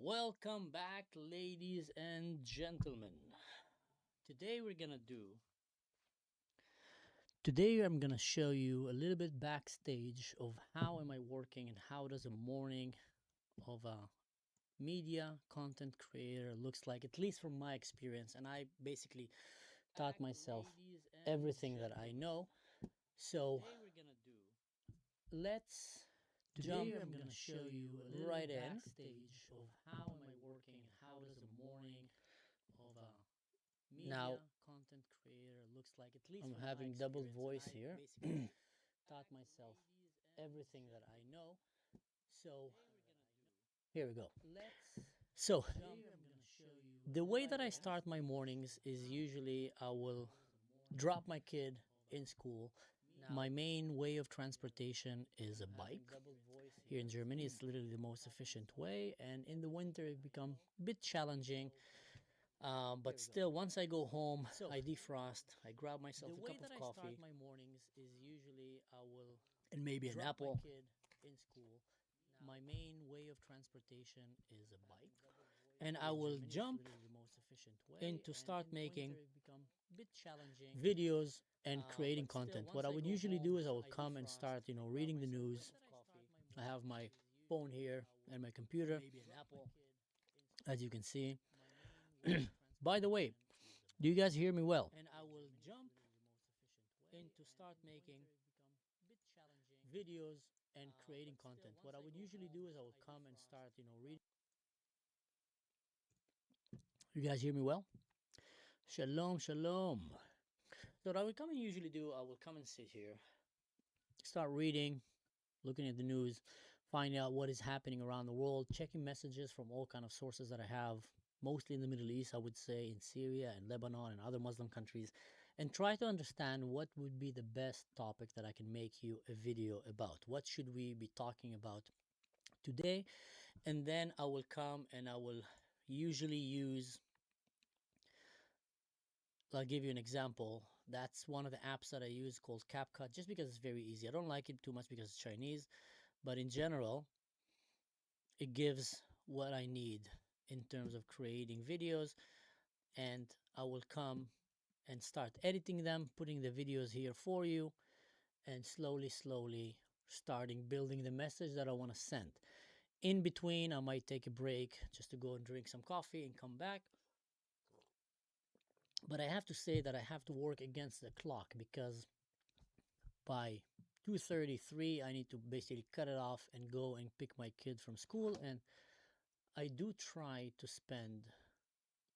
Welcome back, ladies and gentlemen. Today I'm gonna show you a little bit backstage of how am I working and how does a morning of a media content creator looks like, at least from my experience. And I basically taught myself everything that I know. So let's Today jump I'm going to show you a little right in. backstage of how am I working and how does a morning of a Now media content creator looks like, at least I'm from my having double experience. voice And I here. basically Taught myself everything that I know. So here we go. So today I'm going to show you a the little way that I start my backstage mornings of is how am I usually working I and will how does a morning drop my kid of in a school. My media main content way of creator transportation looks is like. a I'm having bike. double voice Here in here. Germany, it's literally the most Taught efficient myself way, and in the everything winter that it I become know. a bit challenging. So But here we go. still, once I go home, So I defrost, I grab the myself a way cup that of I start coffee my mornings is usually I will and maybe an drop my apple. kid in school. My main way of transportation is a Having bike, double voice and here I in will Germany, it's jump literally the most efficient in way. to And start in the winter, making it become a bit challenging. videos and creating But still, content. What once I I would go usually do home, is I will I come and defrost, start, I grab reading the myself a news. cup of coffee. I have my Is phone usually here I and will my computer, maybe an drop my apple, kid in as you school. can see. My main way of By the way, transportation is a do you bike. guys hear me well? And I will jump In literally the most efficient to way. start And in the making winter, it become a bit challenging. videos and creating But still, content. What once I I would go usually do home, is I will I come and defrost, start, I grab. reading. You guys hear me well? Shalom, shalom. So what I would come and usually do, I will come and sit here, start reading, looking at the news, finding out what is happening around the world, checking messages from all kind of sources that I have, mostly in the Middle East, I would say, in Syria and Lebanon and other Muslim countries, and try to understand what would be the best topic that I can make you a video about. What should we be talking about today? And then I will come and I will usually use, I'll give you an example. That's one of the apps that I use called CapCut, just because it's very easy. I don't like it too much because it's Chinese, but in general, it gives what I need in terms of creating videos, and I will come and start editing them, putting the videos here for you, and slowly starting building the message that I want to send. In between, I might take a break just to go and drink some coffee and come back. But I have to say that I have to work against the clock, because by 2:33 I need to basically cut it off and go and pick my kid from school. And I do try to spend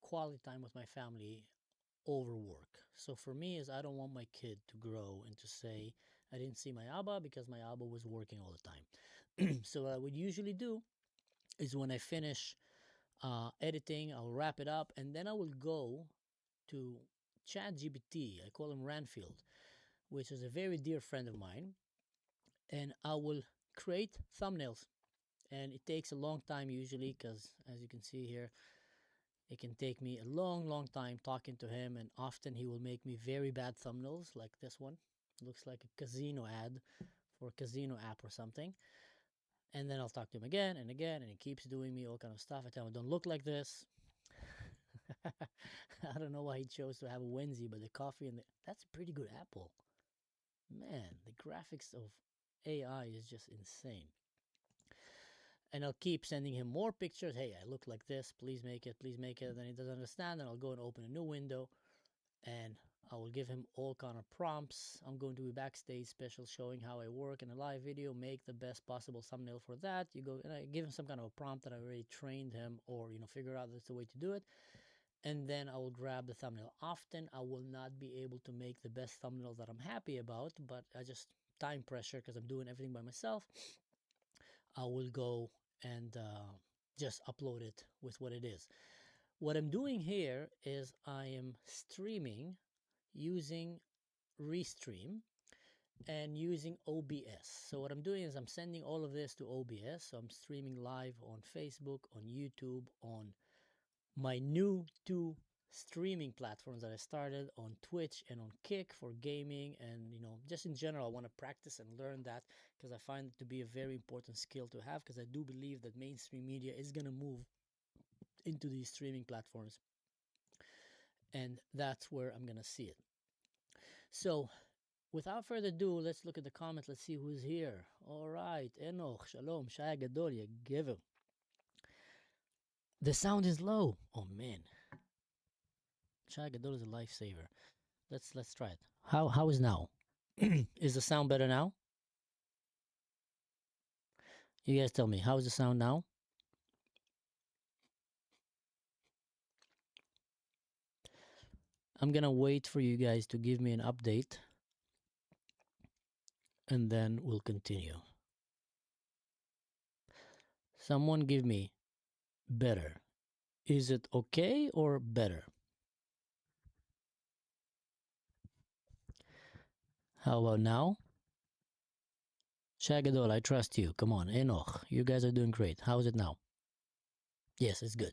quality time with my family over work. So for me is I don't want my kid to grow and to say I didn't see my Abba because my Abba was working all the time. So what I would usually do is when I finish editing, I'll wrap it up, and then I will go to ChatGPT. I call him Ranfield, which is a very dear friend of mine, and I will create thumbnails. And it takes a long time usually, because as you can see here, it can take me a long time talking to him, and often he will make me very bad thumbnails like this one. It looks like a casino ad for a casino app or something. And then I'll talk to him again and again, and he keeps doing me all kind of stuff. I tell him, don't look like this. I don't know why he chose to have a Wednesday, but the coffee and that's a pretty good apple. Man, the graphics of AI is just insane. And I'll keep sending him more pictures. Hey, I look like this. Please make it. Please make it. Then he doesn't understand. And I'll go and open a new window, and I will give him all kind of prompts. I'm going to be backstage special showing how I work in a live video. Make the best possible thumbnail for that. You go and I give him some kind of a prompt that I already trained him, or figure out that's the way to do it. And then I will grab the thumbnail. Often I will not be able to make the best thumbnail that I'm happy about, but I just time pressure because I'm doing everything by myself. I will go and just upload it with what it is. What I'm doing here is I am streaming using Restream and using OBS. So what I'm doing is I'm sending all of this to OBS. So I'm streaming live on Facebook, on YouTube, on my new two streaming platforms that I started, on Twitch and on Kick for gaming. And just in general, I want to practice and learn that, because I find it to be a very important skill to have, because I do believe that mainstream media is going to move into these streaming platforms, and that's where I'm gonna see it. So without further ado, let's look at the comments. Let's see who's here. All right, Enoch, Shalom, Shai Gadol, you give him. The sound is low. Oh man, Shai Gadol is a lifesaver. Let's try it. How is now? Is the sound better now? You guys tell me, how is the sound now? I'm gonna wait for you guys to give me an update, and then we'll continue. Someone give me better. Is it okay or better? How about now? Shagadol, I trust you. Come on, Enoch, you guys are doing great. How is it now? Yes, it's good.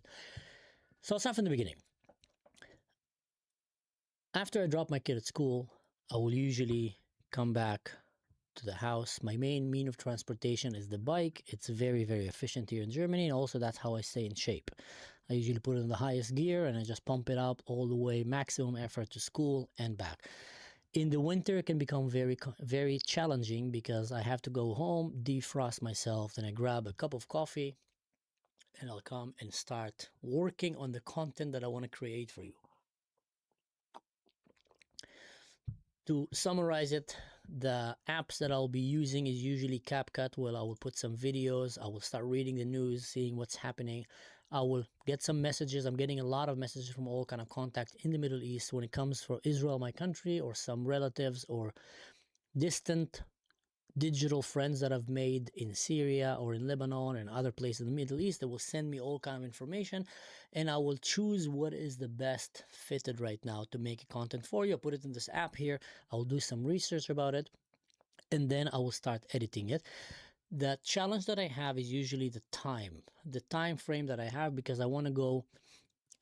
So I'll start from the beginning. After I drop my kid at school, I will usually come back to the house. My main mean of transportation is the bike. It's very, very efficient here in Germany, and also that's how I stay in shape. I usually put it in the highest gear and I just pump it up all the way, maximum effort to school and back. In the winter, it can become very, very challenging because I have to go home, defrost myself, then I grab a cup of coffee, and I'll come and start working on the content that I want to create for you. To summarize it, the apps that I'll be using is usually CapCut, where I will put some videos, I will start reading the news, seeing what's happening. I will get some messages. I'm getting a lot of messages from all kind of contacts in the Middle East when it comes for Israel, my country, or some relatives or distant digital friends that I've made in Syria or in Lebanon and other places in the Middle East that will send me all kind of information, and I will choose what is the best fitted right now to make a content for you. I'll put it in this app here. I'll do some research about it, and then I will start editing it. The challenge that I have is usually the time frame that I have, because I want to go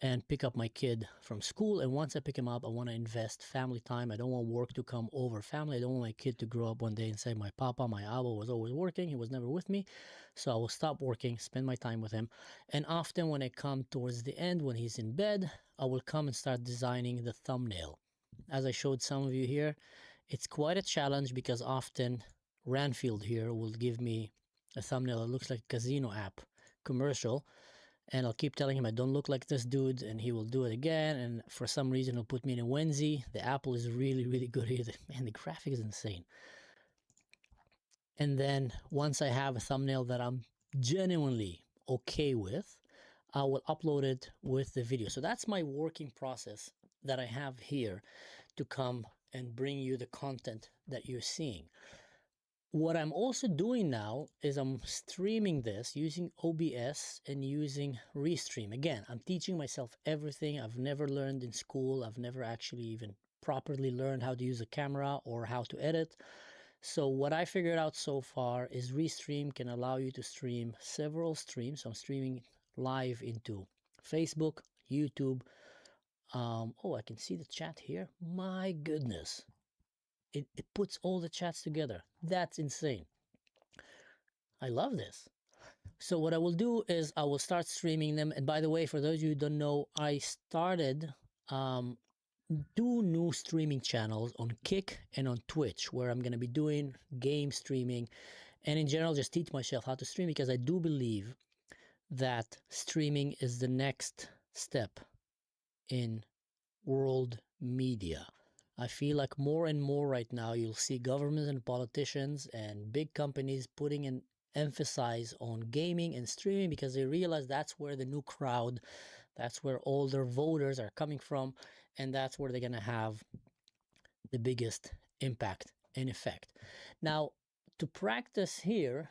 and pick up my kid from school, and once I pick him up, I want to invest family time. I don't want work to come over family. I don't want my kid to grow up one day and say, my papa, my abba was always working, he was never with me. So I will stop working, spend my time with him, and often when I come towards the end, when he's in bed, I will come and start designing the thumbnail. As I showed some of you here, it's quite a challenge, because often Ranfield here will give me a thumbnail that looks like a casino app commercial, and I'll keep telling him I don't look like this dude, and he will do it again, and for some reason he'll put me in a onesie. The Apple is really, really good here. Man, the graphic is insane. And then once I have a thumbnail that I'm genuinely okay with, I will upload it with the video. So that's my working process that I have here to come and bring you the content that you're seeing. What I'm also doing now is I'm streaming this using OBS and using Restream. Again, I'm teaching myself everything I've never learned in school. I've never actually even properly learned how to use a camera or how to edit. So what I figured out so far is Restream can allow you to stream several streams. So I'm streaming live into Facebook, YouTube. Oh, I can see the chat here. My goodness. It puts all the chats together. That's insane. I love this. So what I will do is I will start streaming them. And by the way, for those of you who don't know, I started 2 new streaming channels on Kick and on Twitch, where I'm going to be doing game streaming and in general just teach myself how to stream, because I do believe that streaming is the next step in world media. I feel like more and more right now you'll see governments and politicians and big companies putting an emphasis on gaming and streaming, because they realize that's where the new crowd, that's where all their voters are coming from, and that's where they're going to have the biggest impact and effect. Now, to practice here,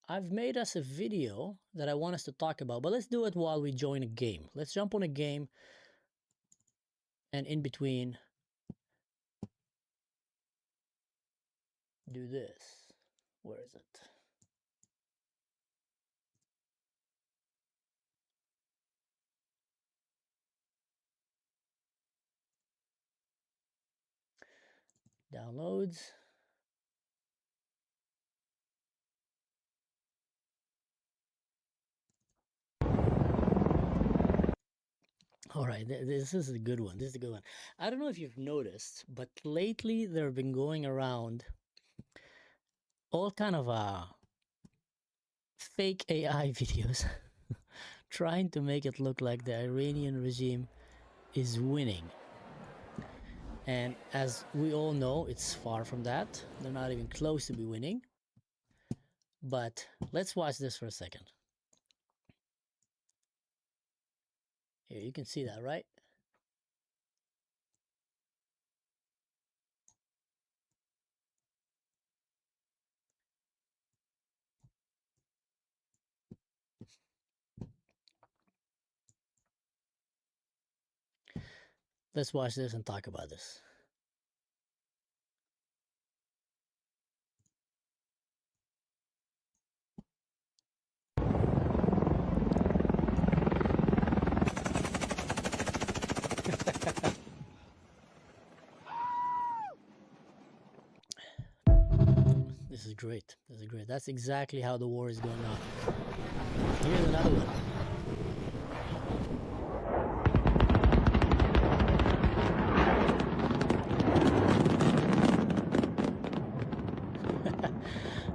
I've made us a video that I want us to talk about, but let's do it while we join a game. Let's jump on a game, and in between do this. Where is it? Downloads. All right, this is a good one. This is a good one. I don't know if you've noticed, but lately there have been going around all kind of fake AI videos trying to make it look like the Iranian regime is winning. And as we all know, it's far from that. They're not even close to be winning. But let's watch this for a second. Here, you can see that, right? Let's watch this and talk about this. This is great. This is great. That's exactly how the war is going on. Here's another one.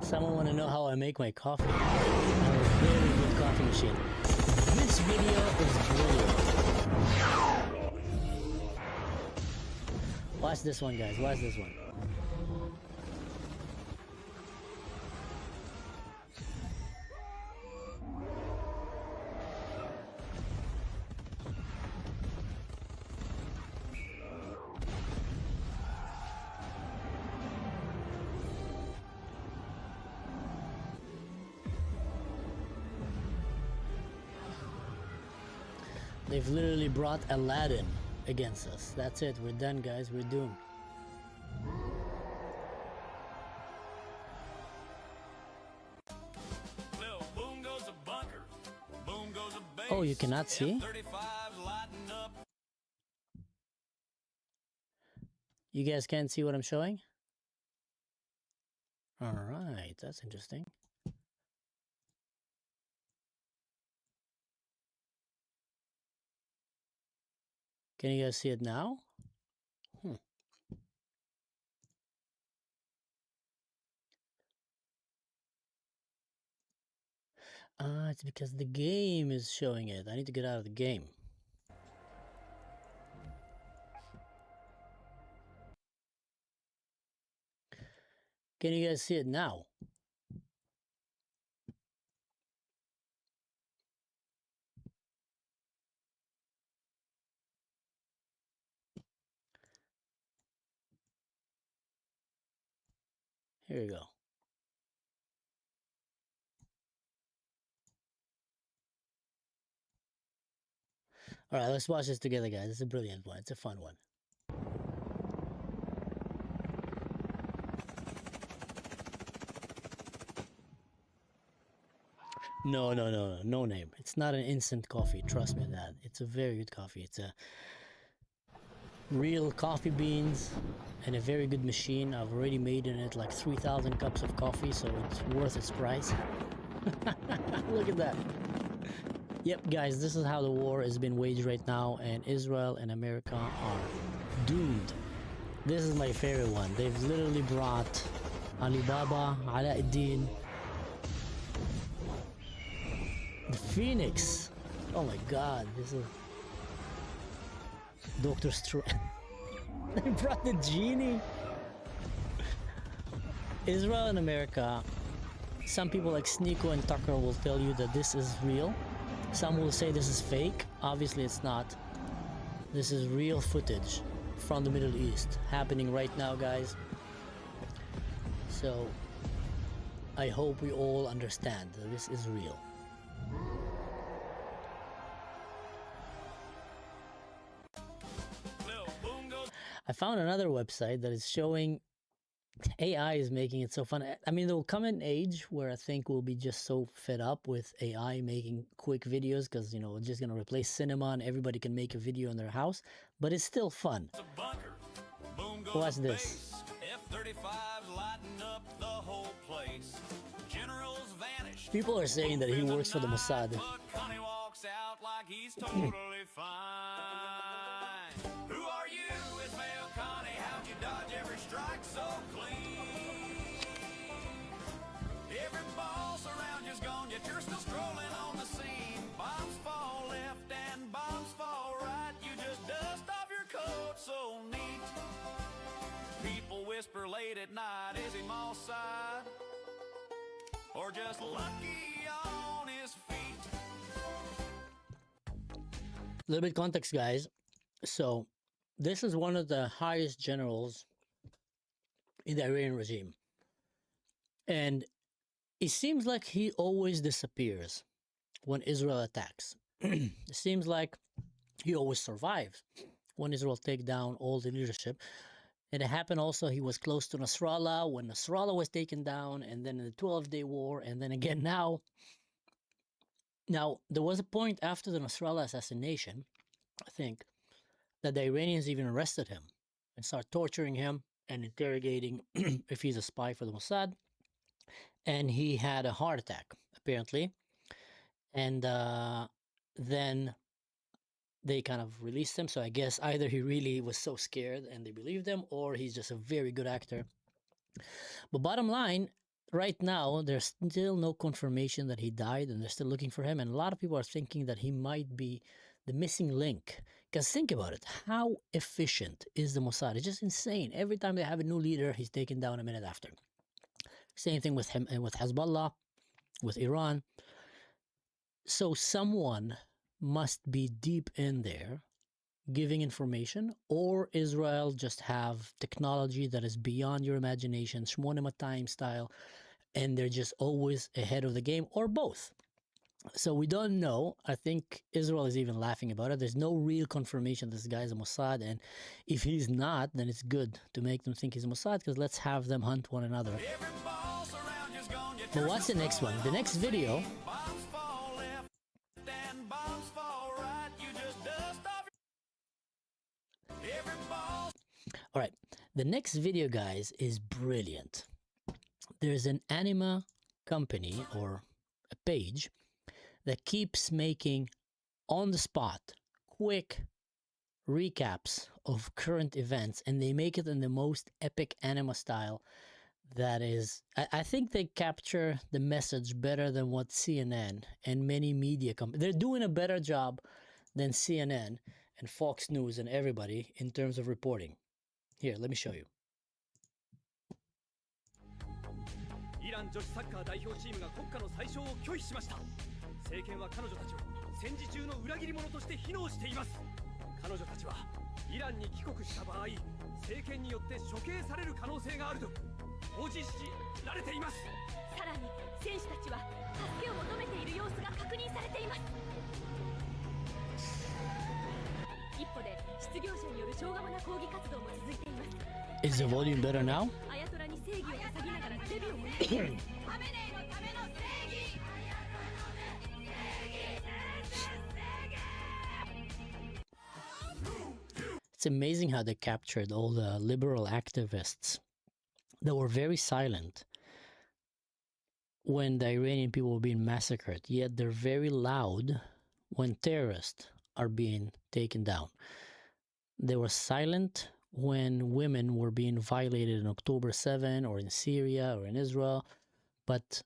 Someone want to know how I make my coffee? I have a very good coffee machine. This video is brilliant. Watch this one, guys. Watch this one. They've literally brought Aladdin against us. That's it. We're done, guys. We're doomed. Boom goes a bunker. Boom goes a base. Oh, you cannot see? You guys can't see what I'm showing? All right. That's interesting. Can you guys see it now? It's because the game is showing it. I need to get out of the game. Can you guys see it now? Here we go. All right, let's watch this together, guys. It's a brilliant one. It's a fun one. No name. It's not an instant coffee. Trust me on that. It's a very good coffee. It's a real coffee beans and a very good machine. I've already made in it like 3,000 cups of coffee, so it's worth its price. Look at that. Yep, guys, this is how the war has been waged right now, and Israel and America are doomed. This is my favorite one. They've literally brought Alibaba, Alauddin, the Phoenix. Oh my god, this is Dr. Strange. They brought the genie. Israel and America. Some people like Sneeko and Tucker will tell you that this is real. Some will say this is fake. Obviously it's not. This is real footage from the Middle East happening right now, guys. So I hope we all understand that this is real. I found another website that is showing AI is making it so fun. I mean, there will come an age where I think we'll be just so fed up with AI making quick videos because, you know, it's just going to replace cinema and everybody can make a video in their house. But it's still fun. Watch this. People are saying that he works for the Mossad. whisper late at night, is he Mossad? Or just lucky on his feet? A little bit context, guys. So this is one of the highest generals in the Iranian regime. And it seems like he always disappears when Israel attacks. It seems like he always survives when Israel take down all the leadership. And it happened also, he was close to Nasrallah when Nasrallah was taken down, and then in the 12-day war, and then again now. Now, there was a point after the Nasrallah assassination, I think, that the Iranians even arrested him and started torturing him and interrogating if he's a spy for the Mossad. And he had a heart attack, apparently. And then they kind of released him. So I guess either he really was so scared and they believed him, or he's just a very good actor. But bottom line, right now, there's still no confirmation that he died, and they're still looking for him. And a lot of people are thinking that he might be the missing link. Because think about it, how efficient is the Mossad? It's just insane. Every time they have a new leader, he's taken down a minute after. Same thing with him and with Hezbollah, with Iran. So someone must be deep in there giving information, or Israel just have technology that is beyond your imagination, Shmoneh time style, and they're just always ahead of the game, or both. So we don't know. I think Israel is even laughing about it. There's no real confirmation this guy's a Mossad, and if he's not, then it's good to make them think he's a Mossad, because let's have them hunt one another. But what's the next one? The next video all right, the next video, guys, is brilliant. There's an anima company or a page that keeps making on the spot quick recaps of current events, and they make it in the most epic anima style. That is, I think they capture the message better than what CNN and many media companies. They're doing a better job than CNN and Fox News and everybody in terms of reporting. Here, let me show you. イラン女子サッカー代表チームが国家の宰相を拒否しました。政権は彼女たちを戦時中の裏切り者として非難しています。彼女たちはイランに帰国した場合、政権によって処刑される可能性があると文字しられています。さらに選手たちは助けを求めている様子が確認されています。一方で失業者による小がまな抗議活動も続いています。Is the volume better now? アヤトラに正義を捧げながらデビューを行っています。ハメネイのための正義。 It's amazing how they captured all the liberal activists that were very silent when the Iranian people were being massacred, yet they're very loud when terrorists are being taken down. They were silent when women were being violated on October 7 or in Syria or in Israel, but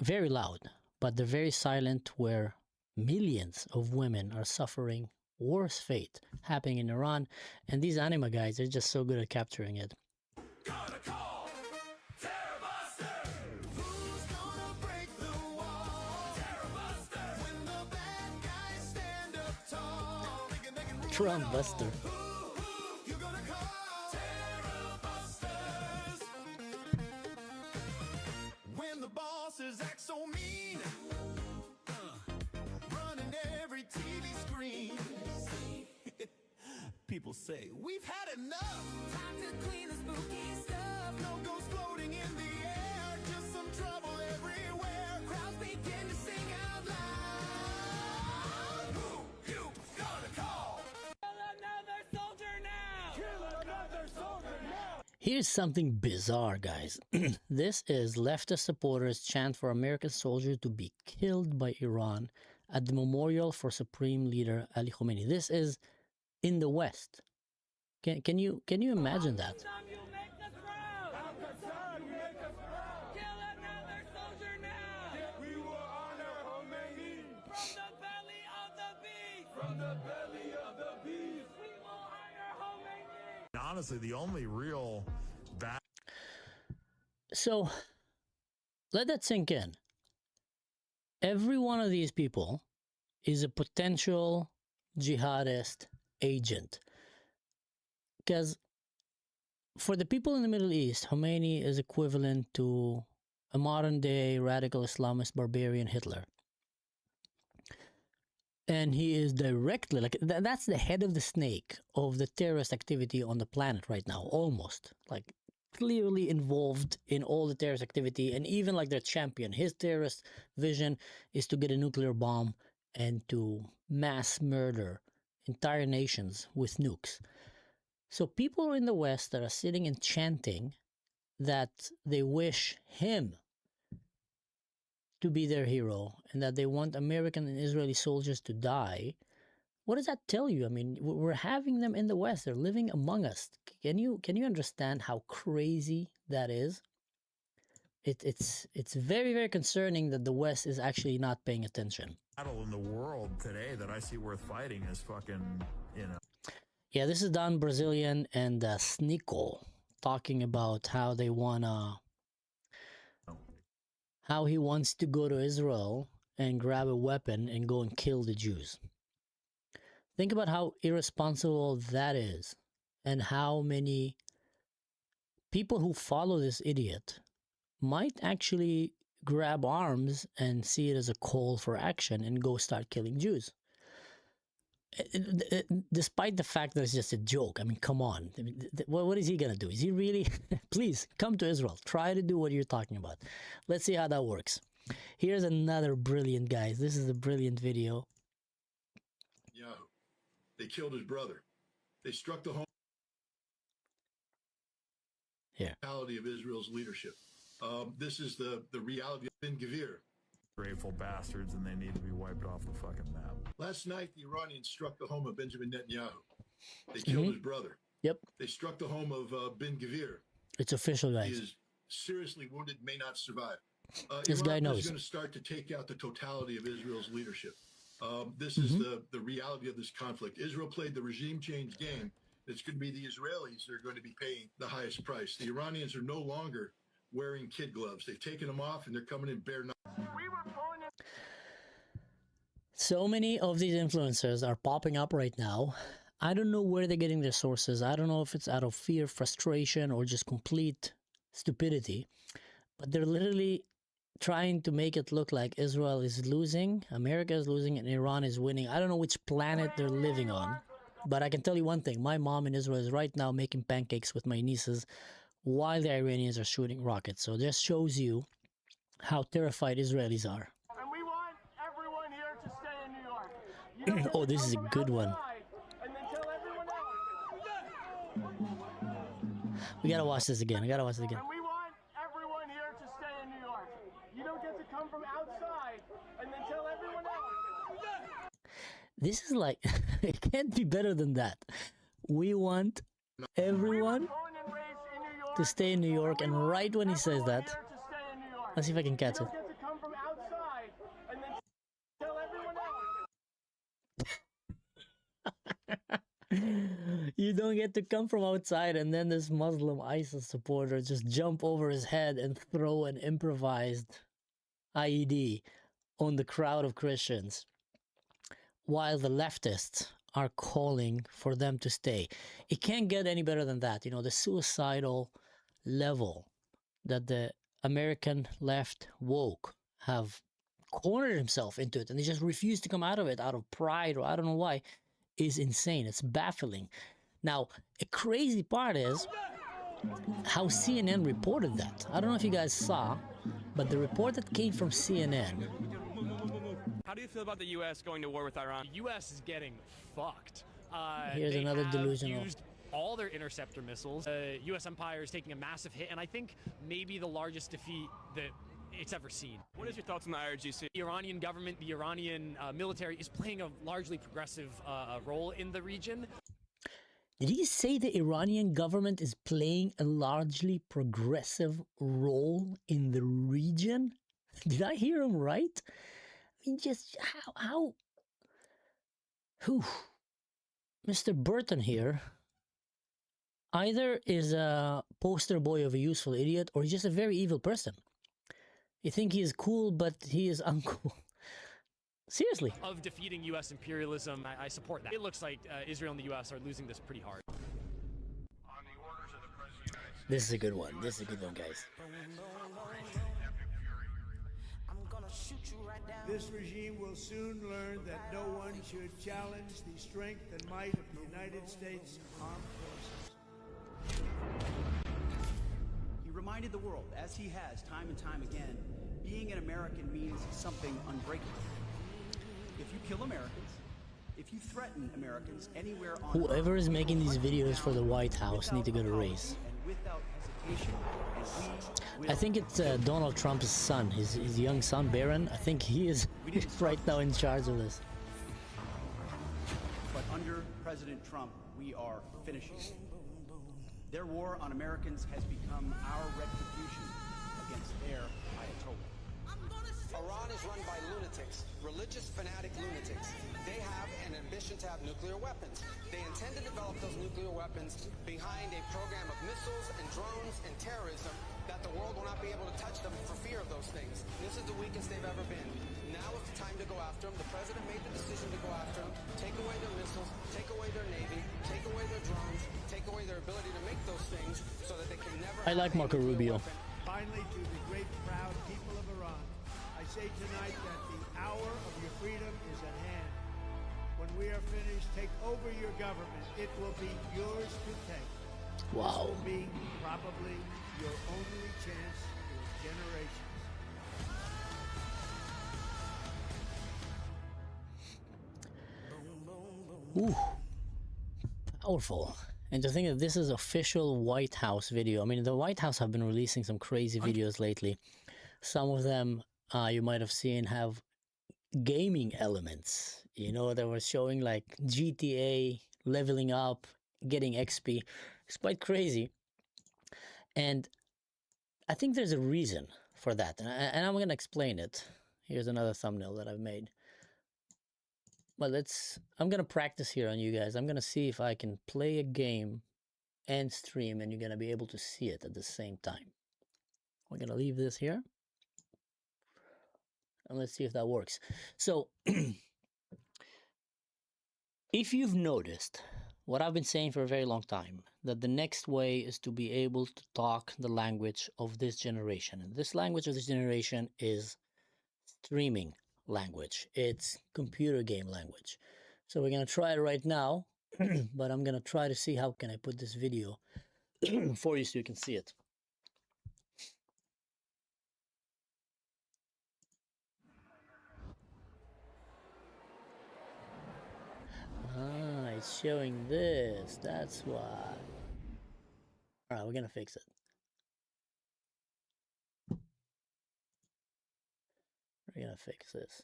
very loud. But they're very silent where millions of women are suffering worse fate happening in Iran. And these anima guys are just so good at capturing it. Trump Buster. When the bosses act so mean, running every TV screen. People say, we've had enough. Time to clean the spooky stuff. No ghosts floating in the air. Just some trouble everywhere. Crowds begin to sing out loud. Who you gonna call? Kill another soldier now! Kill another soldier now! Here's something bizarre, guys. This is leftist supporters chant for American soldiers to be killed by Iran at the memorial for Supreme Leader Ali Khamenei. This is in the West. Can you imagine that? Honestly, the only real So let that sink in. Every one of these people is a potential jihadist agent. Because for the people in the Middle East, Khomeini is equivalent to a modern day radical Islamist barbarian Hitler. And he is directly, like, that's the head of the snake of the terrorist activity on the planet right now, almost. Like, clearly involved in all the terrorist activity, and even like their champion. His terrorist vision is to get a nuclear bomb and to mass murder entire nations with nukes. So people in the West that are sitting and chanting that they wish him to be their hero and that they want American and Israeli soldiers to die, what does that tell you? I mean, we're having them in the West. They're living among us. Can you understand how crazy that is? It's very, very concerning that the West is actually not paying attention. Battle in the world today that I see worth fighting is fucking, you know. Yeah, this is Don Brazilian and Sneeko talking about how they wanna, how he wants to go to Israel and grab a weapon and go and kill the Jews. Think about how irresponsible that is, and how many people who follow this idiot might actually grab arms and see it as a call for action and go start killing Jews. Despite the fact that it's just a joke. I mean, come on. What is he going to do? Is he really? Please, come to Israel. Try to do what you're talking about. Let's see how that works. Here's another brilliant, guys. This is a brilliant video. Yahoo. They killed his brother. They struck the home reality of Israel's leadership. This is the reality of Ben Gvir. Grateful bastards, and they need to be wiped off the fucking map. Last night, the Iranians struck the home of Benjamin Netanyahu. They killed his brother. Yep. They struck the home of Ben Gvir. It's official, He guys. is seriously wounded, may not survive. This guy Iran knows. is going to start to take out the totality of Israel's leadership. This is the reality of this conflict. Israel played the regime change game. It's going to be the Israelis that are going to be paying the highest price. The Iranians are no longer wearing kid gloves. They've taken them off, and they're coming in bare knuckles. So many of these influencers are popping up right now. I don't know where they're getting their sources. I don't know if it's out of fear, frustration, or just complete stupidity. But they're literally trying to make it look like Israel is losing, America is losing, and Iran is winning. I don't know which planet they're living on. But I can tell you one thing. My mom in Israel is right now making pancakes with my nieces while the Iranians are shooting rockets. So this shows you how terrified Israelis are. And we want everyone here to stay in New York. You don't Oh, this is a good one. and then tell everyone else. We gotta watch this again. I gotta watch this again. And we want everyone here to stay in New York. You don't get to come from outside and then tell everyone else. This is like, it can't be better than that. We want everyone Born and raised in New York. to stay in New York, and right when he says Everyone that, here to stay in New York. let's see if I can catch You it. don't get to come from outside and then tell everyone else. You don't get to come from outside, and then this Muslim ISIS supporter just jump over his head and throw an improvised IED on the crowd of Christians, while the leftists are calling for them to stay. It can't get any better than that. You know, the suicidal level that the American left woke have cornered himself into it, and they just refuse to come out of it out of pride, or I don't know why, is insane. It's baffling. Now, a crazy part is how CNN reported that. I don't know if you guys saw, but the report that came from CNN. How do you feel about the U.S. going to war with Iran? The U.S. is getting fucked. Here's They another have delusional. used all their interceptor missiles. U.S. empire is taking a massive hit, and I think maybe the largest defeat that it's ever seen. What is your thoughts on the IRGC? The Iranian government, the Iranian military is playing a largely progressive role in the region. Did he say the Iranian government is playing a largely progressive role in the region? Did I hear him right? I mean, just whew. Mr. Burton here, either is a poster boy of a useful idiot, or he's just a very evil person. You think he is cool, but he is uncool. Seriously. Of defeating U.S. imperialism, I support that. It looks like Israel and the U.S. are losing this pretty hard. This is a good one. This is a good one, guys. This regime will soon learn that no one should challenge the strength and might of the United States Armed Forces. He reminded the world, as he has time and time again, being an American means something unbreakable. If you kill Americans, if you threaten Americans anywhere on Whoever is making these videos for the White House need to go to race. I think it's Donald Trump's son, his young son, Barron. I think he is right now in charge of this. But under President Trump, we are finishing. Their war on Americans has become our retribution against their Ayatollah. Iran is run by lunatics, religious fanatic lunatics. They have an ambition to have nuclear weapons. They intend to develop those nuclear weapons behind a program of missiles and drones and terrorism that the world will not be able to touch them for fear of those things. This is the weakest they've ever been. Now is the time to go after them. The president made the decision to go after them, take away their missiles, take away their navy, take away their drones, take away their ability to make those things so that they can never... I like Marco Rubio. Finally, to the great proud people of Iran, I say tonight that the hour of your freedom is at hand. When we are finished, take over your government. It will be yours to take. Wow. This will be probably your only chance for generations. Ooh. Powerful. And to think that this is official White House video. I mean, the White House have been releasing some crazy videos lately. Some of them you might have seen have gaming elements. You know, they were showing like GTA, leveling up, getting XP. It's quite crazy. And I think there's a reason for that. And I'm going to explain it. Here's another thumbnail that I've made. But I'm going to practice here on you guys. I'm going to see if I can play a game and stream, and you're going to be able to see it at the same time. We're going to leave this here. And let's see if that works. So, if you've noticed what I've been saying for a very long time, that the next way is to be able to talk the language of this generation. And this language of this generation is streaming language. It's computer game language. So we're going to try it right now, but I'm going to try to see how can I put this video for you so you can see it. Ah, it's showing this. That's why. Alright, we're gonna fix it. We're gonna fix this.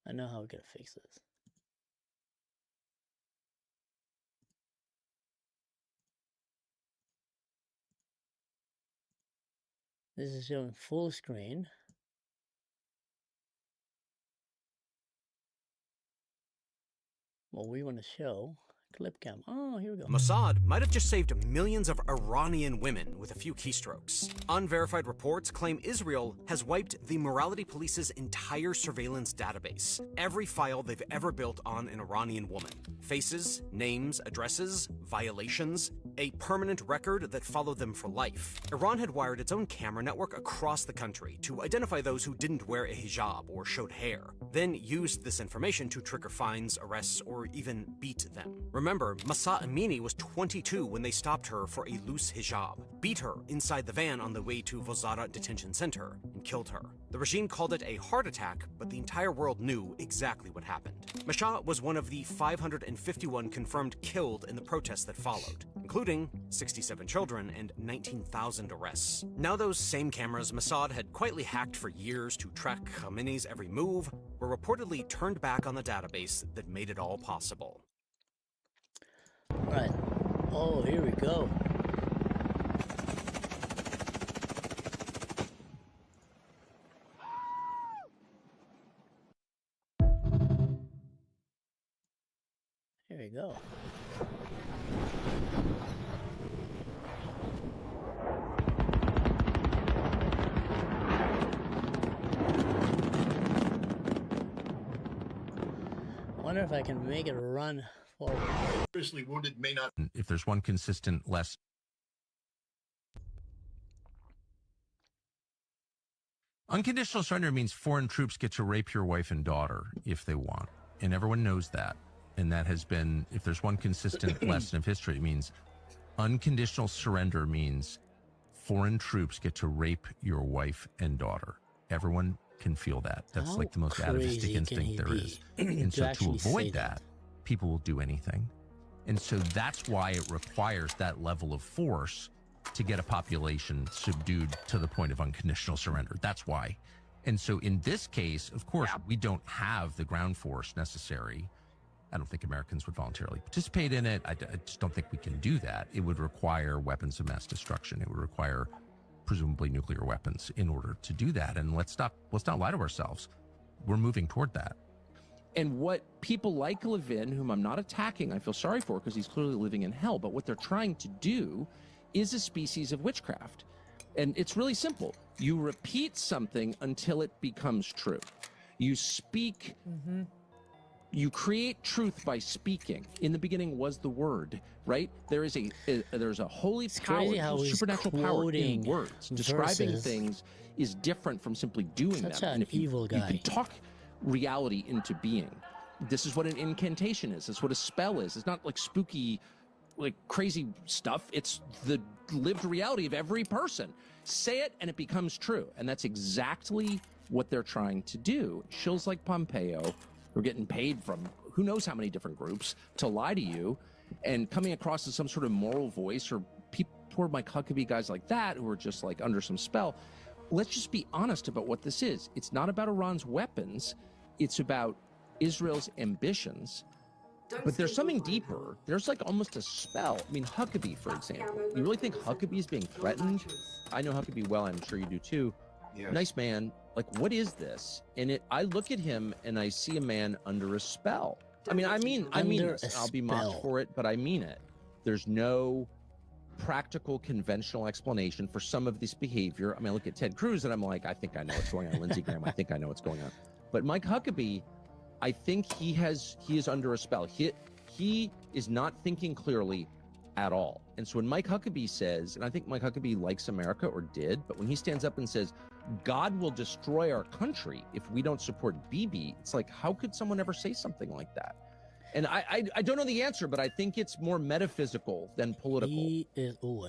I know how we're gonna fix this. This is showing full screen. What we want to show, clip cam. Oh, here we go. Mossad might have just saved millions of Iranian women with a few keystrokes. Unverified reports claim Israel has wiped the morality police's entire surveillance database, every file they've ever built on an Iranian woman. Faces, names, addresses, violations, a permanent record that followed them for life. Iran had wired its own camera network across the country to identify those who didn't wear a hijab or showed hair, then used this information to trigger fines, arrests, or even beat them. Remember, Mahsa Amini was 22 when they stopped her for a loose hijab, beat her inside the van on the way to Vozara Detention Center, and killed her. The regime called it a heart attack, but the entire world knew exactly what happened. Mahsa was one of the 551 confirmed killed in the protests that followed, including 67 children and 19,000 arrests. Now those same cameras Mossad had quietly hacked for years to track Khamenei's every move were reportedly turned back on the database that made it all possible. Right. Oh, here we go. you go. I wonder if I can make it run forward. Seriously wounded may not. If there's one consistent lesson. Unconditional surrender means foreign troops get to rape your wife and daughter if they want. And everyone knows that. And that has been, if there's one consistent lesson of history, it means unconditional surrender means foreign troops get to rape your wife and daughter. Everyone can feel that. That's like the most atavistic instinct there is. And so to avoid that, people will do anything. And so that's why it requires that level of force to get a population subdued to the point of unconditional surrender. That's why. And so in this case, of course, we don't have the ground force necessary. I don't think Americans would voluntarily participate in it. I just don't think we can do that. It would require weapons of mass destruction. It would require presumably nuclear weapons in order to do that. And let's not lie to ourselves. We're moving toward that. And what people like Levin, whom I'm not attacking, I feel sorry for because he's clearly living in hell, but what they're trying to do is a species of witchcraft. And it's really simple. You repeat something until it becomes true. You speak, you create truth by speaking. In the beginning was the word, right? There's a holy power, supernatural power in words. Describing things is different from simply doing them. Such an evil guy. You can talk reality into being. This is what an incantation is. It's what a spell is. It's not like spooky, like crazy stuff. It's the lived reality of every person. Say it and it becomes true. And that's exactly what they're trying to do. Shills like Pompeo who are getting paid from who knows how many different groups to lie to you and coming across as some sort of moral voice, or poor Mike Huckabee guys like that who are just like under some spell. Let's just be honest about what this is. It's not about Iran's weapons. It's about Israel's ambitions. But there's something deeper. There's like almost a spell. I mean, Huckabee, for example. You really think Huckabee is being threatened? I know Huckabee well. I'm sure you do too. Yes. Nice man. Like, what is this? And I look at him and I see a man under a spell. I mean this. I'll be mocked for it, but I mean it. There's no practical, conventional explanation for some of this behavior. I mean, I look at Ted Cruz and I'm like, I think I know what's going on. Lindsey Graham, I think I know what's going on. But Mike Huckabee, I think he is under a spell. He is not thinking clearly at all. And so when Mike Huckabee says, and I think Mike Huckabee likes America or did, but when he stands up and says, God will destroy our country if we don't support Bibi, it's like, how could someone ever say something like that? And I don't know the answer, but I think it's more metaphysical than political.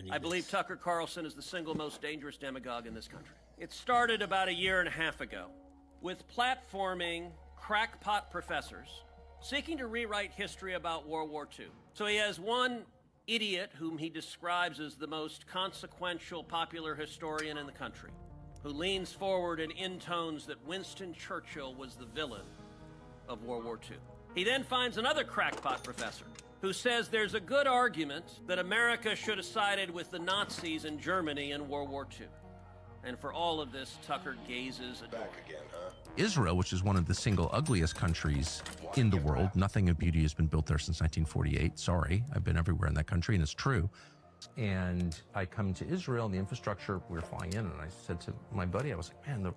I believe Tucker Carlson is the single most dangerous demagogue in this country. It started about a year and a half ago with platforming crackpot professors seeking to rewrite history about World War II. So he has one idiot whom he describes as the most consequential popular historian in the country, who leans forward and intones that Winston Churchill was the villain of World War II. He then finds another crackpot professor who says there's a good argument that America should have sided with the Nazis in Germany in World War II. And for all of this, Tucker gazes at back again, huh? Israel, which is one of the single ugliest countries in the world. Nothing of beauty has been built there since 1948. Sorry, I've been everywhere in that country, and it's true. And I come to Israel, and the infrastructure, we were flying in, and I said to my buddy, I was like, man,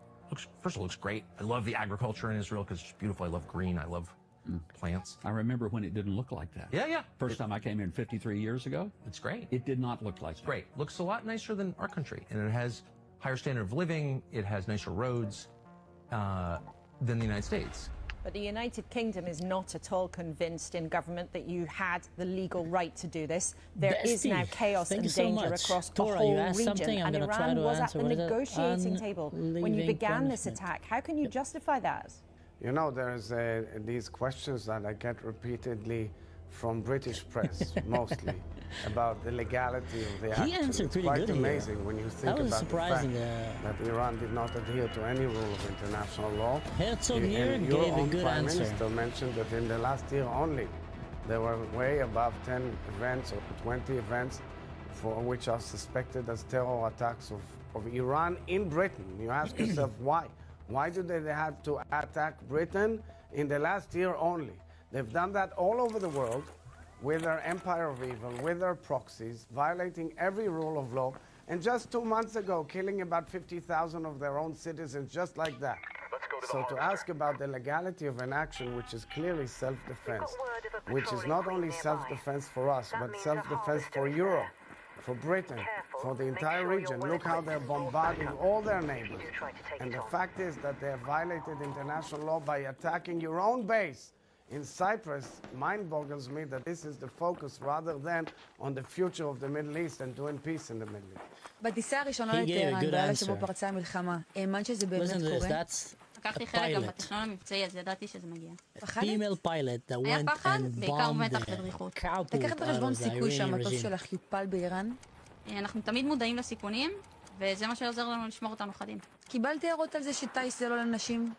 first of all, it looks great. I love the agriculture in Israel because it's beautiful. I love green. I love plants. I remember when it didn't look like that. Yeah. First time I came in 53 years ago. It's great. It did not look like that. Great. Looks a lot nicer than our country. And it has higher standard of living. It has nicer roads than the United States. But the United Kingdom is not at all convinced in government that you had the legal right to do this. There is now chaos and danger across the whole region, and Iran was at the negotiating table when you began this attack. How can you justify that? You know, there's these questions that I get repeatedly from British press, mostly, about the legality of the action. He answered pretty good. It's quite amazing when you think about the fact that Iran did not adhere to any rule of international law. Herzog here gave a good Prime answer. Minister mentioned that in the last year only, there were way above 10 events or 20 events for which are suspected as terror attacks of Iran in Britain. You ask yourself why? Why do they have to attack Britain in the last year only? They've done that all over the world, with their empire of evil, with their proxies, violating every rule of law, and just 2 months ago killing about 50,000 of their own citizens just like that. So to ask about the legality of an action which is clearly self-defense, which is not only self-defense for us, but self-defense for Europe, for Britain, for the entire region. Look how they're bombarding all their neighbors. And the fact is that they have violated international law by attacking your own base in Cyprus. Mind boggles me that this is the focus rather than on the future of the Middle East and doing peace in the Middle East. בטיסה הראשונה לטהרן, בלילה שבו פרצה המלחמה, האמנת שזה באמת קורה? לקחתי חלק גם בתכנון המבצעי, אז ידעתי שזה מגיע. Female pilot that went and bombed the cow poop לקחת בחשבון סיכוי שהמטוס שלך יופל באיראן? אנחנו תמיד מודעים לסיכונים, וזה מה שעוזר לנו לשמור אותנו חדים. קיבלת הערות על זה שטייס זה לא לנשים?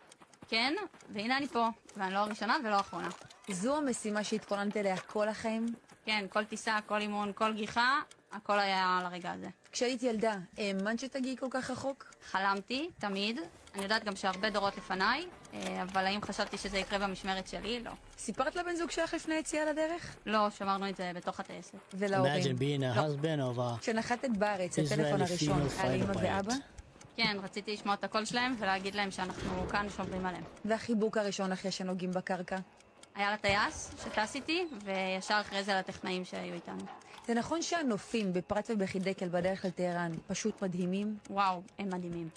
כן, והנה אני פה, ואני לא הראשונה ולא האחרונה. זו המשימה שהתכוננת אליה כל החיים? כן, כל טיסה, כל אימון, כל גיחה, הכל היה על הרגע הזה. כשהיית ילדה, האמנת שתגיעי כל כך רחוק? חלמתי, תמיד. אני יודעת גם שהרבה דורות לפניי, אבל האם חשבתי שזה יקרה במשמרת שלי? לא. סיפרת לבן זוג שלך לפני יציאה לדרך? לא, שמרנו את זה בתוך הטייסת. ולהורים? לא. כשנחתת בארץ, הטלפון הראשון, על אמא ואבא? כן, רציתי לשמוע את הקול שלהם ולהגיד להם שאנחנו כאן שומרים עליהם. והחיבוק הראשון אחרי שנוגעים בקרקע? היה לטייס שטס איתי, וישר אחרי זה לטכנאים שהיו איתנו. זה נכון שהנופים בפרט ובחידקל בדרך לטהרן פשוט מדהימים? וואו, הם מדהימים.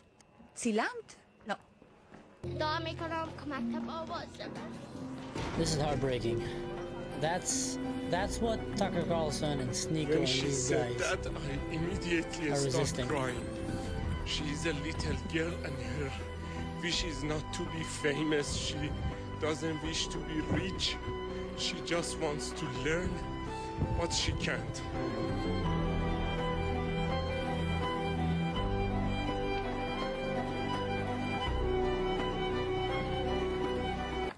צילמת? לא. This is heartbreaking. That's what Tucker Carlson and Sneaker and these guys that, I immediately are start resisting. crying. She's a little girl and her wish is not to be famous. She doesn't wish to be rich. She just wants to learn what she can't.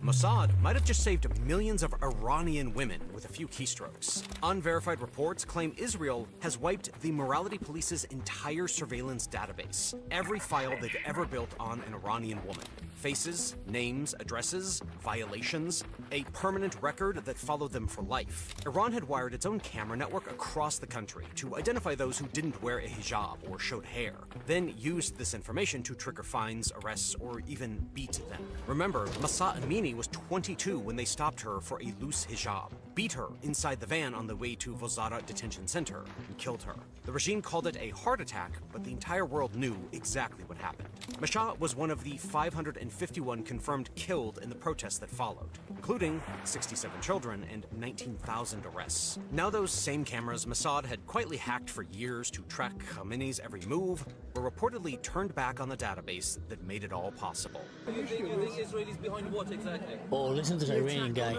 Mossad might have just saved millions of Iranian women with a few keystrokes. Unverified reports claim Israel has wiped the morality police's entire surveillance database, every file they've ever built on an Iranian woman. Faces, names, addresses, violations, a permanent record that followed them for life. Iran had wired its own camera network across the country to identify those who didn't wear a hijab or showed hair, then used this information to trigger fines, arrests, or even beat them. Remember, Mahsa Amini was 22 when they stopped her for a loose hijab, beat her inside the van on the way to Vozara Detention Center, and killed her. The regime called it a heart attack, but the entire world knew exactly what happened. Mahsa was one of the 551 confirmed killed in the protests that followed, including 67 children and 19,000 arrests. Now those same cameras Mossad had quietly hacked for years to track Khamenei's every move were reportedly turned back on the database that made it all possible. You think Israel is behind what exactly? Oh, listen to the Iranian guy.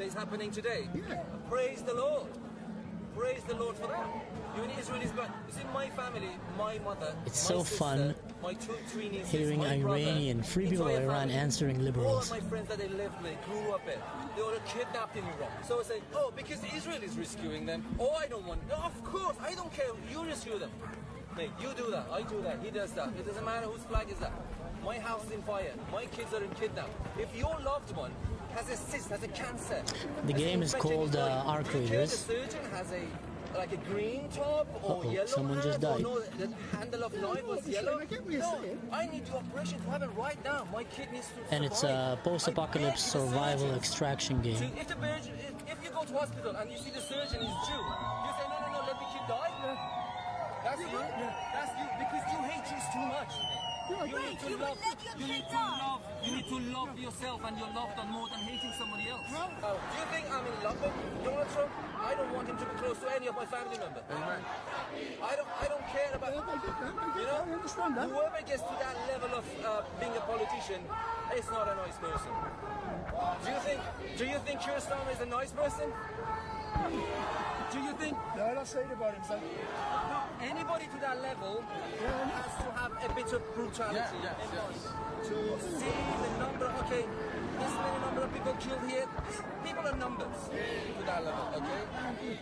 It's happening today. Praise the Lord. Praise the Lord for that. You mean Israel is behind? You see, my family, my mother, It's my so sister, fun my three nieces, hearing my brother, Iranian free people of entire Iran family, answering all liberals. of my friends that they lived with, grew up in, they were kidnapped in Iran. So I say, oh, because Israel is rescuing them. Oh, I don't want. No, of course, I don't care. You rescue them. Mate, you do that. I do that. He does that. It doesn't matter whose flag is that. My house is in fire. My kids are in kidnapped. If your loved one has a cyst, has a cancer, The game is called Arc do you care Raiders. the surgeon has like a green top or yellow someone hat just or died. no, the handle of knife was yellow? No, I need the operation to have it right now. My kid needs to And it's a post-apocalypse survival extraction So game. if you go to hospital and you see the surgeon is Jew, you say, no, let the kid die? That's you? That's you, because you hate Jews too much. You need to love yourself and your loved one more than hating somebody else. Do you think I'm in love with Donald Trump? I don't want him to be close to any of my family members. I don't care about, you know, whoever gets to that level of being a politician is not a nice person. Do you think Keir Starmer is a nice person? Do you think? No, that's saying about himself. No, anybody to that level has to have a bit of brutality. To see the number, okay, this many number of people killed here, people are numbers to that level, okay?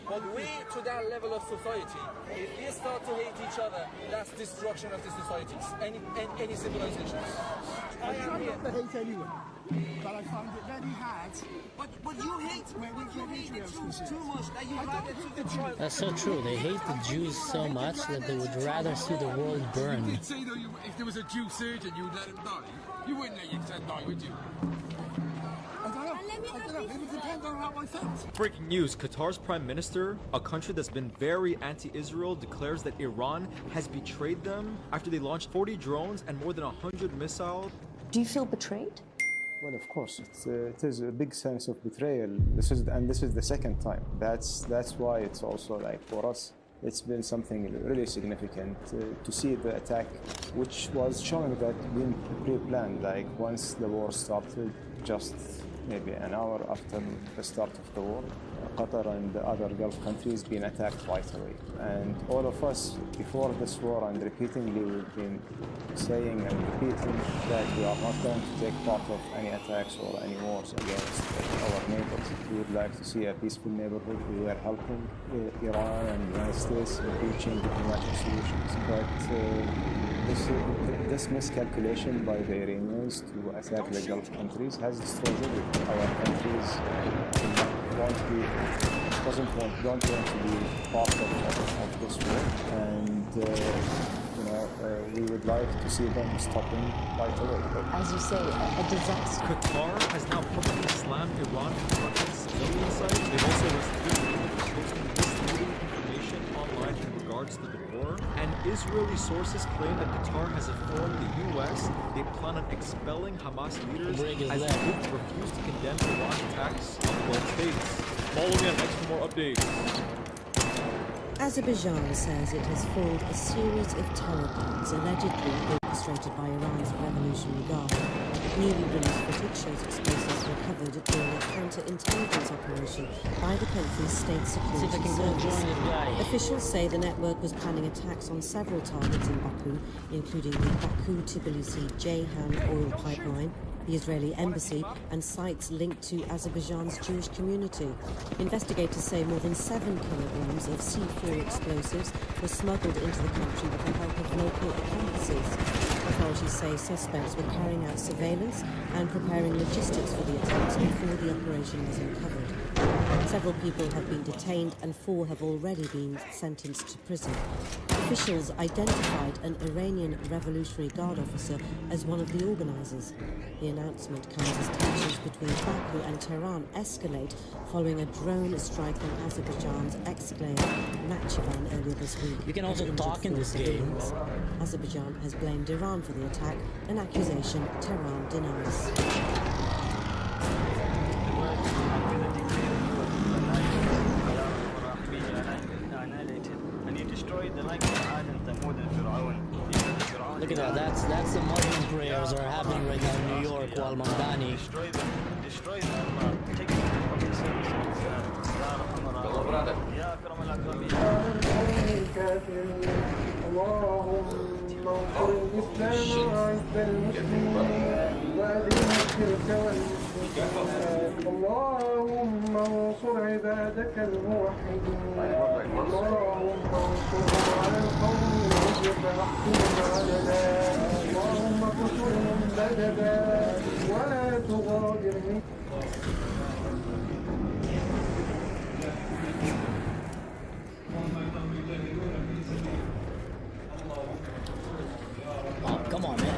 But we, to that level of society, if we start to hate each other, that's destruction of the societies, any civilization. I am here. get the hate anyway. But I found it very hard. But you hate the Jews too much that you rather see the Jews. That's so true. They hate the Jews so much that they would rather see the world burn. You did say though, if there was a Jew surgeon, you would let him die. You wouldn't let your son die, would you? I don't know. It would depend on how I felt. Breaking news, Qatar's prime minister, a country that's been very anti-Israel, declares that Iran has betrayed them after they launched 40 drones and more than 100 missiles. Do you feel betrayed? Well, of course, it is a big sense of betrayal. This is the second time. That's why it's also like for us, it's been something really significant to see the attack, which was showing that being pre-planned. Like once the war started, just maybe an hour after the start of the war, Qatar and the other Gulf countries been attacked right away. And all of us, before this war and repeatedly, we've been saying and repeating that we are not going to take part of any attacks or any wars against our neighbors. We would like to see a peaceful neighborhood. We were helping Iran and the United States in reaching diplomatic solutions. But this miscalculation by the Iranians to attack the Gulf countries has destroyed everything. Our countries don't want to be part of this war, and we would like to see them stopping right away. As you say, a disaster. Qatar has now publicly slammed Iran on its civilian sites. They've also restricted posting misleading information online in regards to the war. And Israeli sources claim that Qatar has informed the U.S. they plan on expelling Hamas leaders as the group refuse to condemn Iran attacks on the Gulf states. Follow me on X for more updates. Azerbaijan says it has foiled a series of terror plans allegedly orchestrated by Iran's Revolutionary Guard. Newly released footage shows explosives recovered during a counter-intelligence operation by the country's state security service. Officials say the network was planning attacks on several targets in Baku, including the Baku-Tbilisi-Ceyhan oil pipeline, the Israeli embassy, and sites linked to Azerbaijan's Jewish community. Investigators say more than 7 kilograms of C4 explosives were smuggled into the country with the help of local accomplices. Authorities say suspects were carrying out surveillance and preparing logistics for the attacks before the operation was uncovered. Several people have been detained and 4 have already been sentenced to prison. Officials identified an Iranian Revolutionary Guard officer as one of the organizers. The announcement comes as tensions between Baku and Tehran escalate following a drone strike on Azerbaijan's exclave Nakhchivan earlier this week. You can also talk in this game. Azerbaijan has blamed Iran for the attack, an accusation Tehran denies. Look at that, that's the Muslim prayers that are happening right now in New York while Mamdani. Destroy them. Take them from the citizens. Hello, brother. اللهم انصر عبادك الموحدين اللهم انصرهم على القوم يتوحدون عددا اللهم اقتلهم بددا ولا تغادر منهم. Oh, come on, man.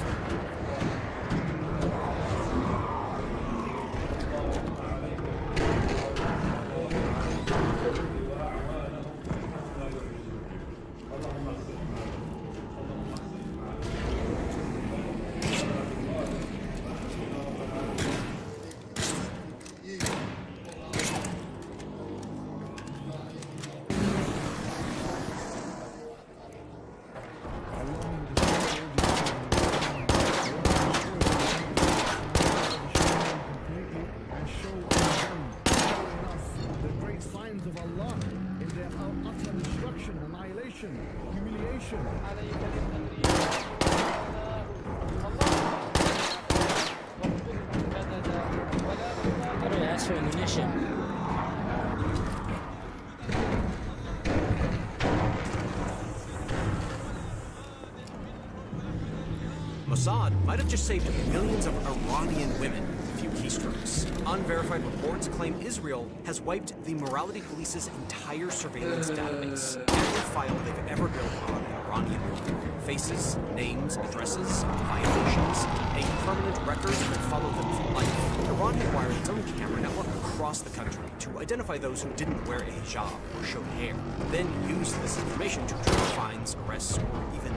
Mossad might have just saved millions of Iranian women with a few keystrokes. Unverified reports claim Israel has wiped the morality police's entire surveillance database. Every file they've ever built on an Iranian woman. Faces, names, addresses, violations, a permanent record that followed them for life. Iran had wired its own camera network across the country to identify those who didn't wear a hijab or showed hair, then used this information to trigger fines, arrests, or even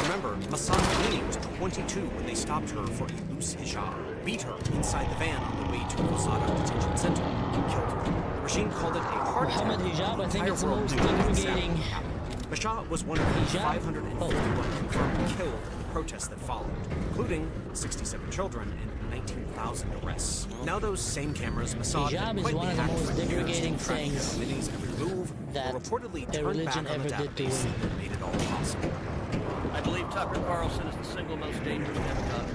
Remember, Masad Amini was 22 when they stopped her for a loose hijab, beat her inside the van on the way to Rosada Detention Center, and killed her. The regime called it a heart attack. Mohammed hijab, I think it's the most degrading. Basha was one of the 551 confirmed killed in the protests that followed, including 67 children and 19,000 arrests. Now those same cameras, Mossad hijab is one of the most degrading things Amini's every move, that reportedly the turned religion back on the ever did to database women. that made it all possible. I believe Tucker Carlson is the single most dangerous demagogue.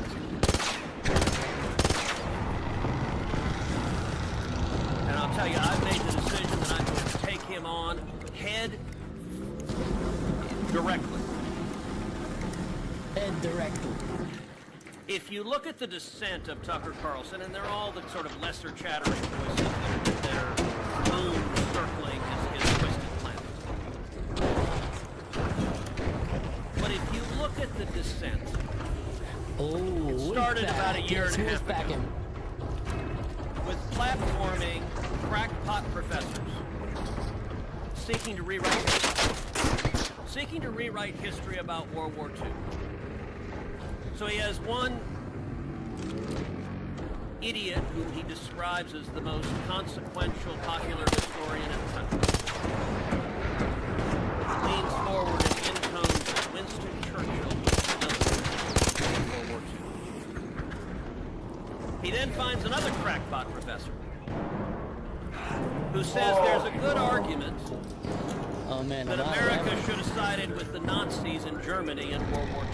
And I'll tell you, I've made the decision that I'm going to take him on head directly. Head directly. If you look at the dissent of Tucker Carlson, and they're all the sort of lesser chattering voices that are moon circling his twisted planet. But if you look at the dissent, it started about a year and a half ago with platforming crackpot professors seeking to rewrite history about World War II. So he has one idiot whom he describes as the most consequential popular historian in the country. Leans forward and intones that Winston Churchill was in World War II. He then finds another crackpot professor who says there's a good argument that America should have sided with the Nazis in Germany in World War II.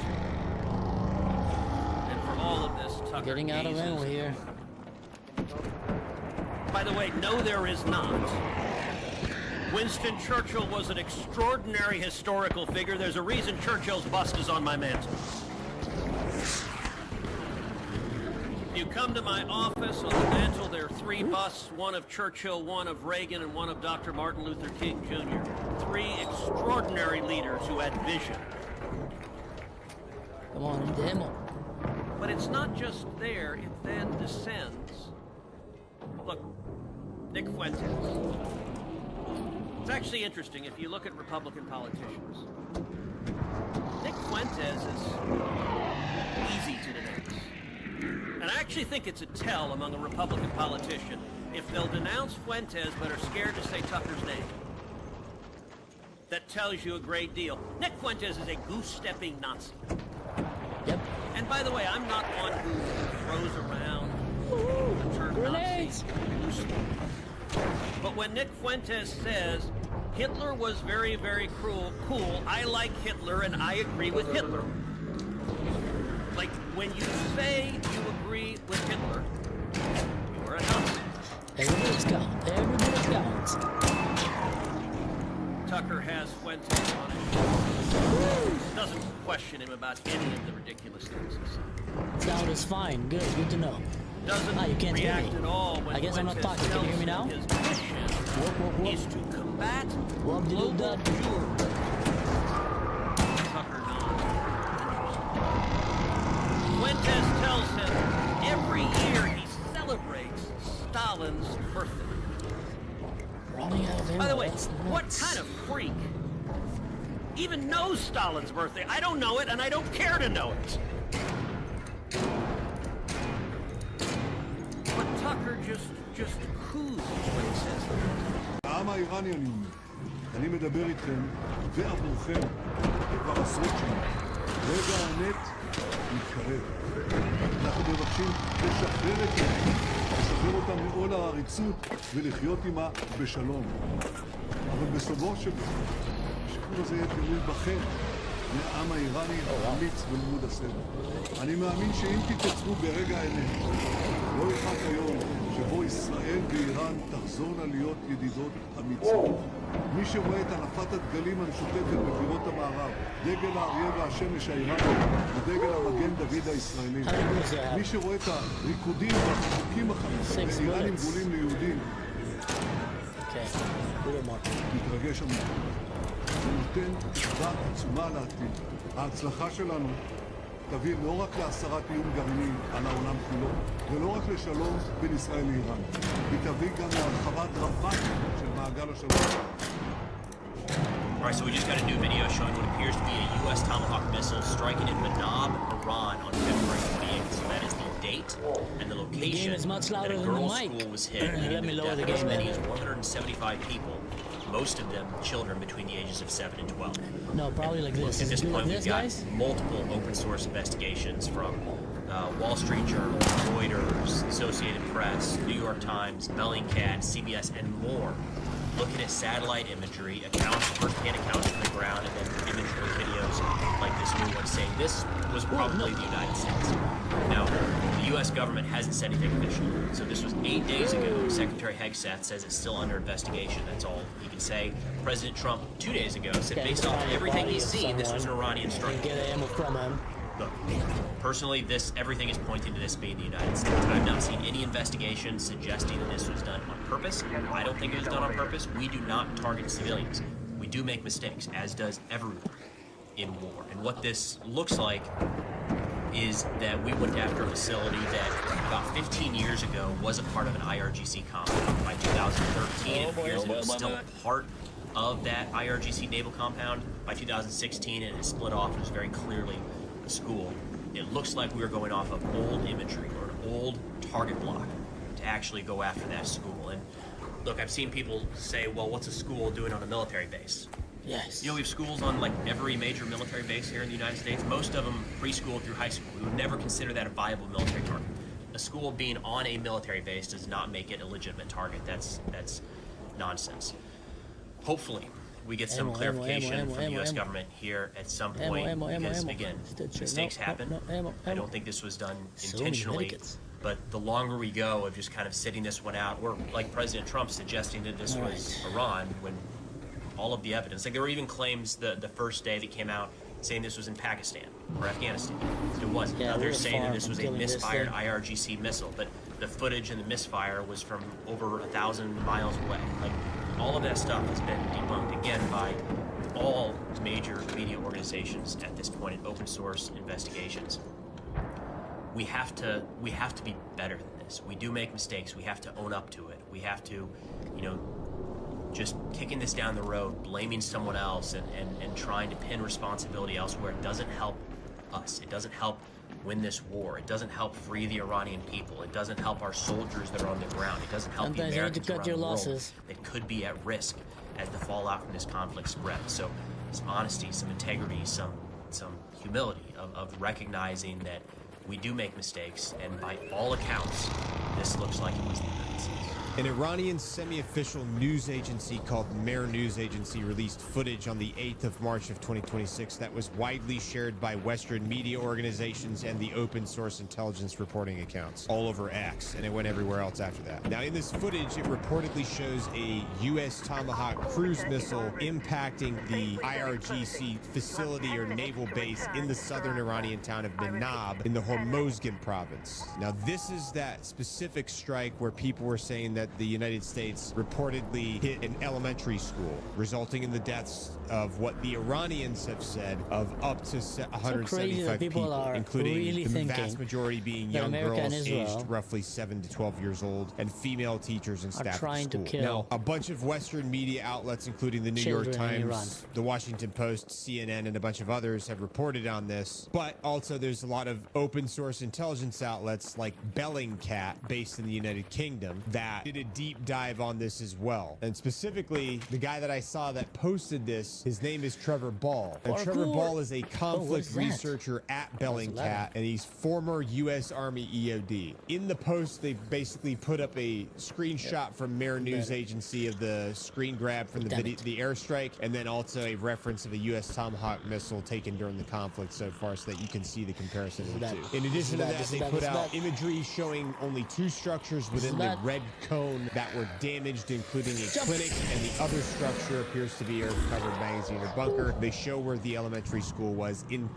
All of this, Tucker getting out of angle here. By the way, no, there is not. Winston Churchill was an extraordinary historical figure. There's a reason Churchill's bust is on my mantle. If you come to my office, on the mantle there are 3 busts, one of Churchill, one of Reagan, and one of Dr. Martin Luther King Jr. 3 extraordinary leaders who had vision. Come on, demo. But it's not just there, it then descends. Look, Nick Fuentes. It's actually interesting if you look at Republican politicians. Nick Fuentes is easy to denounce. And I actually think it's a tell among a Republican politician if they'll denounce Fuentes but are scared to say Tucker's name. That tells you a great deal. Nick Fuentes is a goose-stepping Nazi. Yep. And by the way, I'm not one who throws around the term Nazi loosely. But when Nick Fuentes says Hitler was very, very cool, I like Hitler and I agree with Hitler. Like, when you say you agree with Hitler, you're a Nazi. Everybody's counts. Everybody's counts. Tucker has Fuentes on his show. Doesn't question him about any of the ridiculous things he said. Sound is fine. Good to know. Doesn't you can't hear react me. at all when I guess I'm not Fuentes talking. Can you hear me tells now? him his mission is to combat global terrorism. Tucker nods. Fuentes tells him every year he celebrates Stalin's birthday. By the way, what kind of freak even knows Stalin's birthday? I don't know it, and I don't care to know it. But Tucker just coos when he says that. העם האיראני אני מדבר איתכם ועבורכם כבר עשרות שנים. רגע האמת מתקרב. אנחנו מבקשים לשחרר את ירדן, לשחרר אותה מעול העריצות ולחיות עימה בשלום. אבל בסופו של דבר, השחרור הזה יהיה תלוי בכם, מהעם האיראני האמיץ בלימוד הסדר. אני מאמין שאם תתייצבו ברגע האמת, לא ירחק היום שבו ישראל ואיראן תחזורנה להיות ידידות אמיצות. מי שרואה את הנפת הדגלים המשותפת בבירות המערב, דגל האריה והשמש האיראני ודגל המגן דוד הישראלי, מי שרואה את הריקודים והחוקים האיראנים גבולים ליהודים, מתרגש אמיתי. זה נותן תקווה עצומה לעתיד. ההצלחה שלנו תביא לא רק להסרת איום גרעיני על העולם כולו, ולא רק לשלום בין ישראל לאיראן. היא תביא גם להרחבה דרמטית של מעגל השלום. All right, so we just got a new video showing what appears to be a U.S. Tomahawk missile striking in Minab, Iran on February 28th. So that is the date and the location that a girls' school was hit, leading to the death of as many as 175 people, most of them children between the ages of 7 and 12. No, probably like this. At this point, we've got multiple open-source investigations from Wall Street Journal, Reuters, Associated Press, New York Times, Bellingcat, CBS, and more, looking at satellite imagery, accounts, first-hand accounts from the ground, and then imagery videos like this new one saying this was probably the United States. Now, the U.S. government hasn't said anything official, so this was 8 days ago. Secretary Hegseth says it's still under investigation. That's all he can say. President Trump 2 days ago said based off everything he's seen, this was an Iranian strike. Look, personally, everything is pointing to this being the United States. I've not seen any investigation suggesting that this was done on purpose. I don't think it was done on purpose. We do not target civilians. We do make mistakes, as does everyone in war. And what this looks like is that we went after a facility that about 15 years ago was a part of an IRGC compound. By 2013, it appears that it was still part of that IRGC naval compound. By 2016, it had split off and was very clearly a school. It looks like we were going off of old imagery or an old target block to actually go after that school. And look, I've seen people say, well, what's a school doing on a military base? Yes. You know, we have schools on like every major military base here in the United States, most of them preschool through high school. We would never consider that a viable military target. A school being on a military base does not make it a legitimate target. That's nonsense. Hopefully, we get some clarification from the U.S. government here at some point, because again, mistakes happen. I don't think this was done intentionally, but the longer we go of just kind of sitting this one out, or like President Trump suggesting that this was Iran, when all of the evidence, like there were even claims the first day that came out saying this was in Pakistan or Afghanistan. It wasn't. Now they're saying that this was a misfired IRGC missile, but the footage and the misfire was from over 1,000 miles away. Like, all of that stuff has been debunked, again, by all major media organizations at this point in open source investigations. We have to be better than this. We do make mistakes. We have to own up to it. We have to, just kicking this down the road, blaming someone else and trying to pin responsibility elsewhere doesn't help us. It doesn't help win this war. It doesn't help free the Iranian people. It doesn't help our soldiers that are on the ground. It doesn't help the Americans around the world that could be at risk as the fallout from this conflict spreads. So some honesty, some integrity, some humility of recognizing that we do make mistakes, and by all accounts, this looks like it was the United States. An Iranian semi-official news agency called Mehr News Agency released footage on the 8th of March of 2026 that was widely shared by Western media organizations and the open source intelligence reporting accounts all over X, and it went everywhere else after that. Now, in this footage, it reportedly shows a U.S. Tomahawk cruise missile impacting the IRGC facility or naval base in the southern Iranian town of Minab in the Hormozgan province. Now, this is that specific strike where people were saying that the United States reportedly hit an elementary school, resulting in the deaths of what the Iranians have said of up to 175 people, including the vast majority being young girls aged roughly 7 to 12 years old, and female teachers and staff at school. Now, a bunch of Western media outlets, including the New York Times, the Washington Post, CNN, and a bunch of others have reported on this, but also there's a lot of open source intelligence outlets like Bellingcat, based in the United Kingdom, that did did a deep dive on this as well. And specifically, the guy that I saw that posted this, his name is Trevor Ball. And Trevor Ball is a conflict researcher at Bellingcat, and he's former U.S. Army EOD. In the post, they basically put up a screenshot from Mer News Agency of the screen grab from the airstrike, and then also a reference of a U.S. Tomahawk missile taken during the conflict so far, so that you can see the comparison of the two. In addition to that, they put out imagery showing only 2 structures within the red cone that were damaged, including a clinic, and the other structure appears to be a covered magazine or bunker. They show where the elementary school was in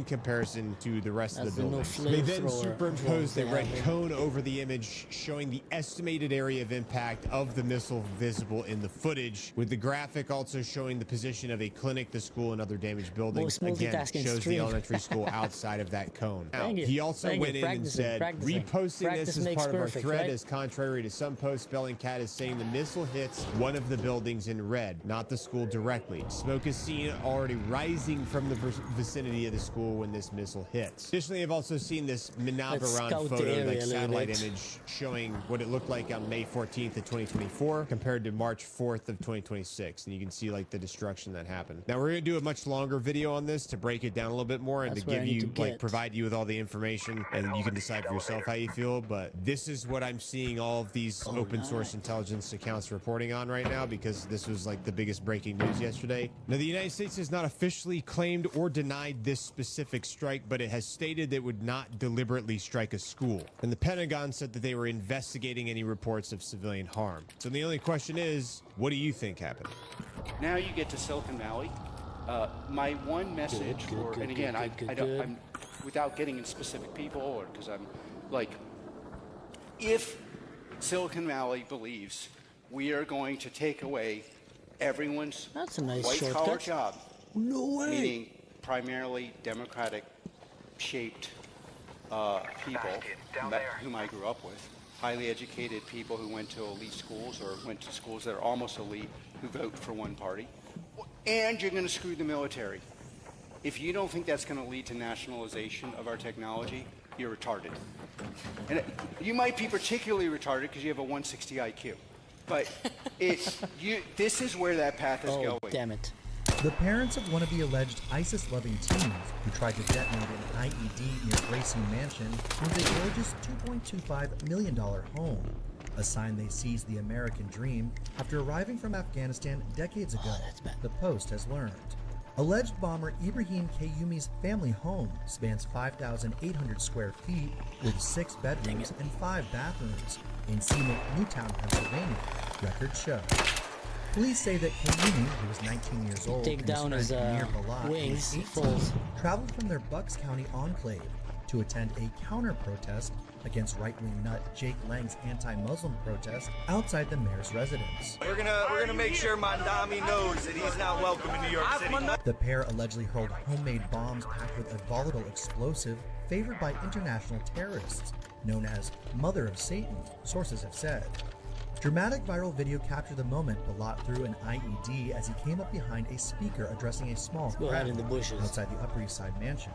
comparison to the rest of the buildings. They then superimposed a red cone over the image, showing the estimated area of impact of the missile visible in the footage, with the graphic also showing the position of a clinic, the school, and other damaged buildings. Again, shows the elementary school outside of that cone. Now, he also went in and said, reposting this as part of our thread is contrary to some posts. Bellingcat is saying the missile hits one of the buildings in red, not the school directly. Smoke is seen already rising from the vicinity of the school when this missile hits. Additionally, I've also seen this Minab photo, like satellite image, showing what it looked like on May 14th of 2024 compared to March 4th of 2026. And you can see like the destruction that happened. Now we're going to do a much longer video on this to break it down a little bit more and to give you, like, provide you with all the information, and you can decide for yourself how you feel. But this is what I'm seeing all of these open source intelligence accounts reporting on right now, because this was like the biggest breaking news yesterday. Now, the United States has not officially claimed or denied this specific strike, but it has stated that it would not deliberately strike a school. And the Pentagon said that they were investigating any reports of civilian harm. So the only question is, what do you think happened? Now you get to Silicon Valley. My one message and again, I'm without getting in specific people, or because I'm like, if Silicon Valley believes we are going to take away everyone's white-collar job, meaning primarily Democratic-shaped people whom I grew up with, highly educated people who went to elite schools or went to schools that are almost elite, who vote for one party, and you're going to screw the military. If you don't think that's going to lead to nationalization of our technology, you're retarded. And you might be particularly retarded because you have a 160 IQ. But this is where that path is going. Damn it. The parents of one of the alleged ISIS-loving teens who tried to detonate an IED near Gracie Mansion owns a gorgeous $2.25 million home, a sign they seized the American dream after arriving from Afghanistan decades ago, the Post has learned. Alleged bomber Ibrahim Kayumi's family home spans 5,800 square feet with 6 bedrooms and 5 bathrooms in scenic Newtown, Pennsylvania, records show. Police say that Kayumi, who was 19 years old and was near Balad, wings, 18, traveled from their Bucks County enclave to attend a counter-protest against right-wing nut Jake Lang's anti-Muslim protest outside the mayor's residence. We're gonna make sure Mandami knows that he's not welcome in New York City. The pair allegedly hurled homemade bombs packed with a volatile explosive favored by international terrorists, known as Mother of Satan, sources have said. Dramatic viral video captured the moment Balad threw an IED as he came up behind a speaker addressing a small crowd outside the Upper East Side mansion.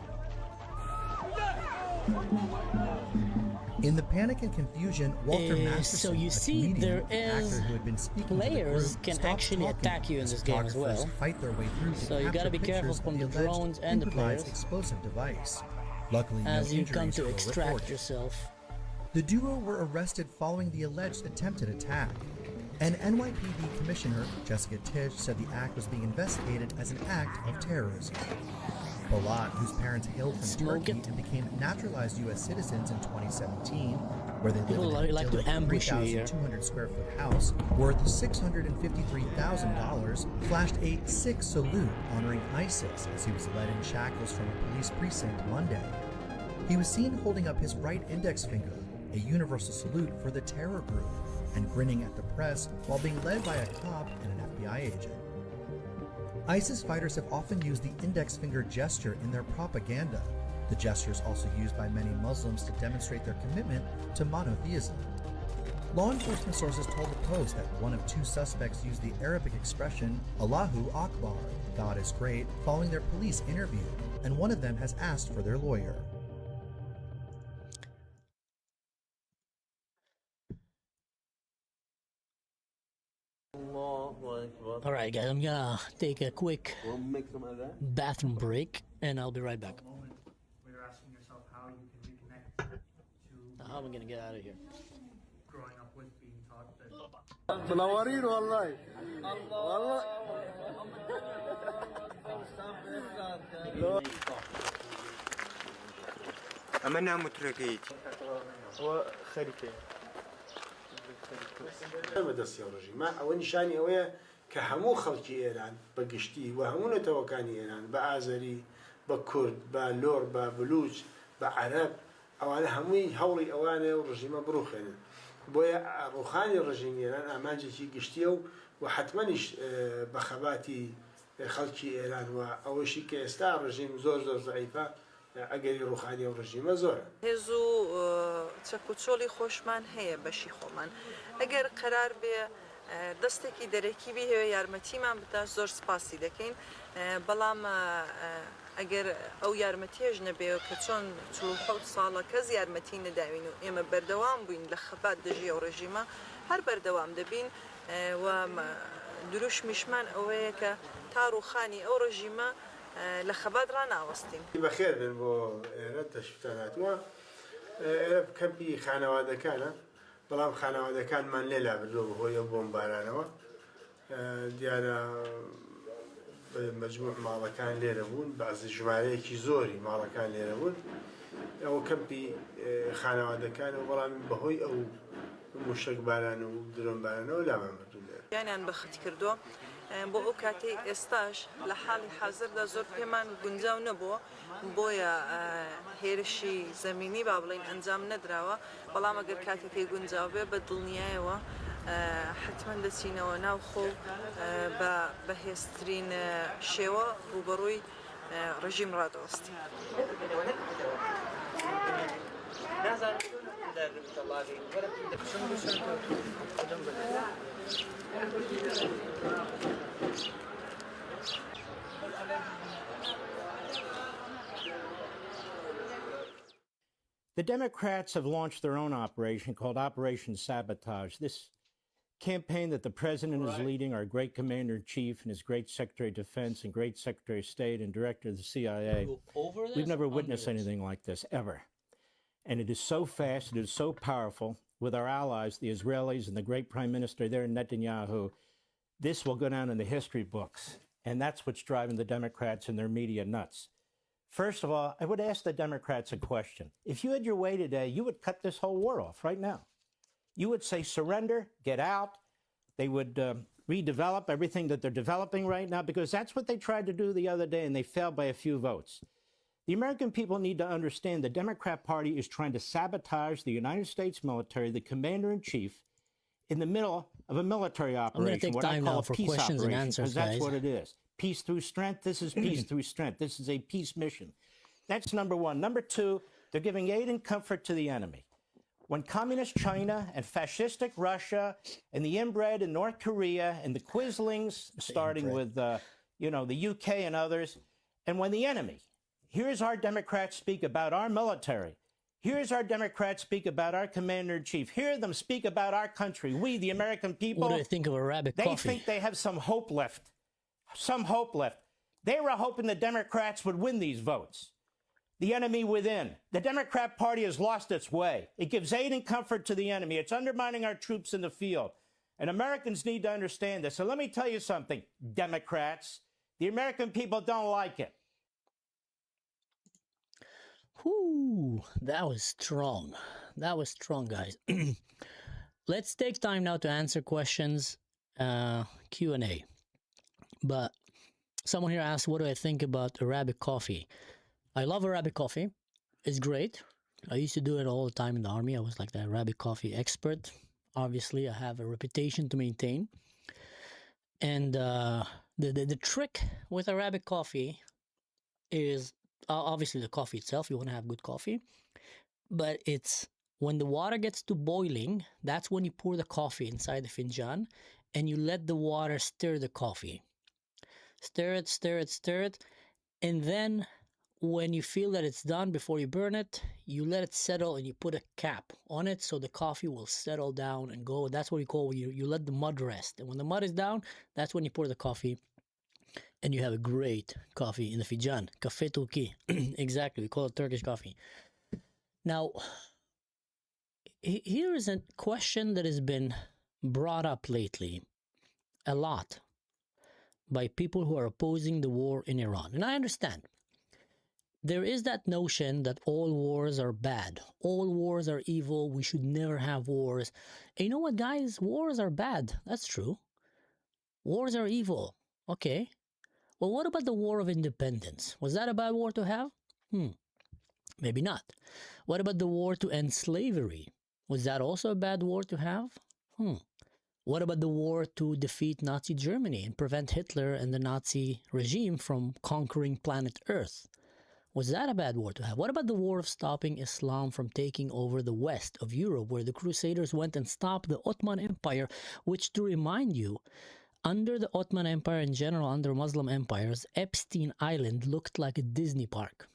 In the panic and confusion, Walter Masterson, so you see, there is actor who had been speaking players to the group, can actually attack you in this game as well. Fight their way through So you got to be careful from the drones and the players explosive device. Luckily, as no you come to were extract reported. yourself. The duo were arrested following the alleged attempted attack. An NYPD commissioner, Jessica Tisch, said the act was being investigated as an act of terrorism. Balad, whose parents hailed from Turkey and became naturalized U.S. citizens in 2017, where they lived in a 3,200 square foot house worth $653,000, flashed a Sikh salute honoring ISIS as he was led in shackles from a police precinct Monday. He was seen holding up his right index finger, a universal salute for the terror group, and grinning at the press while being led by a cop and an FBI agent. ISIS fighters have often used the index finger gesture in their propaganda. The gesture is also used by many Muslims to demonstrate their commitment to monotheism. Law enforcement sources told the Post that one of 2 suspects used the Arabic expression Allahu Akbar, God is great, following their police interview, and one of them has asked for their lawyer. All right, guys, I'm gonna take a quick bathroom break, and I'll be right back. Where you're asking yourself how you can reconnect to How am I gonna get out of here? growing up with being taught that منورين والله والله أمنا متركيت وخريطة مدرسة الرجيم أو نشاني أويا كهمو خلقي إيران بقشتي وهمو نتوكاني إيران بآزري بكرد بلور ببلوج بعرب أو أنا همي هوري أواني والرجيم بروخين بويا روخاني الرجيم إيران أمانجي كي قشتيو وحتمنش بخباتي خلقي إيران وأول شيء كإستا الرجيم زور ضعيفة ئەگەری ڕوخانی و ڕژیمە زۆرە. هێز و چەکوچۆڵی خۆشمان هەیە بەشی خۆمان. ئەگەر قەرار بێ دەستێکی دەرەکی بێ هەیە یارمەتیمان بدا زۆر سپاسی دەکەین بەڵام ئەگەر ئەو یارمەتیێژ نەبێ کە چۆن 40 ساڵە کەس یارمەتی نەداوین و ئێمە بەردەوام بووین لە خەبات دژی ئەو ڕژیمە هەر بەردەوام دەبین و دروش میشمان ئەوەیە کە تا ڕوخانی ئەو ڕژیمە لە خەبات ڕاناوەستین. بەخێر بن بۆ ئێرە تەشفتان هاتووە ئێرە کەمپی خانەوادەکانە بەڵام خانەوادەکانمان لێلا بردووە بەهۆی ئەو بۆمبارانەوە دیارە مەجموع ماڵەکان لێرە بوون بەعزی ژمارەیەکی زۆری ماڵەکان لێرە بوون ئەوە کەمپی خانەوادەکان و بەڵام بەهۆی ئەو موشکباران و درۆنبارانەوە لامان بردوون لێرە یانیان بەخت کردووە بۆ ئەو کاتی ئێستاش لە حاڵی حازردا زۆر پێمان گونجاو نەبووە بۆیە هێرشی زەمینی با بڵین ئەنجام نەدراوە بەڵام ئەگەر کاتێکی گونجاو بێ بە دڵنیایەوە حتمما دەچینەوە ناو خۆ بە بەهێزترین شێوە ڕوبەڕووی ڕژیم ڕادەوەستی. The Democrats have launched their own operation called Operation Sabotage. This campaign that the president is leading, our great commander-in-chief and his great secretary of defense and great secretary of state and director of the CIA, we've never witnessed anything like this, ever. And it is so fast, it is so powerful. With our allies, the Israelis and the great prime minister there, Netanyahu, this will go down in the history books. And that's what's driving the Democrats and their media nuts. First of all, I would ask the Democrats a question. If you had your way today, you would cut this whole war off right now. You would say surrender, get out. They would redevelop everything that they're developing right now because that's what they tried to do the other day and they failed by a few votes. The American people need to understand the Democrat Party is trying to sabotage the United States military, the commander-in-chief, in the middle of a military operation, what I call a peace operation, because that's what it is. Peace through strength. This is peace through strength. This is a peace mission. That's number one. Number two, they're giving aid and comfort to the enemy. When communist China and fascistic Russia and the inbred in North Korea and the Quislings, starting with, the UK and others, and when the enemy, here's our Democrats speak about our military. Here's our Democrats speak about our commander-in-chief. Hear them speak about our country. We, the American people. What do they think of Arabic coffee? They think they have some hope left. Some hope left. They were hoping the Democrats would win these votes. The enemy within. The Democrat Party has lost its way. It gives aid and comfort to the enemy. It's undermining our troops in the field. And Americans need to understand this. So let me tell you something, Democrats. The American people don't like it. Whoo, that was strong. That was strong, guys. Let's take time now to answer questions, Q&A. But someone here asked, what do I think about Arabic coffee? I love Arabic coffee. It's great. I used to do it all the time in the army. I was like the Arabic coffee expert. Obviously, I have a reputation to maintain. And the trick with Arabic coffee is obviously the coffee itself. You want to have good coffee. But it's when the water gets to boiling, that's when you pour the coffee inside the finjan and you let the water stir the coffee. Stir it, stir it, stir it. And then when you feel that it's done, before you burn it, you let it settle and you put a cap on it so the coffee will settle down and go. That's what we call you let the mud rest. And when the mud is down, that's when you pour the coffee and you have a great coffee in the fijan. Café Turki. Exactly. We call it Turkish coffee. Now, here is a question that has been brought up lately a lot by people who are opposing the war in Iran. And I understand. There is that notion that all wars are bad. All wars are evil. We should never have wars. And you know what, guys? Wars are bad. That's true. Wars are evil. Okay. Well, what about the War of Independence? Was that a bad war to have? Maybe not. What about the war to end slavery? Was that also a bad war to have? What about the war to defeat Nazi Germany and prevent Hitler and the Nazi regime from conquering planet Earth? Was that a bad war to have? What about the war of stopping Islam from taking over the west of Europe, where the Crusaders went and stopped the Ottoman Empire, which, to remind you, under the Ottoman Empire in general, under Muslim empires, Epstein Island looked like a Disney park.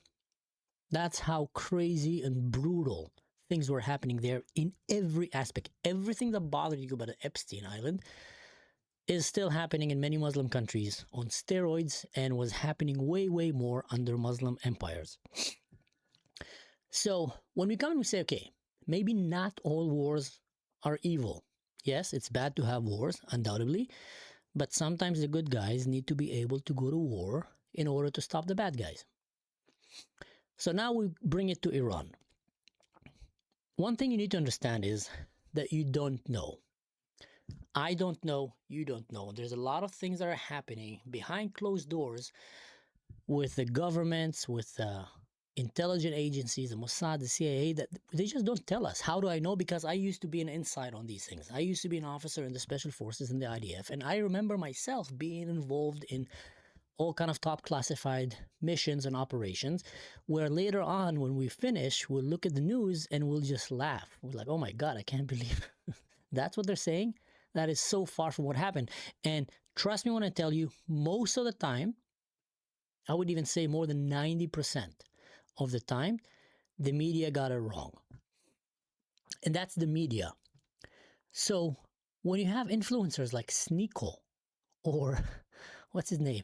That's how crazy and brutal things were happening there in every aspect. Everything that bothered you about the Epstein Island is still happening in many Muslim countries on steroids and was happening way, way more under Muslim empires. So when we come and we say, okay, maybe not all wars are evil. Yes, it's bad to have wars, undoubtedly, but sometimes the good guys need to be able to go to war in order to stop the bad guys. So now we bring it to Iran. One thing you need to understand is that you don't know. I don't know, you don't know. There's a lot of things that are happening behind closed doors with the governments, with the intelligence agencies, the Mossad, the CIA, that they just don't tell us. How do I know? Because I used to be an inside on these things. I used to be an officer in the Special Forces in the IDF, and I remember myself being involved in all kind of top classified missions and operations, where later on, when we finish, we'll look at the news and we'll just laugh. We're like, oh my God, I can't believe that's what they're saying. That is so far from what happened. And trust me when I tell you, most of the time, I would even say more than 90% of the time, the media got it wrong. And that's the media. So when you have influencers like Sneeko or what's his name,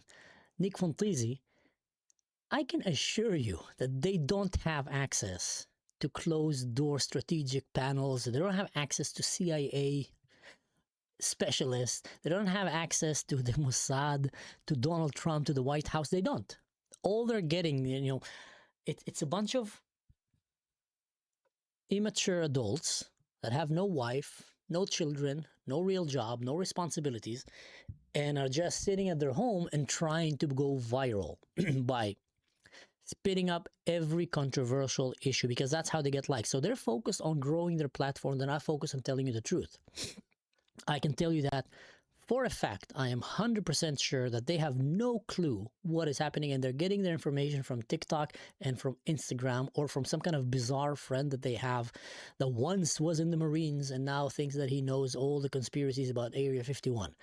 Nick Fontesi, I can assure you that they don't have access to closed-door strategic panels. They don't have access to CIA specialists. They don't have access to the Mossad, to Donald Trump, to the White House. They don't. All they're getting, it's a bunch of immature adults that have no wife, no children, no real job, no responsibilities, and are just sitting at their home and trying to go viral by spitting up every controversial issue, because that's how they get likes. So they're focused on growing their platform. They're not focused on telling you the truth. I can tell you that for a fact. I am 100% sure that they have no clue what is happening, and they're getting their information from TikTok and from Instagram or from some kind of bizarre friend that they have that once was in the Marines and now thinks that he knows all the conspiracies about Area 51.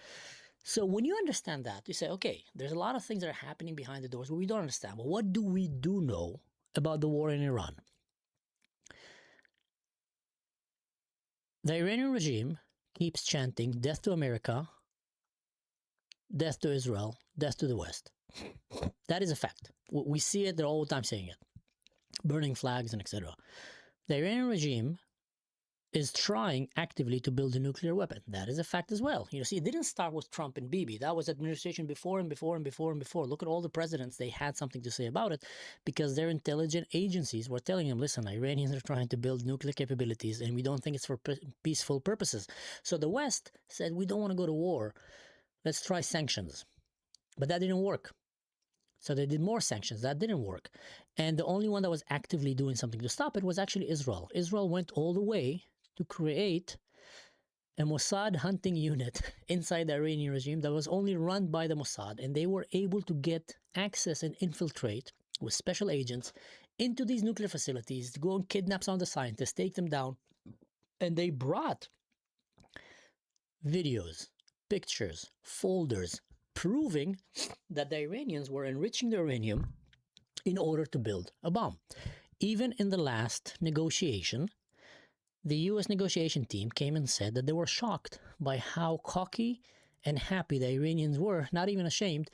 So when you understand that, you say, okay, there's a lot of things that are happening behind the doors but we don't understand. Well, what do we do know about the war in Iran? The Iranian regime keeps chanting death to America, death to Israel, death to the West. That is a fact. We see it, they're all the time saying it. Burning flags and etc. The Iranian regime is trying actively to build a nuclear weapon. That is a fact as well. See, it didn't start with Trump and Bibi. That was administration before and before and before and before. Look at all the presidents. They had something to say about it because their intelligence agencies were telling them, listen, Iranians are trying to build nuclear capabilities and we don't think it's for peaceful purposes. So the West said, we don't want to go to war. Let's try sanctions. But that didn't work. So they did more sanctions. That didn't work. And the only one that was actively doing something to stop it was actually Israel. Israel went all the way to create a Mossad hunting unit inside the Iranian regime that was only run by the Mossad, and they were able to get access and infiltrate with special agents into these nuclear facilities, to go and kidnap some of the scientists, take them down, and they brought videos, pictures, folders, proving that the Iranians were enriching the uranium in order to build a bomb. Even in the last negotiation, the US negotiation team came and said that they were shocked by how cocky and happy the Iranians were, not even ashamed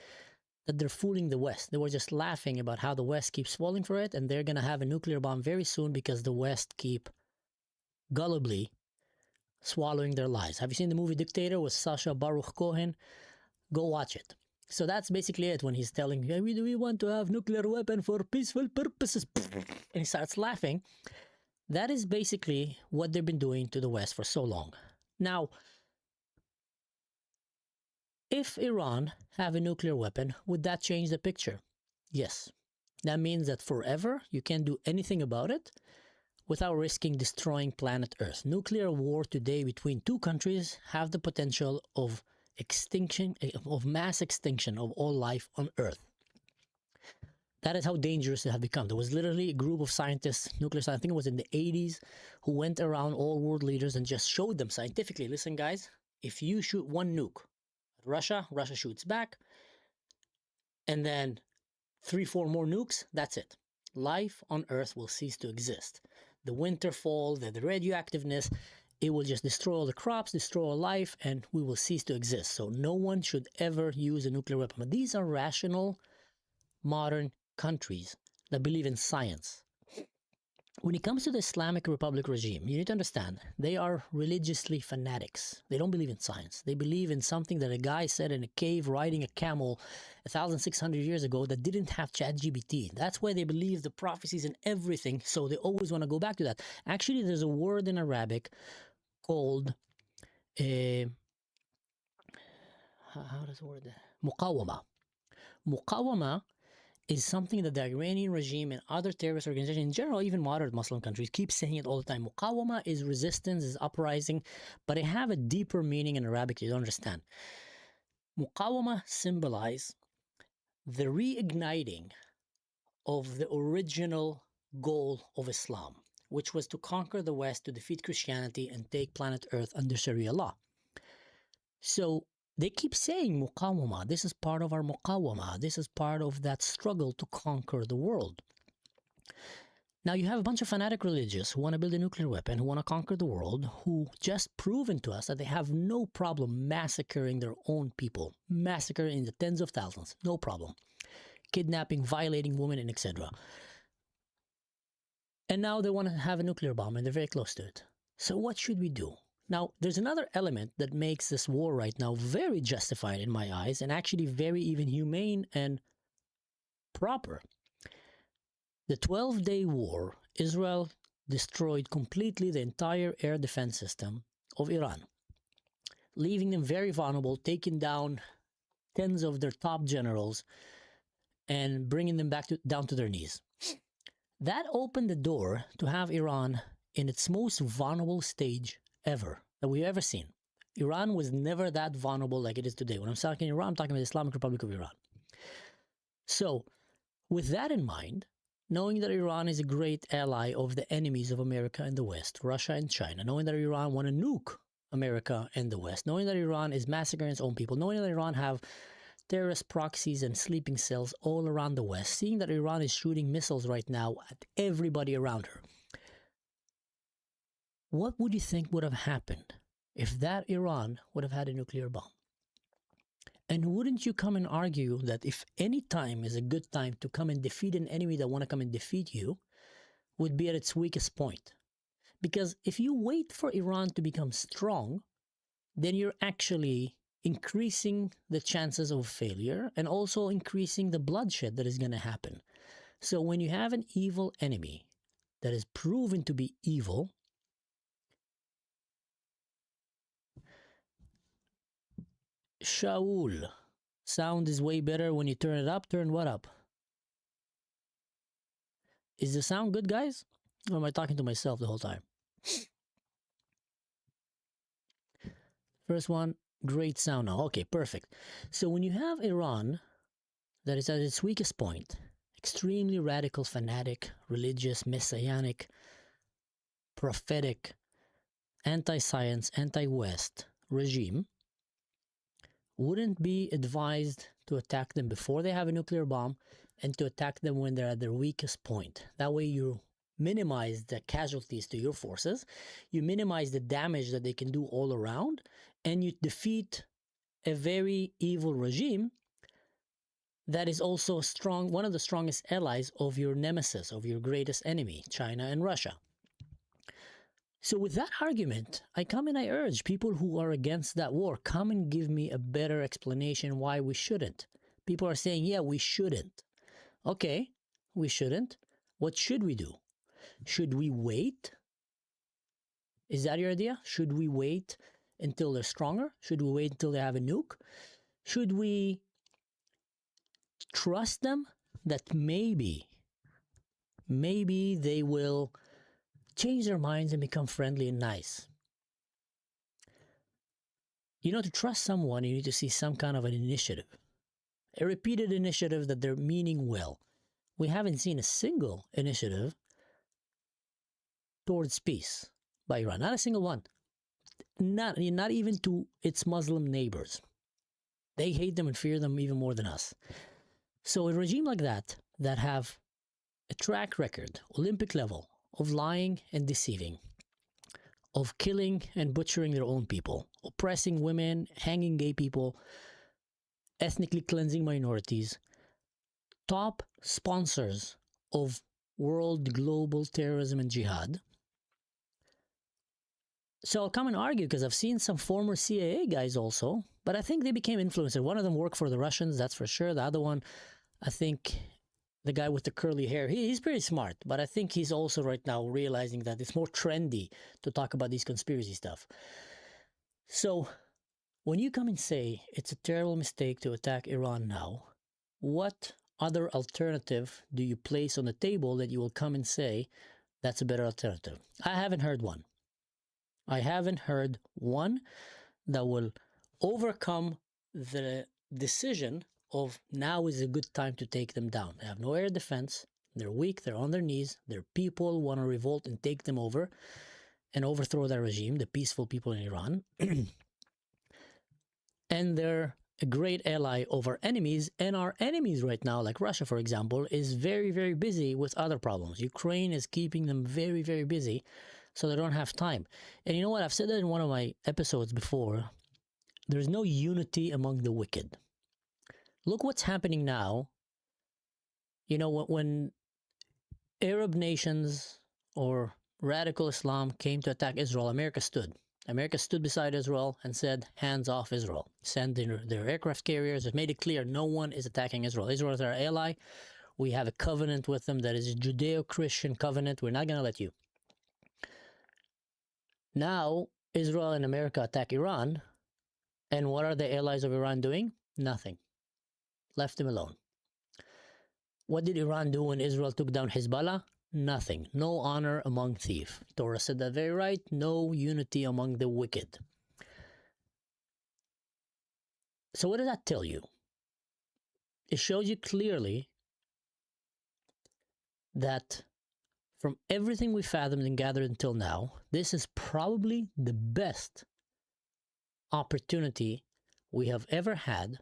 that they're fooling the West. They were just laughing about how the West keeps falling for it, and they're going to have a nuclear bomb very soon because the West keep gullibly swallowing their lies. Have you seen the movie Dictator with Sacha Baruch Cohen? Go watch it. So that's basically it when he's telling, hey, we want to have nuclear weapon for peaceful purposes. And he starts laughing. That is basically what they've been doing to the West for so long. Now, if Iran have a nuclear weapon, would that change the picture? Yes. That means that forever you can't do anything about it without risking destroying planet Earth. Nuclear war today between two countries have the potential of extinction, of mass extinction of all life on Earth. That is how dangerous it has become. There was literally a group of scientists, nuclear scientists, I think it was in the 80s, who went around all world leaders and just showed them scientifically, listen guys, if you shoot one nuke at Russia, Russia shoots back, and then 3-4 more nukes, that's it. Life on Earth will cease to exist. The winter fall, the radioactiveness, it will just destroy all the crops, destroy all life, and we will cease to exist. So no one should ever use a nuclear weapon. But these are rational, modern countries that believe in science. When it comes to the Islamic Republic regime, you need to understand, they are religiously fanatics. They don't believe in science. They believe in something that a guy said in a cave riding a camel 1,600 years ago that didn't have ChatGPT. That's why they believe the prophecies and everything, so they always want to go back to that. Actually, there's a word in Arabic called, how does the word? Muqawama. Muqawama is something that the Iranian regime and other terrorist organizations, in general, even moderate Muslim countries, keep saying it all the time. Muqawama is resistance, is uprising, but it have a deeper meaning in Arabic you don't understand. Muqawama symbolize the reigniting of the original goal of Islam, which was to conquer the West, to defeat Christianity, and take planet Earth under Sharia law. So they keep saying muqawama, this is part of our muqawama, this is part of that struggle to conquer the world. Now you have a bunch of fanatic religious who want to build a nuclear weapon, who want to conquer the world, who just proven to us that they have no problem massacring their own people, massacring in the tens of thousands, no problem. Kidnapping, violating women, and etc. And now they want to have a nuclear bomb and they're very close to it. So what should we do? Now, there's another element that makes this war right now very justified in my eyes and actually very even humane and proper. The 12-day war, Israel destroyed completely the entire air defense system of Iran, leaving them very vulnerable, taking down tens of their top generals and bringing them back down to their knees. That opened the door to have Iran in its most vulnerable stage ever that we've ever seen. Iran was never that vulnerable like it is today. When I'm talking Iran, I'm talking about the Islamic Republic of Iran. So, with that in mind, knowing that Iran is a great ally of the enemies of America and the West, Russia and China, knowing that Iran want to nuke America and the West, knowing that Iran is massacring its own people, knowing that Iran have terrorist proxies and sleeping cells all around the West, seeing that Iran is shooting missiles right now at everybody around her. What would you think would have happened if that Iran would have had a nuclear bomb? And wouldn't you come and argue that if any time is a good time to come and defeat an enemy that want to come and defeat you, would be at its weakest point? Because if you wait for Iran to become strong, then you're actually increasing the chances of failure and also increasing the bloodshed that is going to happen. So when you have an evil enemy that is proven to be evil, Shaul, sound is way better when you turn it up. Turn what up? Is the sound good, guys? Or am I talking to myself the whole time? First one, great sound now. Okay, perfect. So when you have Iran that is at its weakest point, extremely radical, fanatic, religious, messianic, prophetic, anti-science, anti-West regime, wouldn't be advised to attack them before they have a nuclear bomb, and to attack them when they're at their weakest point. That way you minimize the casualties to your forces, you minimize the damage that they can do all around, and you defeat a very evil regime that is also strong, one of the strongest allies of your nemesis, of your greatest enemy, China and Russia. So with that argument, I come and I urge people who are against that war, come and give me a better explanation why we shouldn't. People are saying, yeah, we shouldn't. Okay, we shouldn't. What should we do? Should we wait? Is that your idea? Should we wait until they're stronger? Should we wait until they have a nuke? Should we trust them that maybe they will change their minds and become friendly and nice? You know, to trust someone, you need to see some kind of an initiative, a repeated initiative that they're meaning well. We haven't seen a single initiative towards peace by Iran, not a single one. Not even to its Muslim neighbors. They hate them and fear them even more than us. So a regime like that have a track record, Olympic level, of lying and deceiving, of killing and butchering their own people, oppressing women, hanging gay people, ethnically cleansing minorities, top sponsors of world global terrorism and jihad. So I'll come and argue because I've seen some former CIA guys also, but I think they became influencers. One of them worked for the Russians, that's for sure. The other one, I think the guy with the curly hair, he's pretty smart, but I think he's also right now realizing that it's more trendy to talk about these conspiracy stuff. So when you come and say it's a terrible mistake to attack Iran now, what other alternative do you place on the table that you will come and say that's a better alternative? I haven't heard one. I haven't heard one that will overcome the decision of now is a good time to take them down. They have no air defense. They're weak. They're on their knees. Their people want to revolt and take them over and overthrow that regime, the peaceful people in Iran. And they're a great ally of our enemies. And our enemies right now, like Russia, for example, is very, very busy with other problems. Ukraine is keeping them very, very busy, so they don't have time. And you know what? I've said that in one of my episodes before. There's no unity among the wicked. Look what's happening now. You know, when Arab nations or radical Islam came to attack Israel, America stood. America stood beside Israel and said, hands off Israel. Send their aircraft carriers. It made it clear no one is attacking Israel. Israel is our ally. We have a covenant with them that is a Judeo-Christian covenant. We're not going to let you. Now, Israel and America attack Iran. And what are the allies of Iran doing? Nothing. Left them alone. What did Iran do when Israel took down Hezbollah? Nothing. No honor among thieves. Torah said that very right. No unity among the wicked. So what does that tell you? It shows you clearly that from everything we fathomed and gathered until now, this is probably the best opportunity we have ever had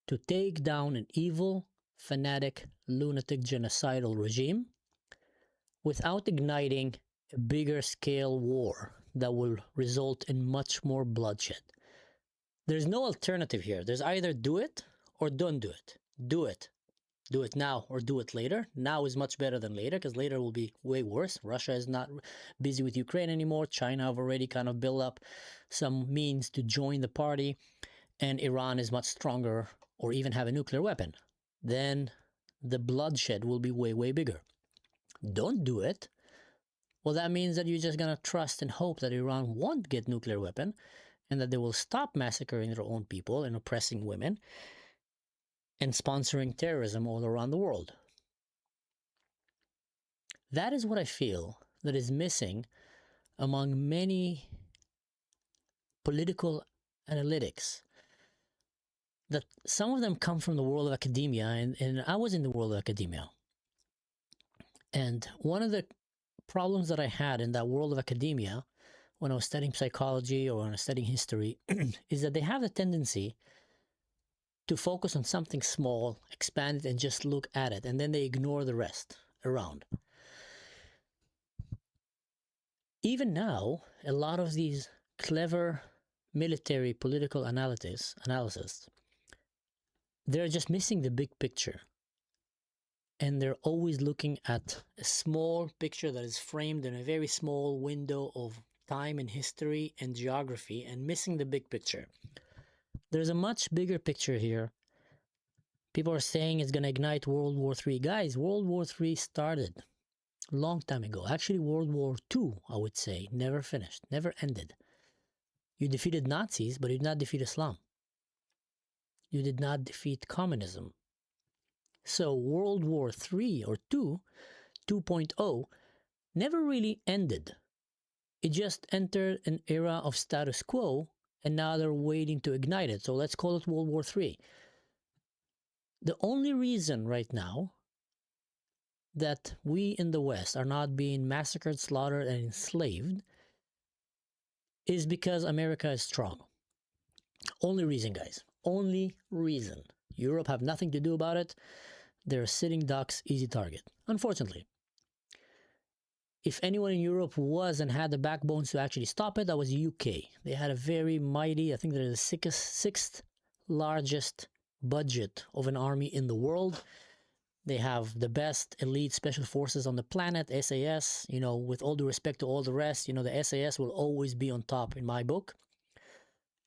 to take down an evil, fanatic, lunatic, genocidal regime without igniting a bigger scale war that will result in much more bloodshed. There's no alternative here. There's either do it or don't do it. Do it. Do it now or do it later. Now is much better than later because later will be way worse. Russia is not busy with Ukraine anymore. China have already kind of built up some means to join the party. And Iran is much stronger or even have a nuclear weapon. Then the bloodshed will be way, way bigger. Don't do it. Well, that means that you're just going to trust and hope that Iran won't get nuclear weapon and that they will stop massacring their own people and oppressing women and sponsoring terrorism all around the world. That is what I feel that is missing among many political analytics. That some of them come from the world of academia, and I was in the world of academia. And one of the problems that I had in that world of academia when I was studying psychology or when I was studying history is that they have the tendency to focus on something small, expand it, and just look at it, and then they ignore the rest around. Even now, a lot of these clever military political analysis, they're just missing the big picture. And they're always looking at a small picture that is framed in a very small window of time and history and geography, and missing the big picture. There's a much bigger picture here. People are saying it's going to ignite World War III. Guys, World War III started a long time ago. Actually, World War II, I would say, never finished, never ended. You defeated Nazis, but you did not defeat Islam. You did not defeat communism. So World War III or 2.0, never really ended. It just entered an era of status quo, and now they're waiting to ignite it. So let's call it World War III. The only reason right now that we in the West are not being massacred, slaughtered, and enslaved is because America is strong. Only reason, guys. Only reason. Europe have nothing to do about it. They're sitting ducks, easy target. Unfortunately. If anyone in Europe was and had the backbones to actually stop it, that was UK. They had a very mighty, I think they're the sixth largest budget of an army in the world. They have the best elite special forces on the planet, SAS. You know, with all due respect to all the rest, you know, the SAS will always be on top in my book.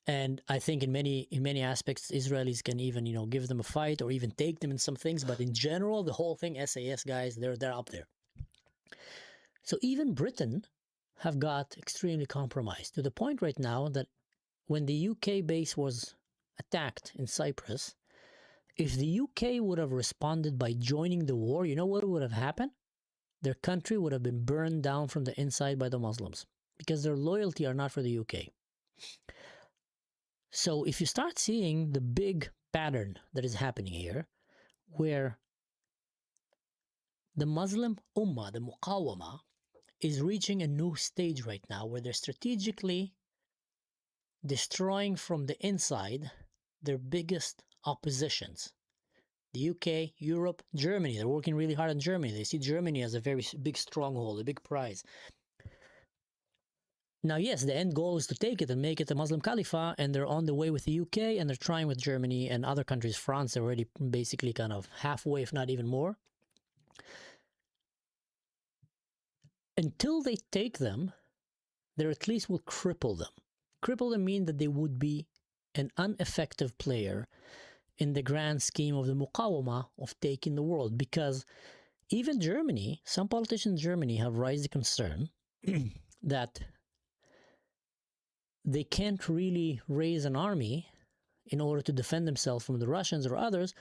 And I think in many aspects, Israelis can even, you know, give them a fight or even take them in some things. But in general, the whole thing, SAS guys, they're up there. So even Britain have got extremely compromised to the point right now that when the UK base was attacked in Cyprus, if the UK would have responded by joining the war, you know what would have happened? Their country would have been burned down from the inside by the Muslims because their loyalty are not for the UK. So if you start seeing the big pattern that is happening here, where the Muslim Ummah, the Muqawama, is reaching a new stage right now where they're strategically destroying from the inside their biggest oppositions. The UK, Europe, Germany. They're working really hard on Germany. They see Germany as a very big stronghold, a big prize. Now, yes, the end goal is to take it and make it a Muslim Caliphate, and they're on the way with the UK, and they're trying with Germany and other countries. France, they're already basically kind of halfway, if not even more. Until they take them, they at least will cripple them. Cripple them mean that they would be an ineffective player in the grand scheme of the Muqawama of taking the world. Because even Germany, some politicians in Germany have raised the concern that they can't really raise an army in order to defend themselves from the Russians or others,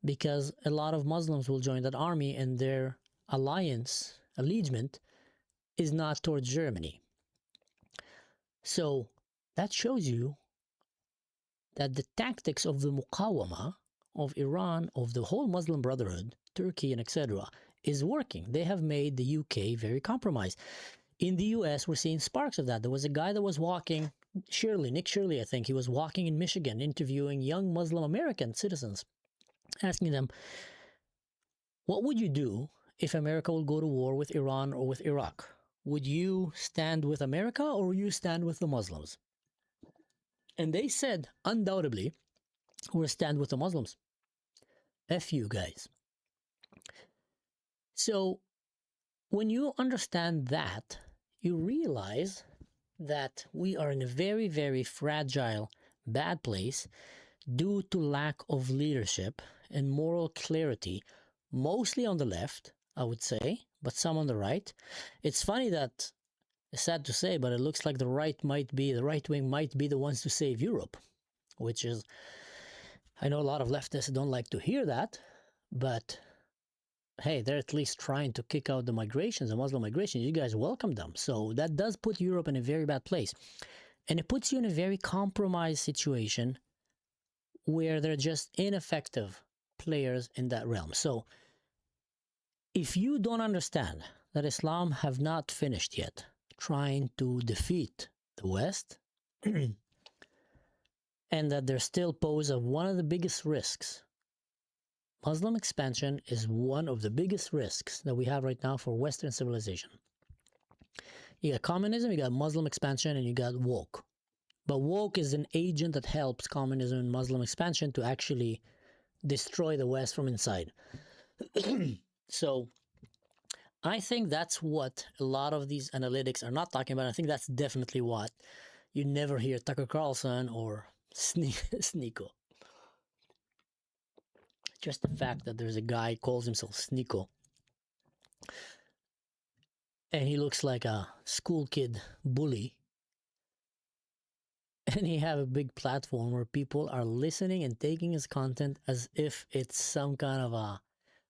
because a lot of Muslims will join that army and their allegiance is not towards Germany. So that shows you that the tactics of the Muqawama, of Iran, of the whole Muslim Brotherhood, Turkey and etc. is working. They have made the UK very compromised. In the US, we're seeing sparks of that. There was a guy that was walking, Nick Shirley, I think, he was walking in Michigan interviewing young Muslim American citizens, asking them, what would you do if America will go to war with Iran or with Iraq? Would you stand with America or would you stand with the Muslims? And they said, undoubtedly, we'll stand with the Muslims. F you guys. So when you understand that, you realize that we are in a very, very fragile, bad place due to lack of leadership and moral clarity, mostly on the left, I would say, but some on the right. It's funny that, it's sad to say, but it looks like the right wing might be the ones to save Europe, which is, I know a lot of leftists don't like to hear that, but hey, they're at least trying to kick out the migrations, the Muslim migrations. You guys welcome them. So that does put Europe in a very bad place. And it puts you in a very compromised situation where they're just ineffective players in that realm. So if you don't understand that Islam have not finished yet trying to defeat the West, and that they're still pose of one of the biggest risks. Muslim expansion is one of the biggest risks that we have right now for Western civilization. You got communism, you got Muslim expansion, and you got woke. But woke is an agent that helps communism and Muslim expansion to actually destroy the West from inside. So I think that's what a lot of these analytics are not talking about. I think that's definitely what you never hear Tucker Carlson or Sneeko. Just the fact that there's a guy who calls himself Sneeko, and he looks like a school kid bully, and he have a big platform where people are listening and taking his content as if it's some kind of a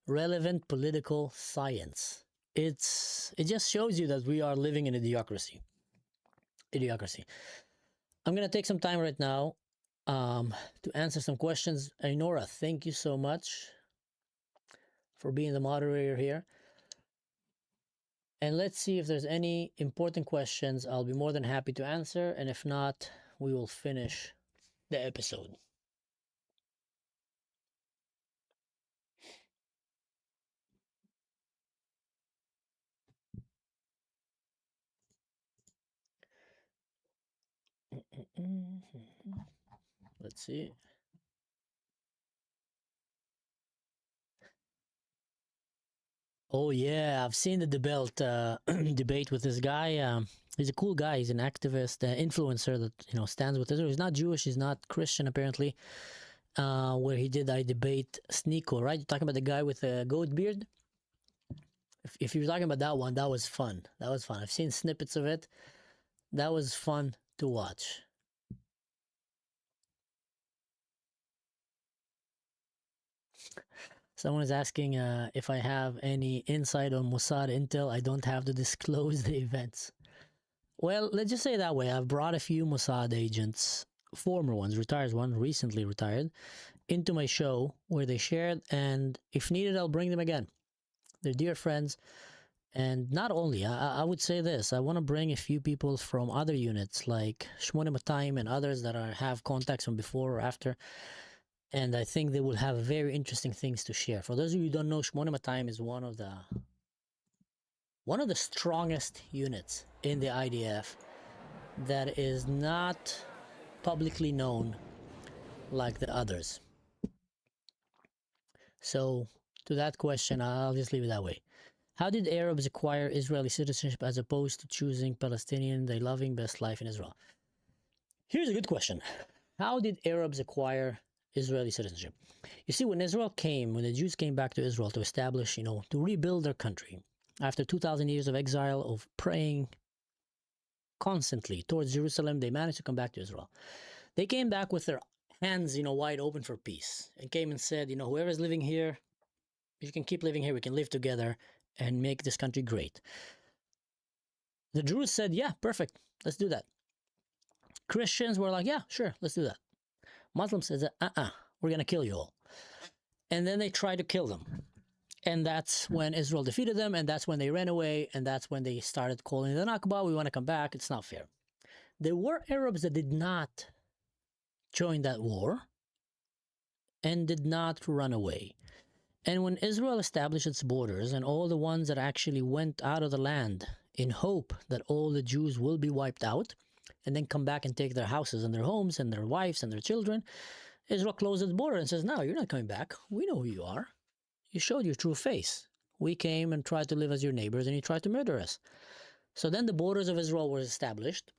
relevant political science. It just shows you that we are living in a idiocracy. I'm gonna take some time right now to answer some questions. Ainora, thank you so much for being the moderator here. And let's see if there's any important questions. I'll be more than happy to answer, and if not, we will finish the episode. Let's see. Oh yeah, I've seen the debate with this guy. He's a cool guy. He's an activist, influencer that stands with Israel. He's not Jewish. He's not Christian apparently. Where he did I debate Sneeko, right? You're talking about the guy with a goat beard. If you're talking about that one, that was fun. I've seen snippets of it. That was fun to watch. Someone is asking if I have any insight on Mossad intel. I don't have to disclose the events. Well, let's just say it that way. I've brought a few Mossad agents, former ones, retired one, recently retired, into my show where they shared, and if needed, I'll bring them again. They're dear friends. And not only, I would say this, I want to bring a few people from other units like Shmone Matayim and others that have contacts from before or after. And I think they will have very interesting things to share. For those of you who don't know, Shmone Matayim is one of the strongest units in the IDF that is not publicly known like the others. So to that question, I'll just leave it that way. How did Arabs acquire Israeli citizenship as opposed to choosing Palestinian, their loving best life in Israel? Here's a good question. How did Arabs acquire Israeli citizenship? You see, when the Jews came back to Israel to establish, to rebuild their country, after 2,000 years of exile, of praying constantly towards Jerusalem, they managed to come back to Israel. They came back with their hands, wide open for peace, and came and said, whoever's living here, you can keep living here, we can live together and make this country great. The Jews said, yeah, perfect, let's do that. Christians were like, yeah, sure, let's do that. Muslims said, we're going to kill you all. And then they tried to kill them. And that's when Israel defeated them, and that's when they ran away, and that's when they started calling the Nakba, we want to come back, it's not fair. There were Arabs that did not join that war and did not run away. And when Israel established its borders, and all the ones that actually went out of the land in hope that all the Jews will be wiped out, and then come back and take their houses and their homes and their wives and their children, Israel closed its border and says, no, you're not coming back. We know who you are. You showed your true face. We came and tried to live as your neighbors, and you tried to murder us. So then the borders of Israel were established,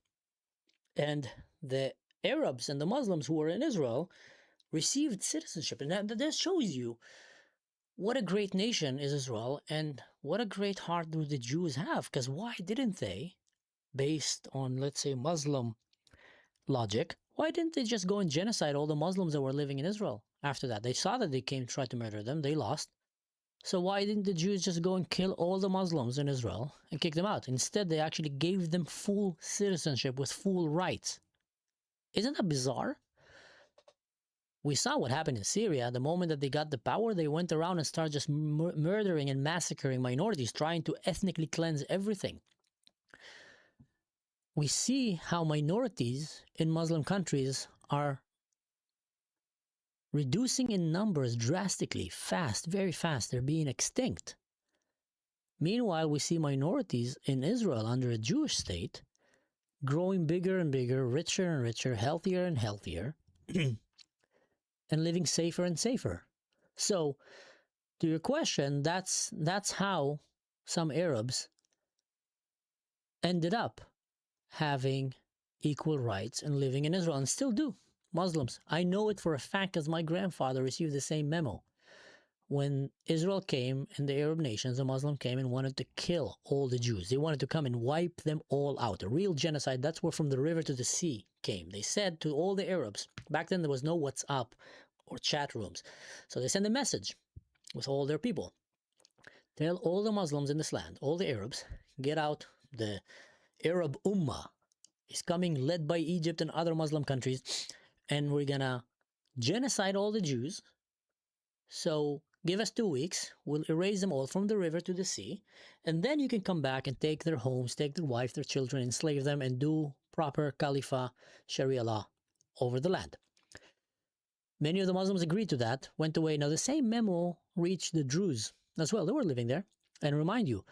and the Arabs and the Muslims who were in Israel received citizenship. And that shows you what a great nation is Israel, and what a great heart do the Jews have. Because why didn't they, based on, let's say, Muslim logic, why didn't they just go and genocide all the Muslims that were living in Israel after that? They saw that they came to try to murder them, they lost. So why didn't the Jews just go and kill all the Muslims in Israel and kick them out? Instead, they actually gave them full citizenship with full rights. Isn't that bizarre? We saw what happened in Syria. The moment that they got the power, they went around and started just murdering and massacring minorities, trying to ethnically cleanse everything. We see how minorities in Muslim countries are reducing in numbers drastically, fast, very fast. They're being extinct. Meanwhile, we see minorities in Israel under a Jewish state growing bigger and bigger, richer and richer, healthier and healthier, and living safer and safer. So, to your question, that's how some Arabs ended up having equal rights and living in Israel, and still do. Muslims. I know it for a fact because my grandfather received the same memo. When Israel came and the Arab nations, the Muslim came and wanted to kill all the Jews. They wanted to come and wipe them all out. A real genocide. That's where from the river to the sea came. They said to all the Arabs, back then there was no WhatsApp or chat rooms. So they sent a message with all their people. Tell all the Muslims in this land, all the Arabs, get out. The Arab Ummah is coming, led by Egypt and other Muslim countries, and we're gonna genocide all the Jews. So give us 2 weeks, we'll erase them all from the river to the sea, and then you can come back and take their homes, take their wife, their children, enslave them, and do proper Khalifa Sharia law over the land. Many of the Muslims agreed to that, went away. Now the same memo reached the Druze as well. They were living there. And remind you,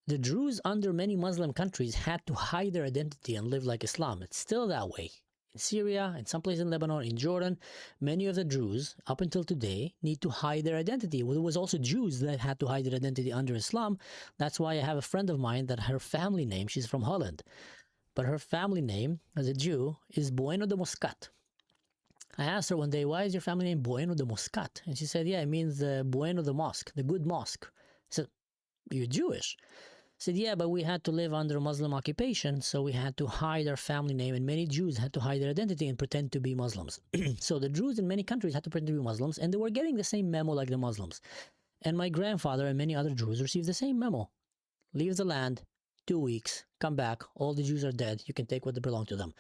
the Druze under many Muslim countries had to hide their identity and live like Islam. It's still that way. In Syria, in some places in Lebanon, in Jordan, many of the Druze, up until today, need to hide their identity. Well, there was also Jews that had to hide their identity under Islam. That's why I have a friend of mine that her family name, she's from Holland, but her family name as a Jew is Bueno de Moscat. I asked her one day, why is your family name Bueno de Moscat? And she said, yeah, it means Bueno the mosque, the good mosque. I said, you're Jewish. Said, yeah, but we had to live under Muslim occupation, so we had to hide our family name, and many Jews had to hide their identity and pretend to be Muslims. So the Druze in many countries had to pretend to be Muslims, and they were getting the same memo like the Muslims. And my grandfather and many other Druze received the same memo. Leave the land, 2 weeks, come back, all the Jews are dead, you can take what belong to them.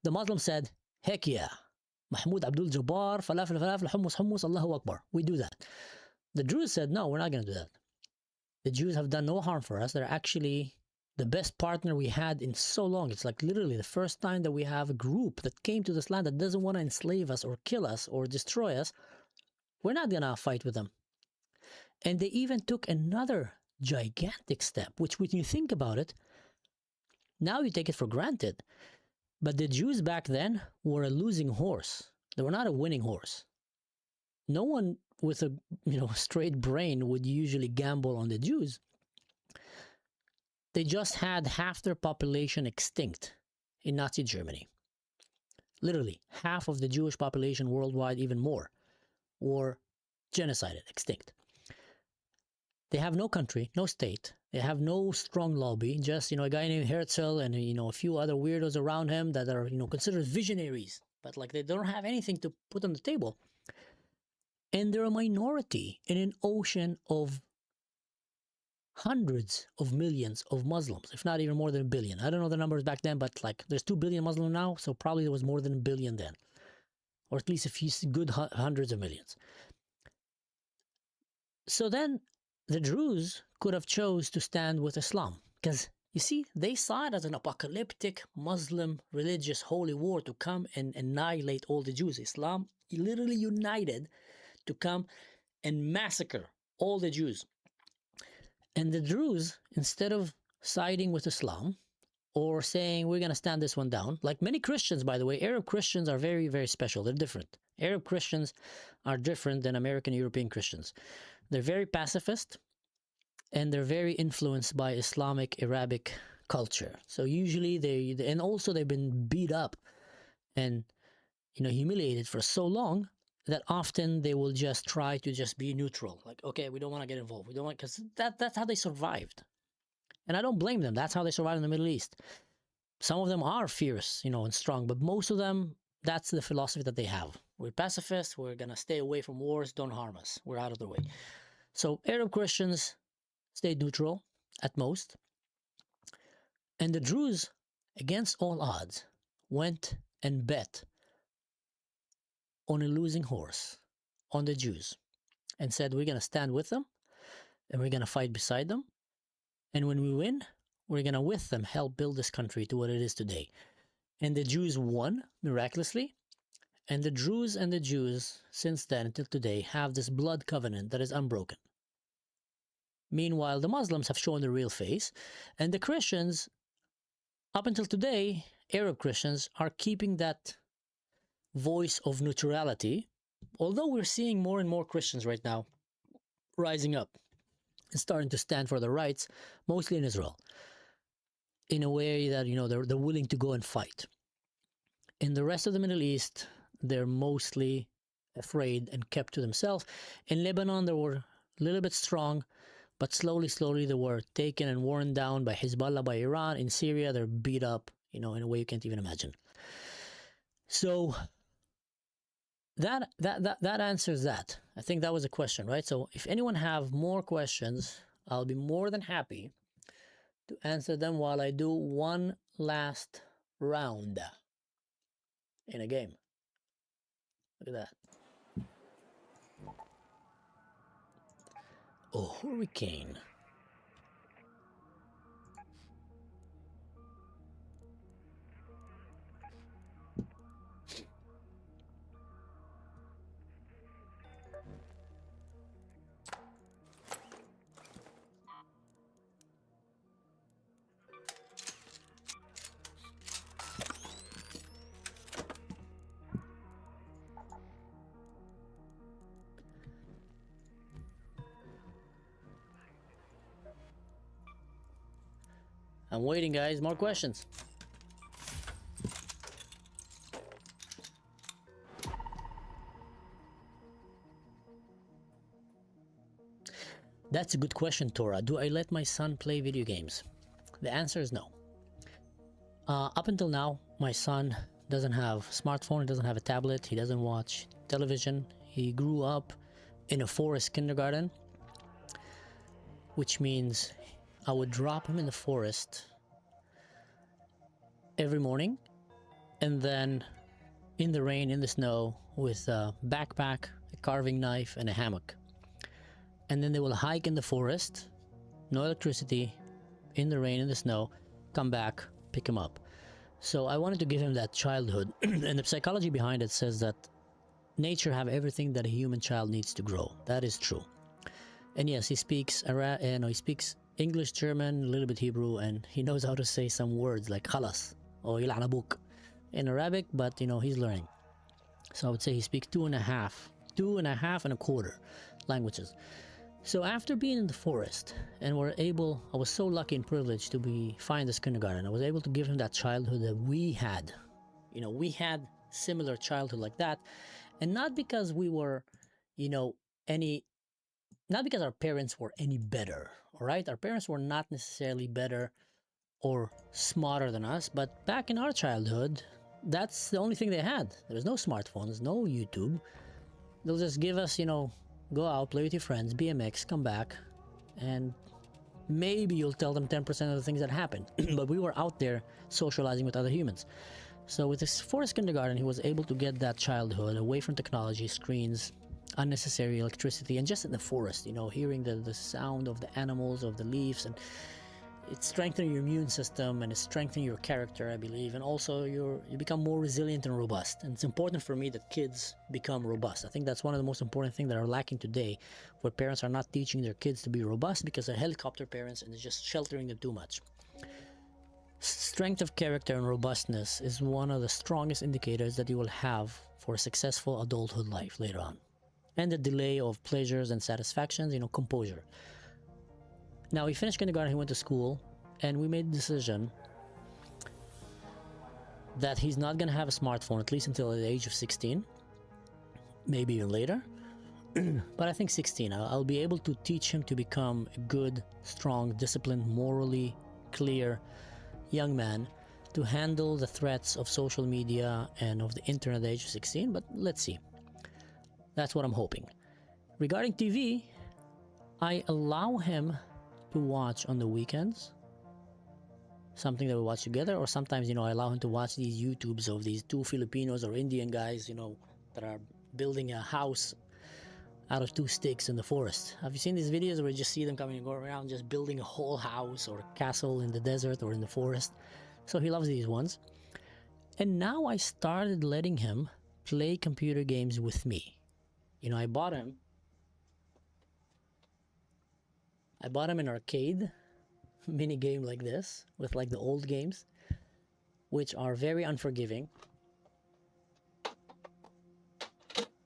The Muslims said, heck yeah, Mahmoud Abdul Jabbar, falafel, falafel, hummus, hummus, Allahu Akbar. We do that. The Druze said, no, we're not going to do that. The Jews have done no harm for us. They're actually the best partner we had in so long. It's like literally the first time that we have a group that came to this land that doesn't want to enslave us or kill us or destroy us. We're not going to fight with them. And they even took another gigantic step, which when you think about it, now you take it for granted. But the Jews back then were a losing horse. They were not a winning horse. No one with a straight brain would usually gamble on the Jews. They just had half their population extinct in Nazi Germany. Literally, half of the Jewish population worldwide, even more, were genocided, extinct. They have no country, no state. They have no strong lobby, just, a guy named Herzl and, a few other weirdos around him that are, considered visionaries. But, they don't have anything to put on the table. And they're a minority in an ocean of hundreds of millions of Muslims, if not even more than a billion. I don't know the numbers back then, but there's 2 billion Muslims now, so probably there was more than a billion then. Or at least a few good hundreds of millions. So then the Druze could have chose to stand with Islam. Because, you see, they saw it as an apocalyptic Muslim religious holy war to come and annihilate all the Jews. Islam literally united to come and massacre all the Jews. And the Druze, instead of siding with Islam or saying we're going to stand this one down, like many Christians, by the way, Arab Christians are very, very special. They're different. Arab Christians are different than American European Christians. They're very pacifist and they're very influenced by Islamic Arabic culture. So usually and also they've been beat up and humiliated for so long that often they will just try to just be neutral. Like, okay, we don't want to get involved. We don't want, because that's how they survived. And I don't blame them. That's how they survived in the Middle East. Some of them are fierce, and strong, but most of them, that's the philosophy that they have. We're pacifists. We're going to stay away from wars. Don't harm us. We're out of the way. So Arab Christians stayed neutral at most. And the Druze, against all odds, went and bet on a losing horse, on the Jews, and said, we're going to stand with them, and we're going to fight beside them, and when we win, we're going to with them help build this country to what it is today. And the Jews won, miraculously, And the Druze and the Jews, since then until today, have this blood covenant that is unbroken. Meanwhile, the Muslims have shown their real face, and the Christians, up until today, Arab Christians, are keeping that voice of neutrality, although we're seeing more and more Christians right now rising up and starting to stand for their rights, mostly in Israel, in a way that, you know, they're willing to go and fight. In the rest of the Middle East, they're mostly afraid and kept to themselves. In Lebanon, they were a little bit strong, but slowly they were taken and worn down by Hezbollah, by Iran. In Syria, they're beat up, you know, in a way you can't even imagine. So that answers that. I think that was a question, right? So if anyone have more questions, I'll be more than happy to answer them while I do one last round in a game. Look at that. Oh, hurricane. I'm waiting, guys. More questions. That's a good question, Tora. Do I let my son play video games? The answer is no. Up until now, my son doesn't have a smartphone, he doesn't have a tablet, he doesn't watch television. He grew up in a forest kindergarten, which means I would drop him in the forest every morning, and then in the rain, in the snow, with a backpack, a carving knife, and a hammock. And then they will hike in the forest, no electricity, in the rain, in the snow, come back, pick him up. So I wanted to give him that childhood. And the psychology behind it says that nature have everything that a human child needs to grow. That is true. And yes, he speaks he speaks English, German, a little bit Hebrew, and he knows how to say some words like khalas or yil'an abuk in Arabic, but you know, he's learning. So I would say he speaks two and a quarter languages. So after being in the forest, and I was so lucky and privileged to find this kindergarten. I was able to give him that childhood that we had. You know, we had similar childhood like that, and not because we were, you know, not because our parents were any better, all right? Our parents were not necessarily better or smarter than us, but back in our childhood, that's the only thing they had. There was no smartphones, no YouTube. They'll just give us, you know, go out, play with your friends, BMX, come back, and maybe you'll tell them 10% of the things that happened. But we were out there socializing with other humans. So with this forest kindergarten, he was able to get that childhood away from technology, screens, unnecessary electricity, and just in the forest, you know, hearing the sound of the animals, of the leaves, and it's strengthening your immune system, and it's strengthening your character, I believe, and also you become more resilient and robust. And it's important for me that kids become robust. I think that's one of the most important things that are lacking today, where parents are not teaching their kids to be robust because they're helicopter parents and they're just sheltering them too much. Strength of character and robustness is one of the strongest indicators that you will have for a successful adulthood life later on. And the delay of pleasures and satisfactions, you know, composure. Now, he finished kindergarten, he went to school, and we made the decision that he's not going to have a smartphone, at least until the age of 16, maybe even later. But I think 16, I'll be able to teach him to become a good, strong, disciplined, morally clear young man to handle the threats of social media and of the internet at the age of 16, but let's see. That's what I'm hoping. Regarding TV, I allow him to watch on the weekends, something that we watch together, or sometimes, you know, I allow him to watch these YouTubes of these two Filipinos or Indian guys, you know, that are building a house out of two sticks in the forest. Have you seen these videos where you just see them coming and going around just building a whole house or a castle in the desert or in the forest? So he loves these ones. And now I started letting him play computer games with me. You know, I bought him an arcade mini game like this with like the old games, which are very unforgiving,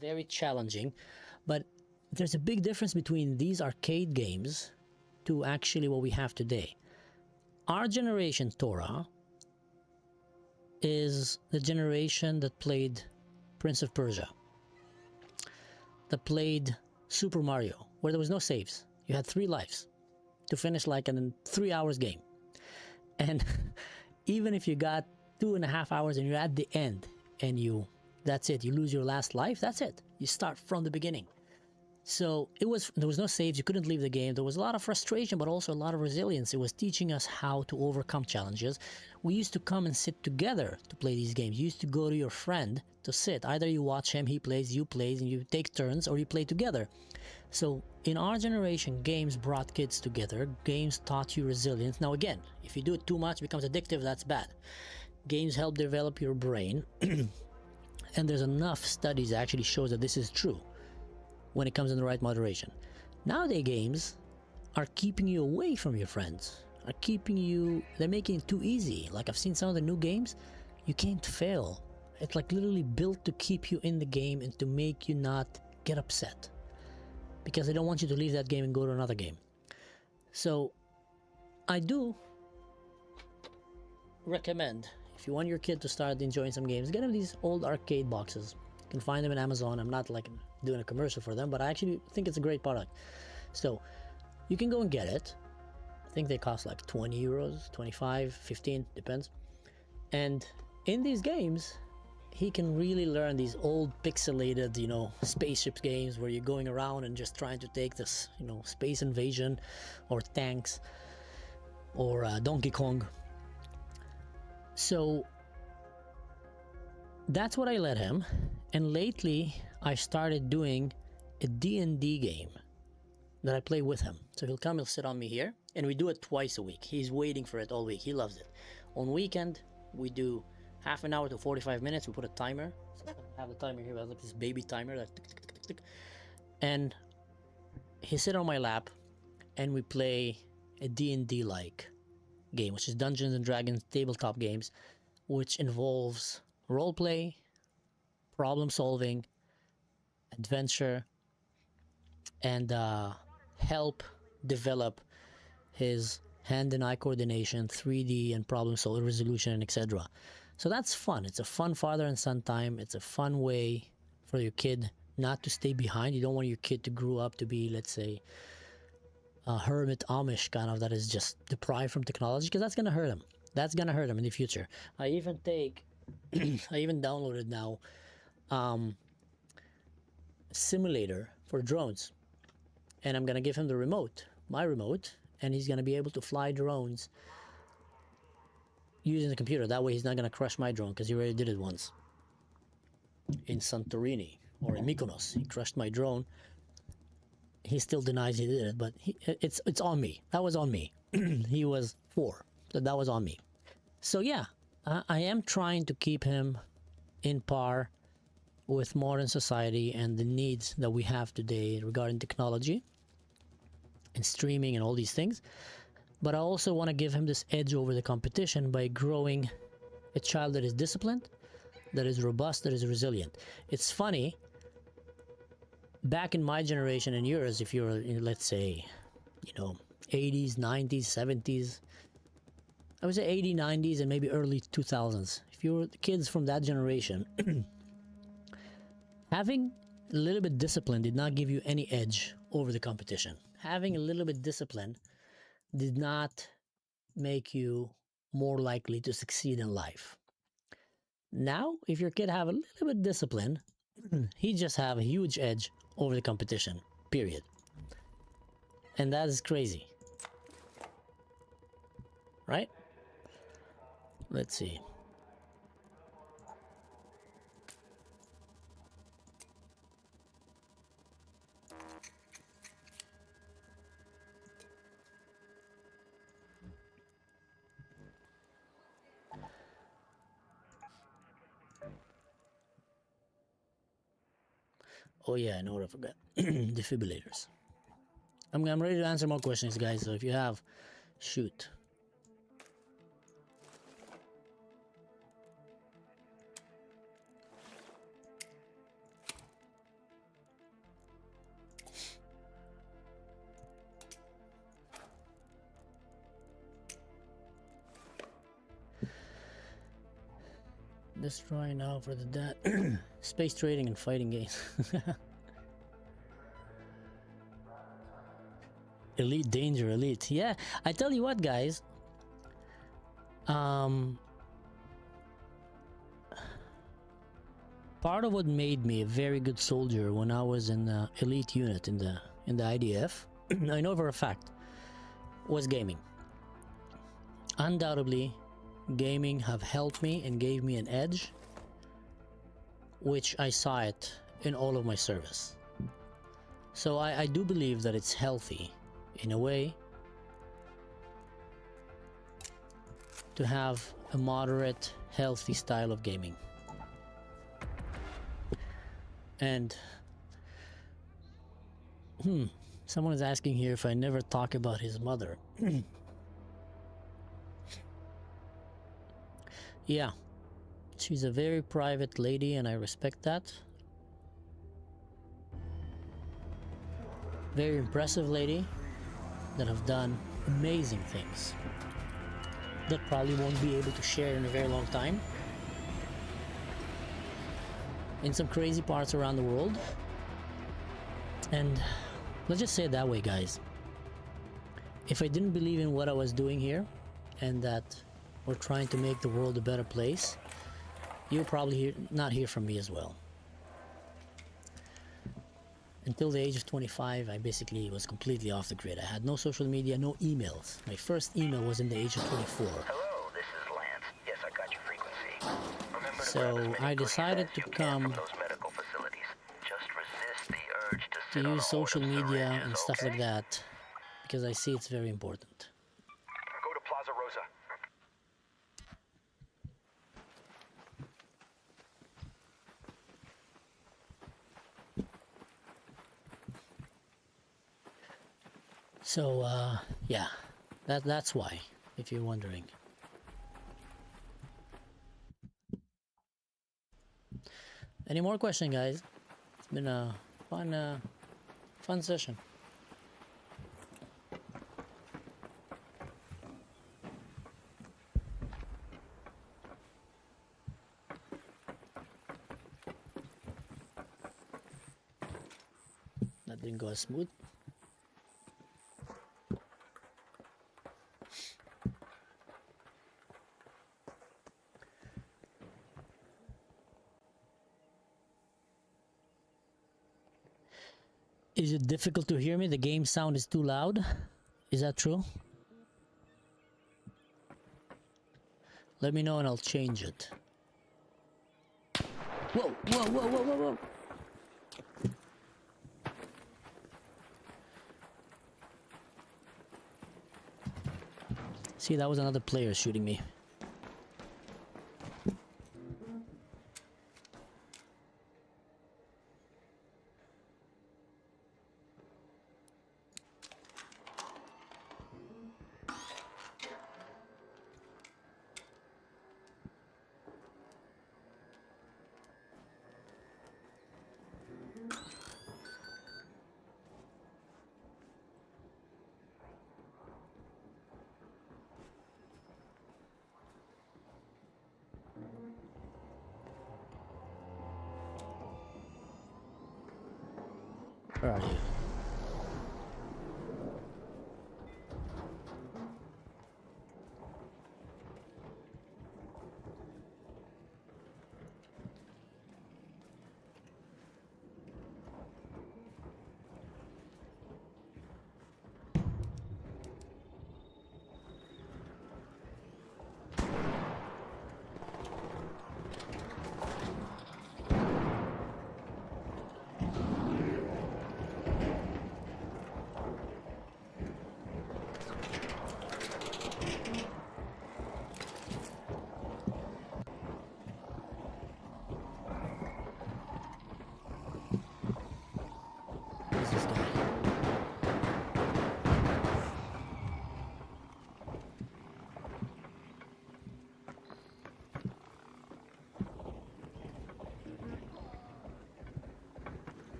very challenging. But there's a big difference between these arcade games to actually what we have today. Our generation, Torah, is the generation that played Prince of Persia, that played Super Mario, where there was no saves. You had 3 lives to finish like a 3 hours game. And even if you got 2.5 hours and you're at the end and that's it, you lose your last life, that's it. You start from the beginning. So there was no saves, you couldn't leave the game. There was a lot of frustration, but also a lot of resilience. It was teaching us how to overcome challenges. We used to come and sit together to play these games. You used to go to your friend to sit. Either you watch him, he plays, you play, and you take turns, or you play together. So in our generation, games brought kids together. Games taught you resilience. Now again, if you do it too much, it becomes addictive, that's bad. Games help develop your brain. And there's enough studies that actually shows that this is true when it comes in the right moderation. Nowadays, games are keeping you away from your friends, they're making it too easy. Like I've seen some of the new games, you can't fail. It's like literally built to keep you in the game and to make you not get upset, because they don't want you to leave that game and go to another game. So I do recommend, if you want your kid to start enjoying some games, get them these old arcade boxes. You can find them on Amazon. I'm not like doing a commercial for them, but I actually think it's a great product. So you can go and get it. I think they cost like 20 euros, 25, 15, depends. And in these games, he can really learn these old pixelated, spaceship games where you're going around and just trying to take this, space invasion or tanks or Donkey Kong. So that's what I let him. And lately I started doing a D&D game that I play with him. So he'll sit on me here, and we do it twice a week. He's waiting for it all week. He loves it. On weekend, we do half an hour to 45 minutes. We put a timer. So I have the timer here. I have like this baby timer that tick, tick, tick, tick. And he sit on my lap, and we play a D&D like game, which is Dungeons and Dragons tabletop games, which involves role play, problem solving, adventure, and help develop his hand and eye coordination, 3D and problem solving, resolution, and etc. So that's fun. It's a fun father and son time. It's a fun way for your kid not to stay behind. You don't want your kid to grow up to be, let's say, a hermit Amish kind of that is just deprived from technology, because that's gonna hurt him. That's gonna hurt him in the future. I even downloaded now simulator for drones, and I'm gonna give him the remote, my remote, and he's gonna be able to fly drones using the computer. That way he's not gonna crush my drone, because he already did it once in Santorini or in Mykonos. He crushed my drone. He still denies he did it, but it's on me. That was on me. He was 4, so that was on me. So yeah, I am trying to keep him in par with modern society and the needs that we have today regarding technology and streaming and all these things. But I also want to give him this edge over the competition by growing a child that is disciplined, that is robust, that is resilient. It's funny, back in my generation and yours, if you're in, let's say, 80s, 90s, 70s, I would say 80s, 90s, and maybe early 2000s. If you're kids from that generation, having a little bit discipline did not give you any edge over the competition. Having a little bit discipline did not make you more likely to succeed in life. Now, if your kid have a little bit discipline, he just have a huge edge over the competition, period. And that is crazy. Right? Let's see. Oh yeah, I know what I forgot. Defibrillators. I'm ready to answer more questions, guys. So if you have, shoot. Destroy now for the dead. Space trading and fighting games. Elite danger, elite. Yeah, I tell you what, guys. Part of what made me a very good soldier when I was in the elite unit in the IDF, I know for a fact, was gaming. Undoubtedly, gaming have helped me and gave me an edge, which I saw it in all of my service. So I do believe that it's healthy in a way to have a moderate, healthy style of gaming. And someone is asking here if I never talk about his mother. Yeah, she's a very private lady and I respect that. Very impressive lady that have done amazing things that probably won't be able to share in a very long time in some crazy parts around the world. And let's just say it that way, guys. If I didn't believe in what I was doing here and that we're trying to make the world a better place, you'll probably not hear from me as well. Until the age of 25, I basically was completely off the grid. I had no social media, no emails. My first email was in the age of 24. Hello, this is Lance. Yes, I got your frequency. Remember So I decided to come those medical facilities. Just resist the urge to to use social media and stuff like that because I see it's very important. Go to Plaza Rosa. So yeah, that's why, if you're wondering. Any more questions, guys? It's been a fun session. That didn't go as smooth. Is it difficult to hear me? The game sound is too loud. Is that true? Let me know and I'll change it. Whoa, whoa, whoa, whoa, whoa, whoa. See, that was another player shooting me. Where are you?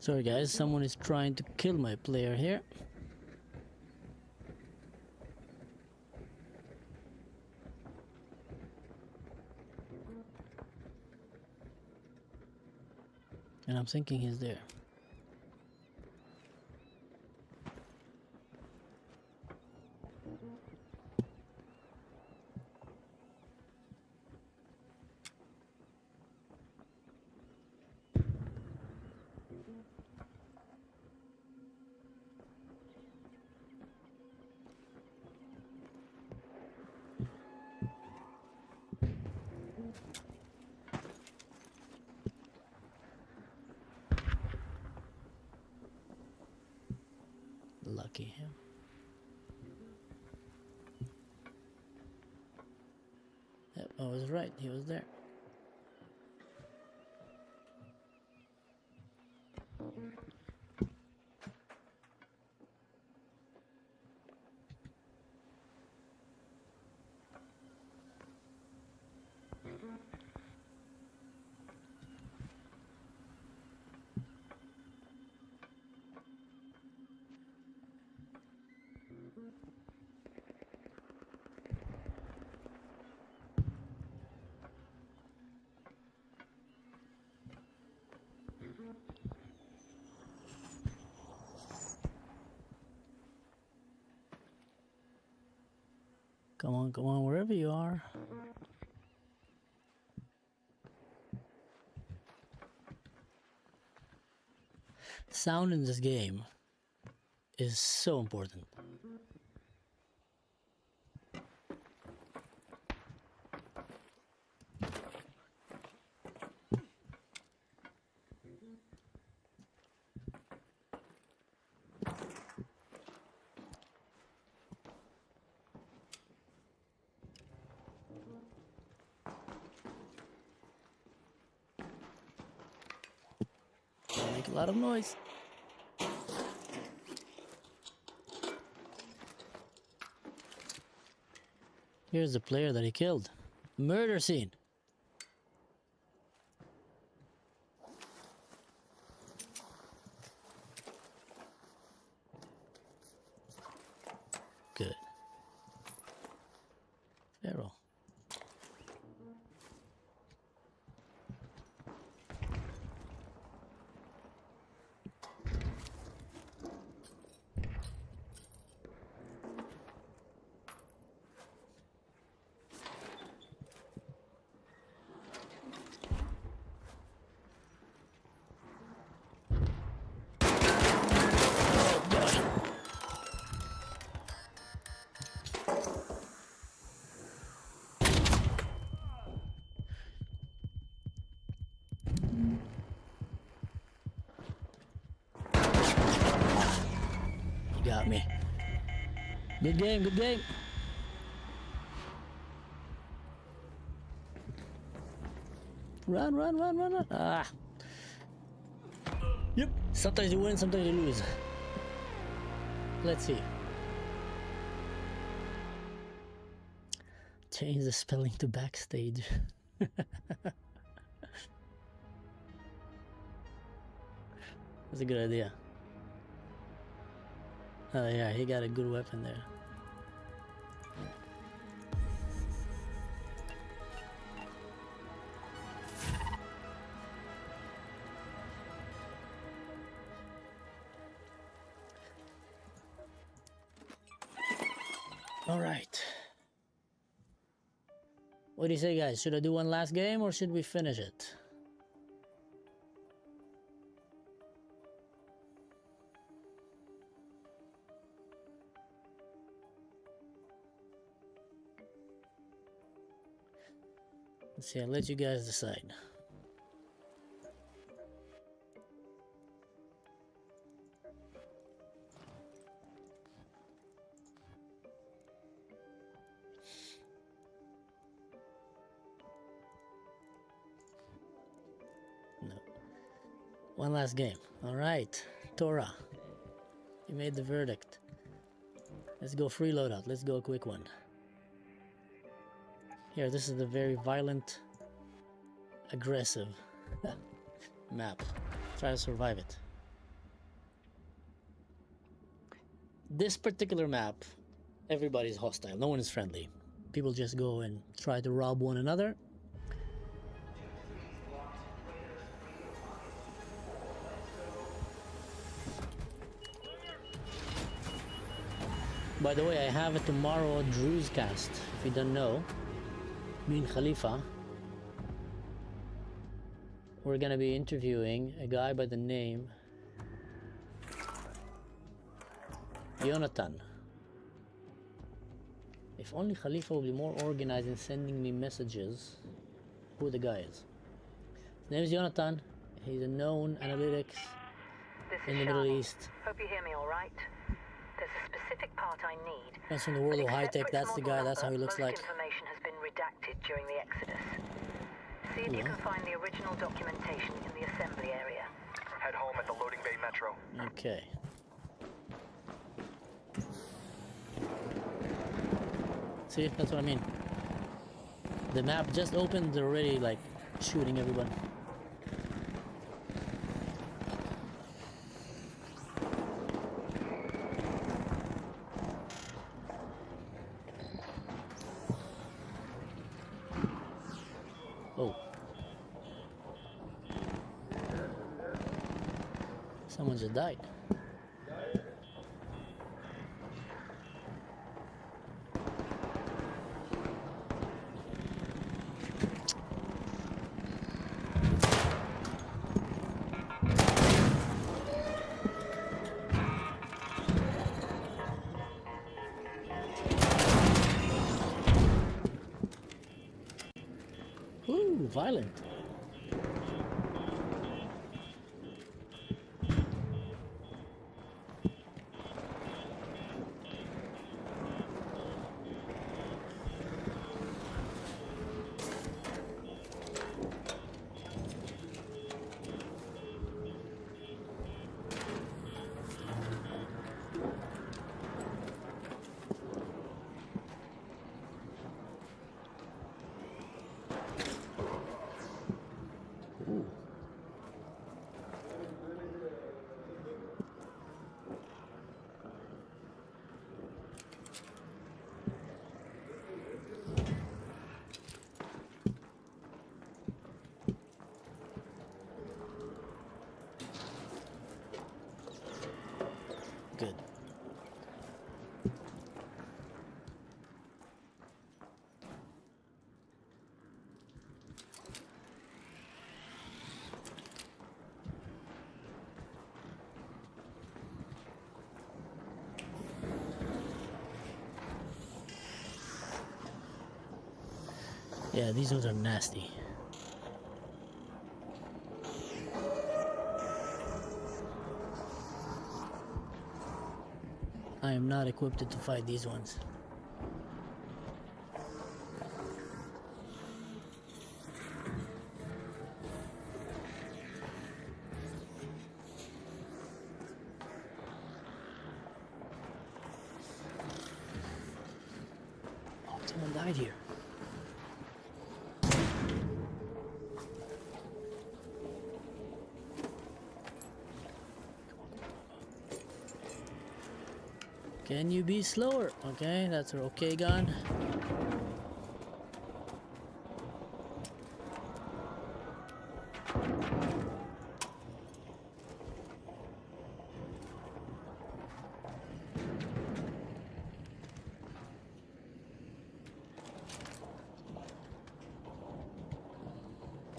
Sorry guys, someone is trying to kill my player here. And I'm thinking he's there. Lucky him. Yep, I was right, he was there. Come on, wherever you are. Sound in this game is so important. Make a lot of noise. Here's the player that he killed. Murder scene. Good. Feral. Got me. Good game, good game. Run, run, run, run, run. Ah. Yep. Sometimes you win, sometimes you lose. Let's see. Change the spelling to backstage. That's a good idea. Oh yeah, he got a good weapon there. All right. What do you say, guys? Should I do one last game or should we finish it? Let's see, I'll let you guys decide. No. One last game. All right, Torah. You made the verdict. Let's go free loadout. Let's go a quick one. Here, this is the very violent, aggressive map. Try to survive it. this particular map, everybody's hostile. No one is friendly. People just go and try to rob one another. By the way, I have a tomorrow Drew's cast. If you don't know, me and Khalifa, we're gonna be interviewing a guy by the name Jonathan. If only Khalifa will be more organized in sending me messages who the guy is. His name is Jonathan. He's a known analytics in the Middle East. Hope you hear me all right. There's a specific part I need. Comes from the world of high tech. That's the guy. That's how he looks like. Most information has been redacted during the Exodus. See if you can find the original documentation in the assembly area. Head home at the loading bay metro. Okay. See, that's what I mean. The map just opened, they're already like shooting everyone. Oh. Someone just died. Ooh, violent. Good. Yeah, these ones are nasty. I am not equipped to fight these ones. Oh, someone died here. Can you be slower? Okay, that's her okay gun.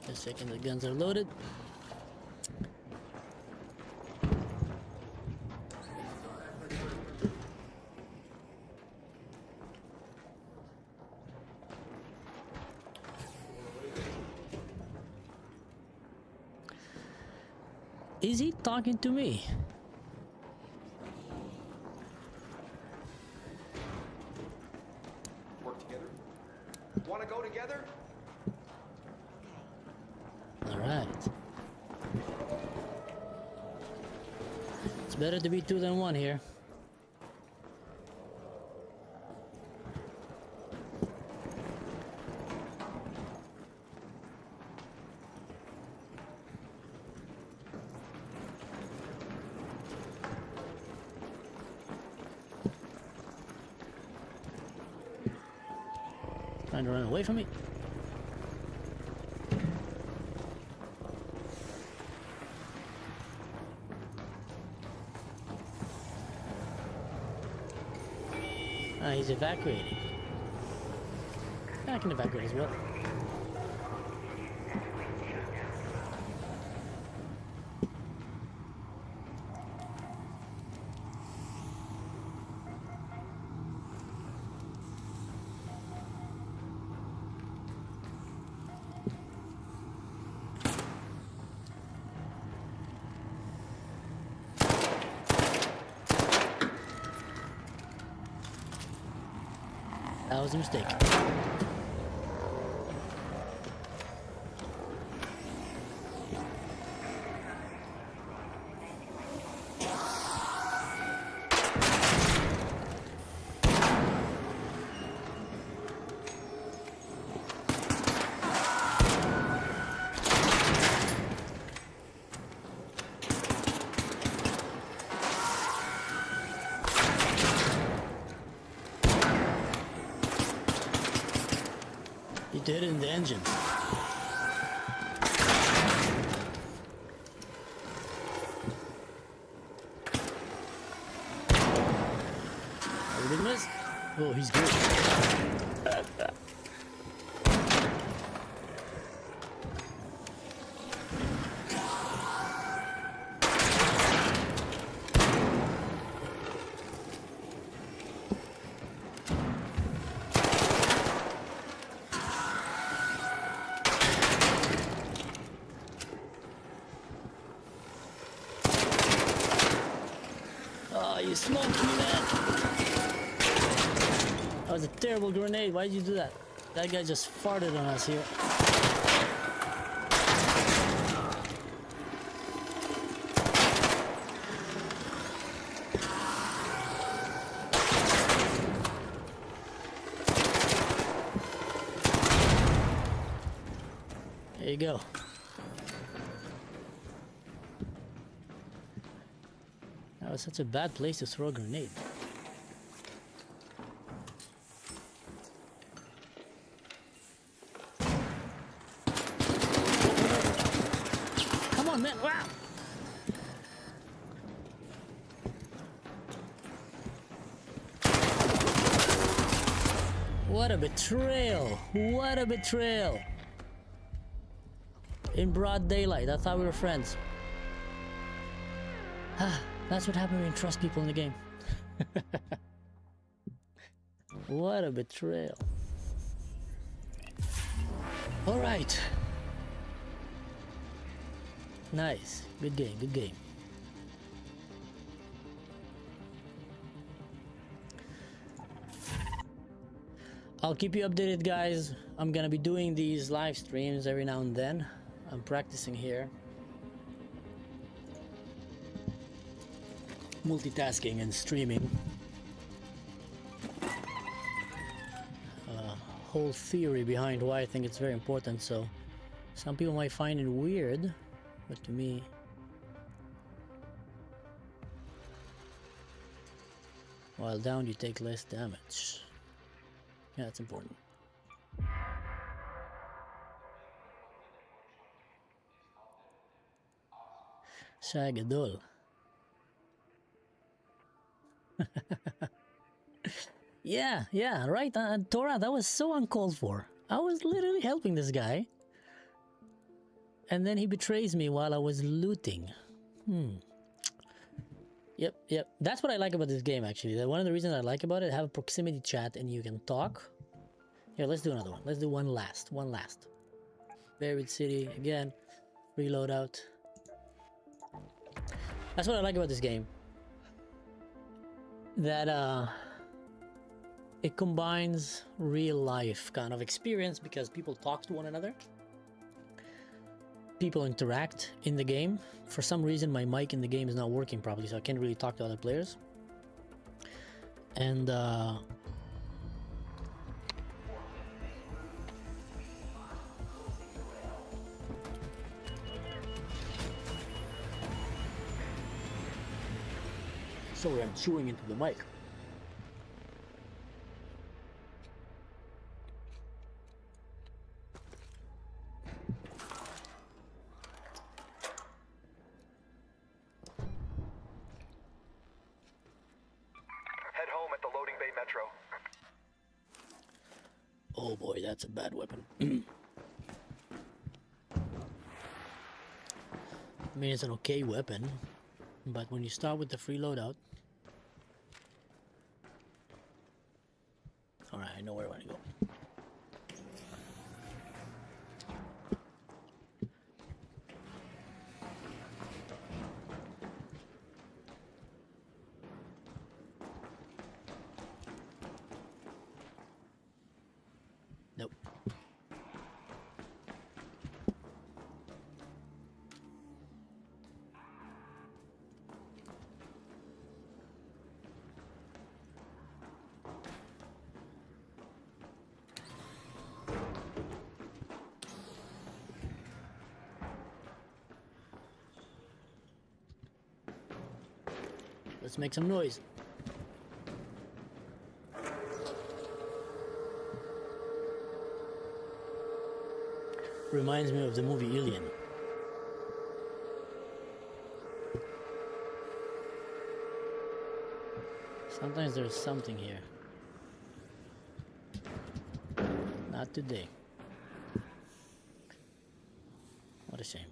Just checking the guns are loaded. Is he talking to me? Work together. Want to go together? All right. It's better to be two than one here. Trying to run away from me. Ah, he's evacuating. I can evacuate as well. That was a mistake. You did it in the engine. Oh, we didn't miss? Oh, he's good. Oh, you smoked me, man. That was a terrible grenade. Why did you do that? That guy just farted on us here. There you go. That was such a bad place to throw a grenade. Come on, man! Wow! What a betrayal! What a betrayal! In broad daylight, I thought we were friends. That's what happens when you trust people in the game. What a betrayal. All right. Nice. Good game, good game. I'll keep you updated, guys. I'm gonna be doing these live streams every now and then. I'm practicing here. Multitasking and streaming. Whole theory behind why I think it's very important, so some people might find it weird, but to me, while down you take less damage. Yeah, that's important. Shagadol. Yeah, right. Torah, that was so uncalled for. I was literally helping this guy. And then he betrays me while I was looting. Yep. That's what I like about this game, actually. One of the reasons I like about it, have a proximity chat and you can talk. Here, let's do another one. Let's do one last. Buried City, again. Free loadout. That's what I like about this game. That, it combines real life kind of experience because people talk to one another. People interact in the game. For some reason, my mic in the game is not working properly, so I can't really talk to other players. And, sorry, I'm chewing into the mic. that's a bad weapon. I mean, it's an okay weapon, but when you start with the free loadout... Alright, I know where I want to go. Nope. Let's make some noise. Reminds me of the movie Alien. Sometimes there's something here. Not today. What a shame.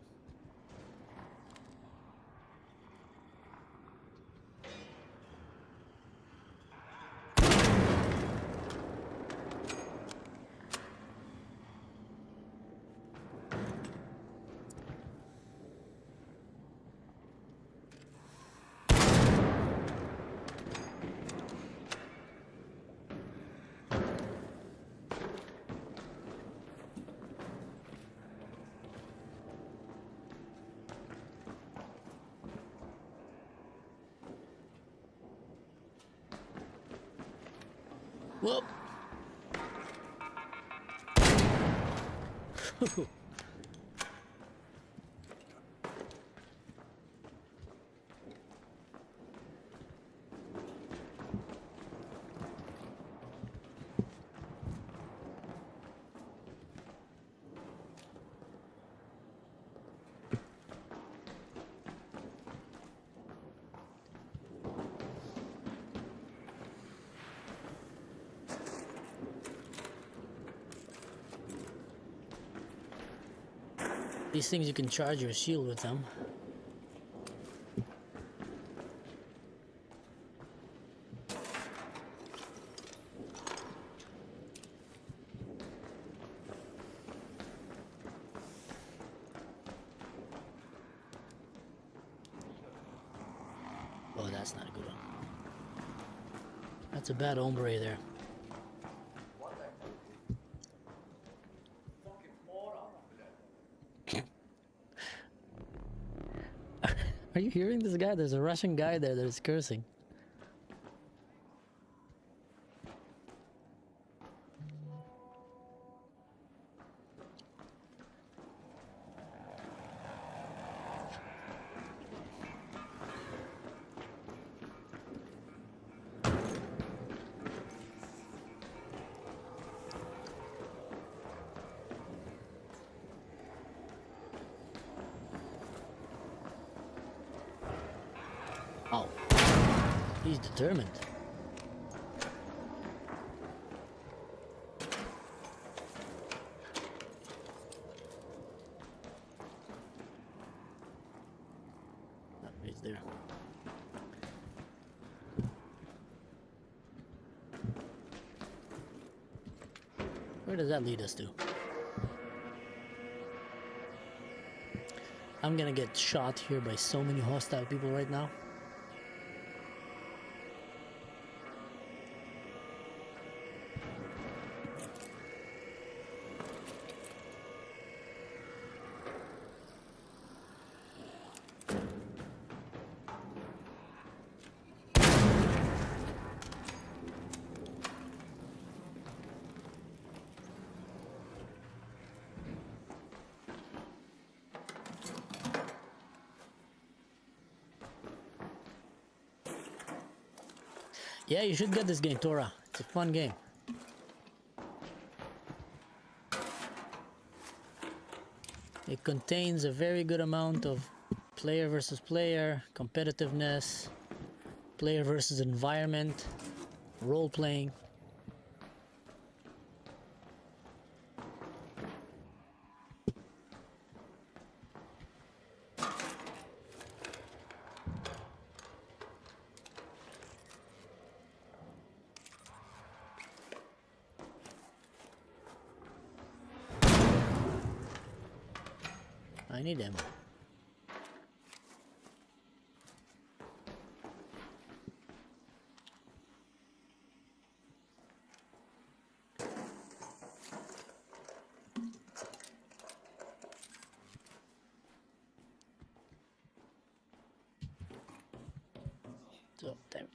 Whoop. These things you can charge your shield with them. Oh, that's not a good one. That's a bad hombre there. Are you hearing this guy? There's a Russian guy there that is cursing. Oh, he's determined. Oh, he's there. Where does that lead us to? I'm gonna get shot here by so many hostile people right now. Yeah, you should get this game, Tora. It's a fun game. It contains a very good amount of player versus player, competitiveness, player versus environment, role-playing. I need ammo. So, damn it.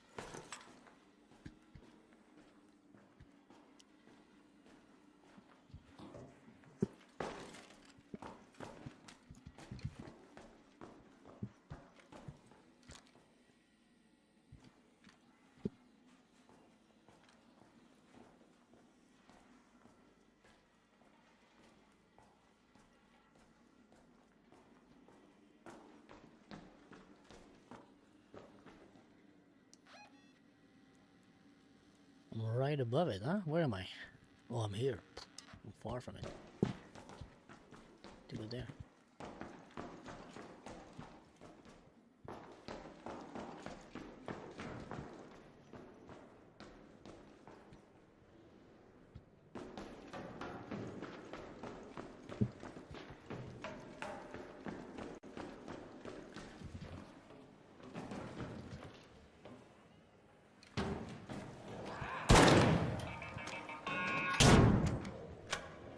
I'm right above it, huh? Where am I? Oh, I'm here. I'm far from it. To go there.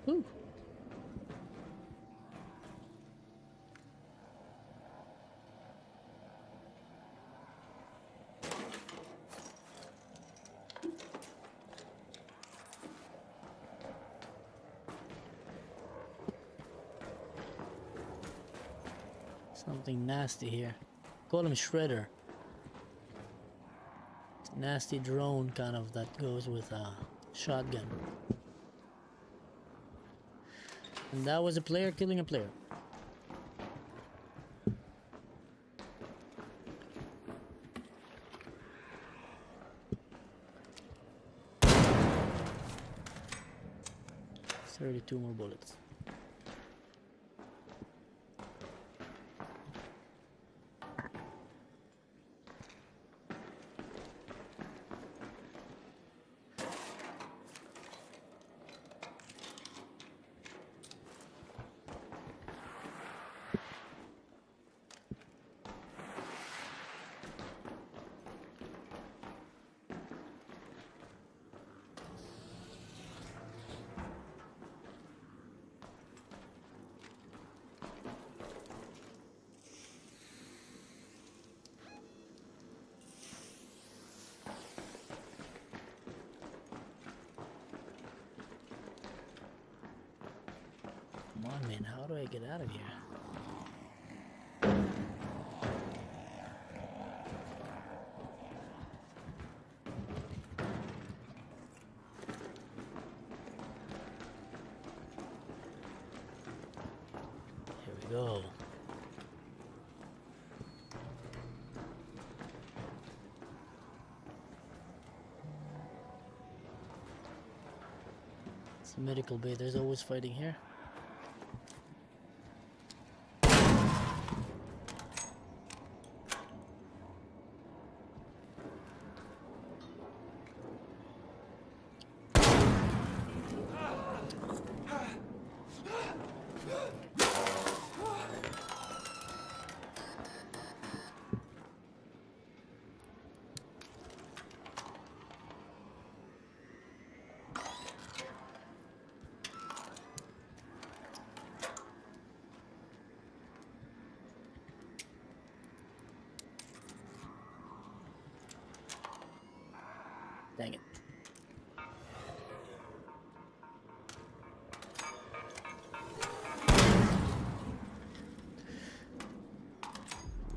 Ooh. Something nasty here. Call him Shredder. It's a nasty drone kind of that goes with a shotgun. And that was a player killing a player. It's 32 more bullets. Come on, man, how do I get out of here? Here we go. It's a medical bay, there's always fighting here. Dang it.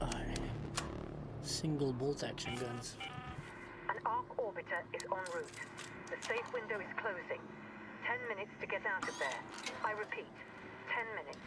Alright. Single bolt action guns. An arc orbiter is en route. The safe window is closing. 10 minutes to get out of there. I repeat, 10 minutes.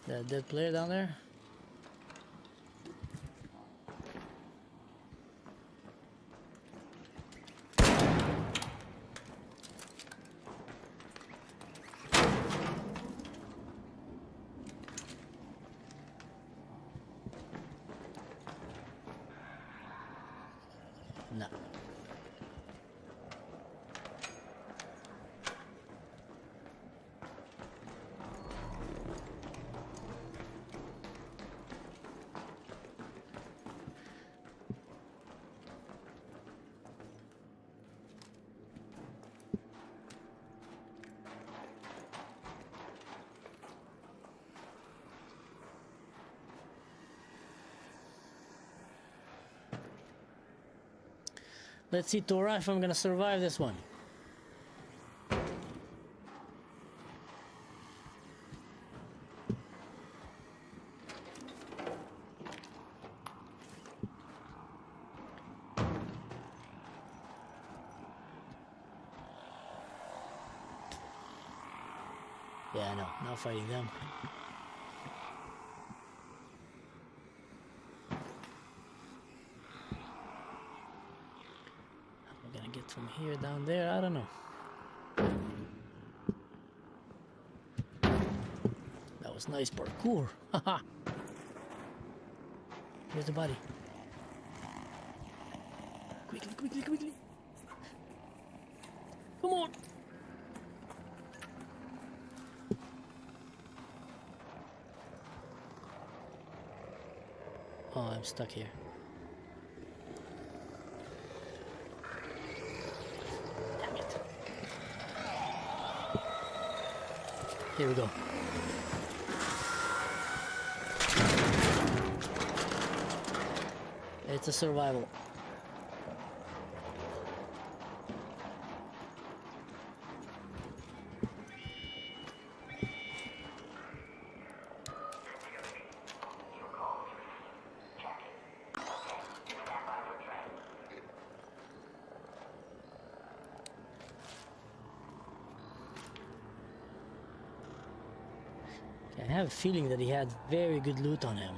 That dead player down there? No. Let's see, Torah, if I'm gonna survive this one. Yeah, I know, not fighting them. From here down there, I don't know. That was nice parkour. Haha. Where's the body? Quickly, quickly, quickly. Come on. Oh, I'm stuck here. Here we go. It's a survival. I have a feeling that he had very good loot on him.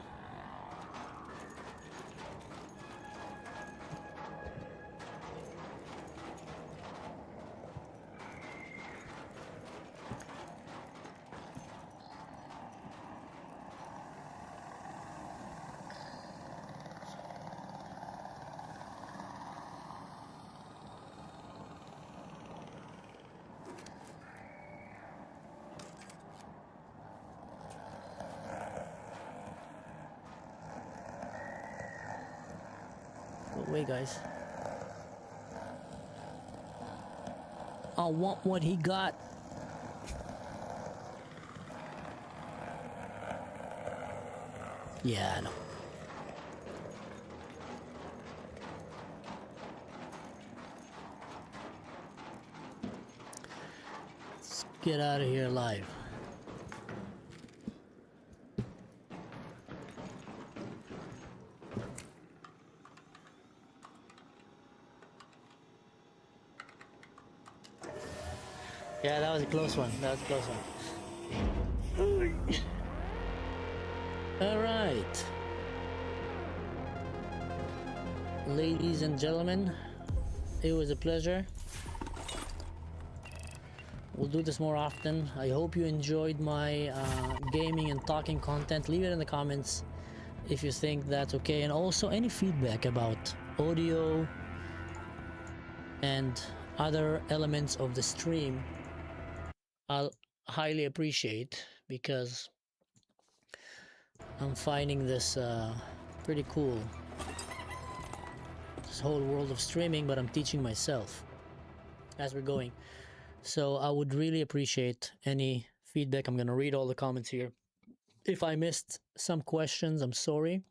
Go away, guys. I want what he got. Yeah, I know. Let's get out of here alive. Yeah, that was a close one. That was a close one. All right. Ladies and gentlemen, it was a pleasure. We'll do this more often. I hope you enjoyed my gaming and talking content. Leave it in the comments if you think that's okay. And also any feedback about audio and other elements of the stream, I'll highly appreciate, because I'm finding this pretty cool, this whole world of streaming, but I'm teaching myself as we're going. So I would really appreciate any feedback. I'm gonna read all the comments here. If I missed some questions, I'm sorry.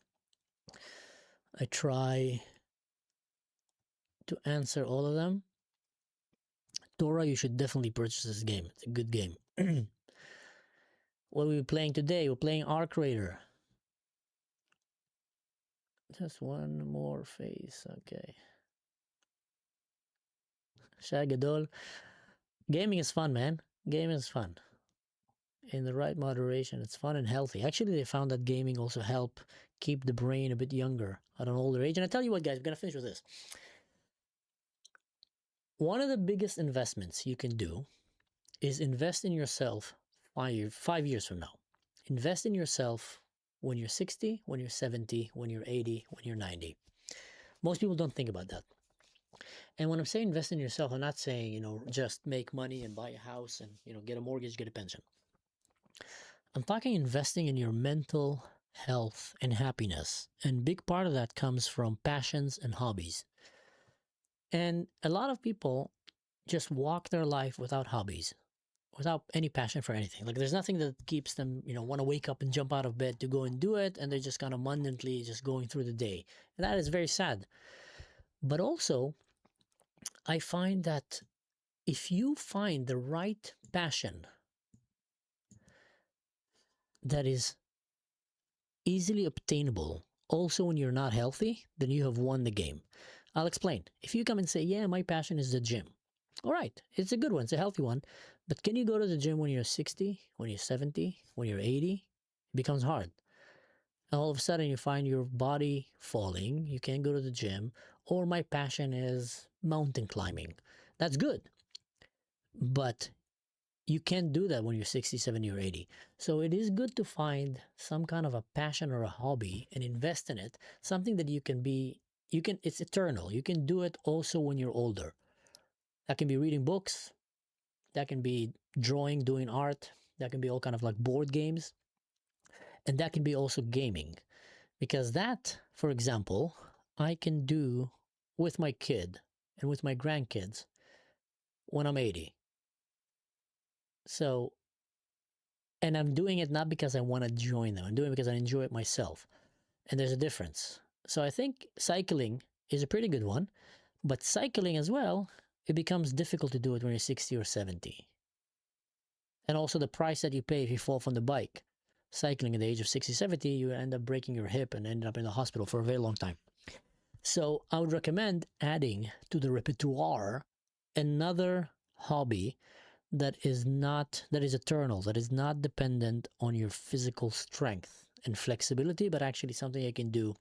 I try to answer all of them. Dora, you should definitely purchase this game. It's a good game. What are we playing today? We're playing Arc Raider. Just one more face. Okay. Shagadol. Gaming is fun, man. Gaming is fun. In the right moderation, it's fun and healthy. Actually, they found that gaming also help keep the brain a bit younger at an older age. And I tell you what, guys, I'm going to finish with this. One of the biggest investments you can do is invest in yourself 5 years from now. Invest in yourself when you're 60, when you're 70, when you're 80, when you're 90. Most people don't think about that. And when I'm saying invest in yourself, I'm not saying, you know, just make money and buy a house and, you know, get a mortgage, get a pension. I'm talking investing in your mental health and happiness. And big part of that comes from passions and hobbies. And a lot of people just walk their life without hobbies, without any passion for anything. Like there's nothing that keeps them, you know, want to wake up and jump out of bed to go and do it. And they're just kind of mundanely just going through the day. And that is very sad. But also, I find that if you find the right passion that is easily obtainable, also when you're not healthy, then you have won the game. I'll explain. If you come and say, yeah, my passion is the gym. All right, it's a good one, it's a healthy one. But can you go to the gym when you're 60, when you're 70, when you're 80? It becomes hard. And all of a sudden you find your body falling, you can't go to the gym, or my passion is mountain climbing. That's good. But you can't do that when you're 60, 70, or 80. So it is good to find some kind of a passion or a hobby and invest in it. Something that it's eternal. You can do it also when you're older. That can be reading books. That can be drawing, doing art. That can be all kind of like board games. And that can be also gaming. Because that, for example, I can do with my kid and with my grandkids when I'm 80. So, and I'm doing it not because I want to join them. I'm doing it because I enjoy it myself. And there's a difference. So I think cycling is a pretty good one. But cycling as well, it becomes difficult to do it when you're 60 or 70. And also the price that you pay if you fall from the bike. Cycling at the age of 60, 70, you end up breaking your hip and end up in the hospital for a very long time. So I would recommend adding to the repertoire another hobby that is eternal, that is not dependent on your physical strength and flexibility, but actually something I can do.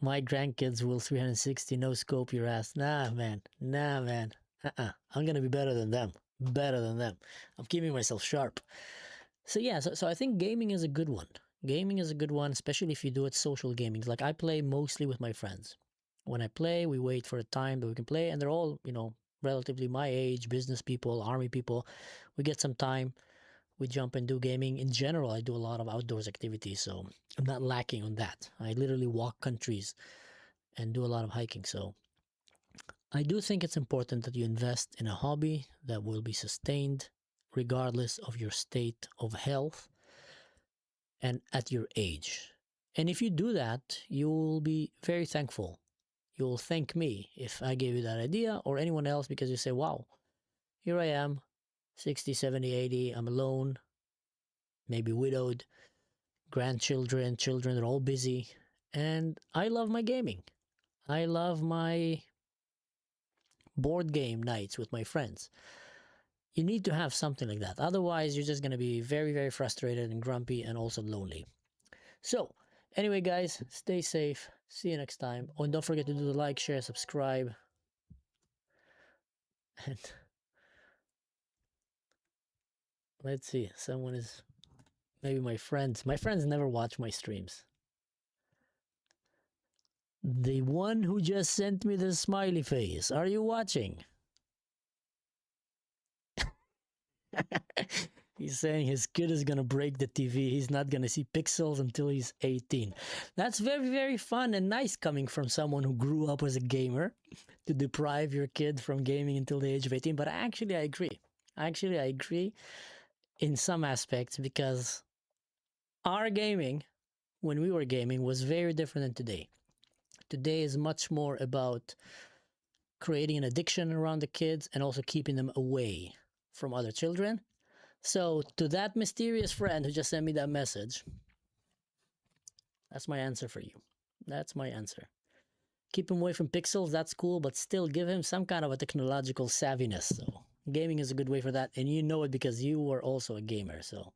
My grandkids will 360 no scope your ass. Nah, man. I'm gonna be better than them. I'm keeping myself sharp. So yeah, so I think gaming is a good one. Gaming is a good one, especially if you do it social gaming. Like I play mostly with my friends. When I play, we wait for a time that we can play, and they're all, you know, relatively my age, business people, army people. We get some time, we jump and do gaming. In general, I do a lot of outdoors activities, so I'm not lacking on that. I literally walk countries and do a lot of hiking. So I do think it's important that you invest in a hobby that will be sustained regardless of your state of health and at your age. And if you do that, you will be very thankful. You'll thank me if I gave you that idea, or anyone else, because you say, wow, here I am, 60, 70, 80, I'm alone, maybe widowed, grandchildren, children, they're all busy, and I love my gaming. I love my board game nights with my friends. You need to have something like that. Otherwise, you're just going to be very, very frustrated and grumpy and also lonely. So, anyway, guys, stay safe. See you next time. Oh, and don't forget to do the like, share, subscribe. And let's see. Someone is... Maybe my friends. My friends never watch my streams. The one who just sent me the smiley face. Are you watching? He's saying his kid is gonna break the TV. He's not gonna see pixels until he's 18. That's very, very fun and nice coming from someone who grew up as a gamer, to deprive your kid from gaming until the age of 18. But actually, I agree. I agree in some aspects, because our gaming, when we were gaming, was very different than today. Today is much more about creating an addiction around the kids and also keeping them away from other children. So to that mysterious friend who just sent me that message, that's my answer for you. That's my answer. Keep him away from pixels, that's cool, but still give him some kind of a technological savviness. So gaming is a good way for that, and you know it because you were also a gamer. So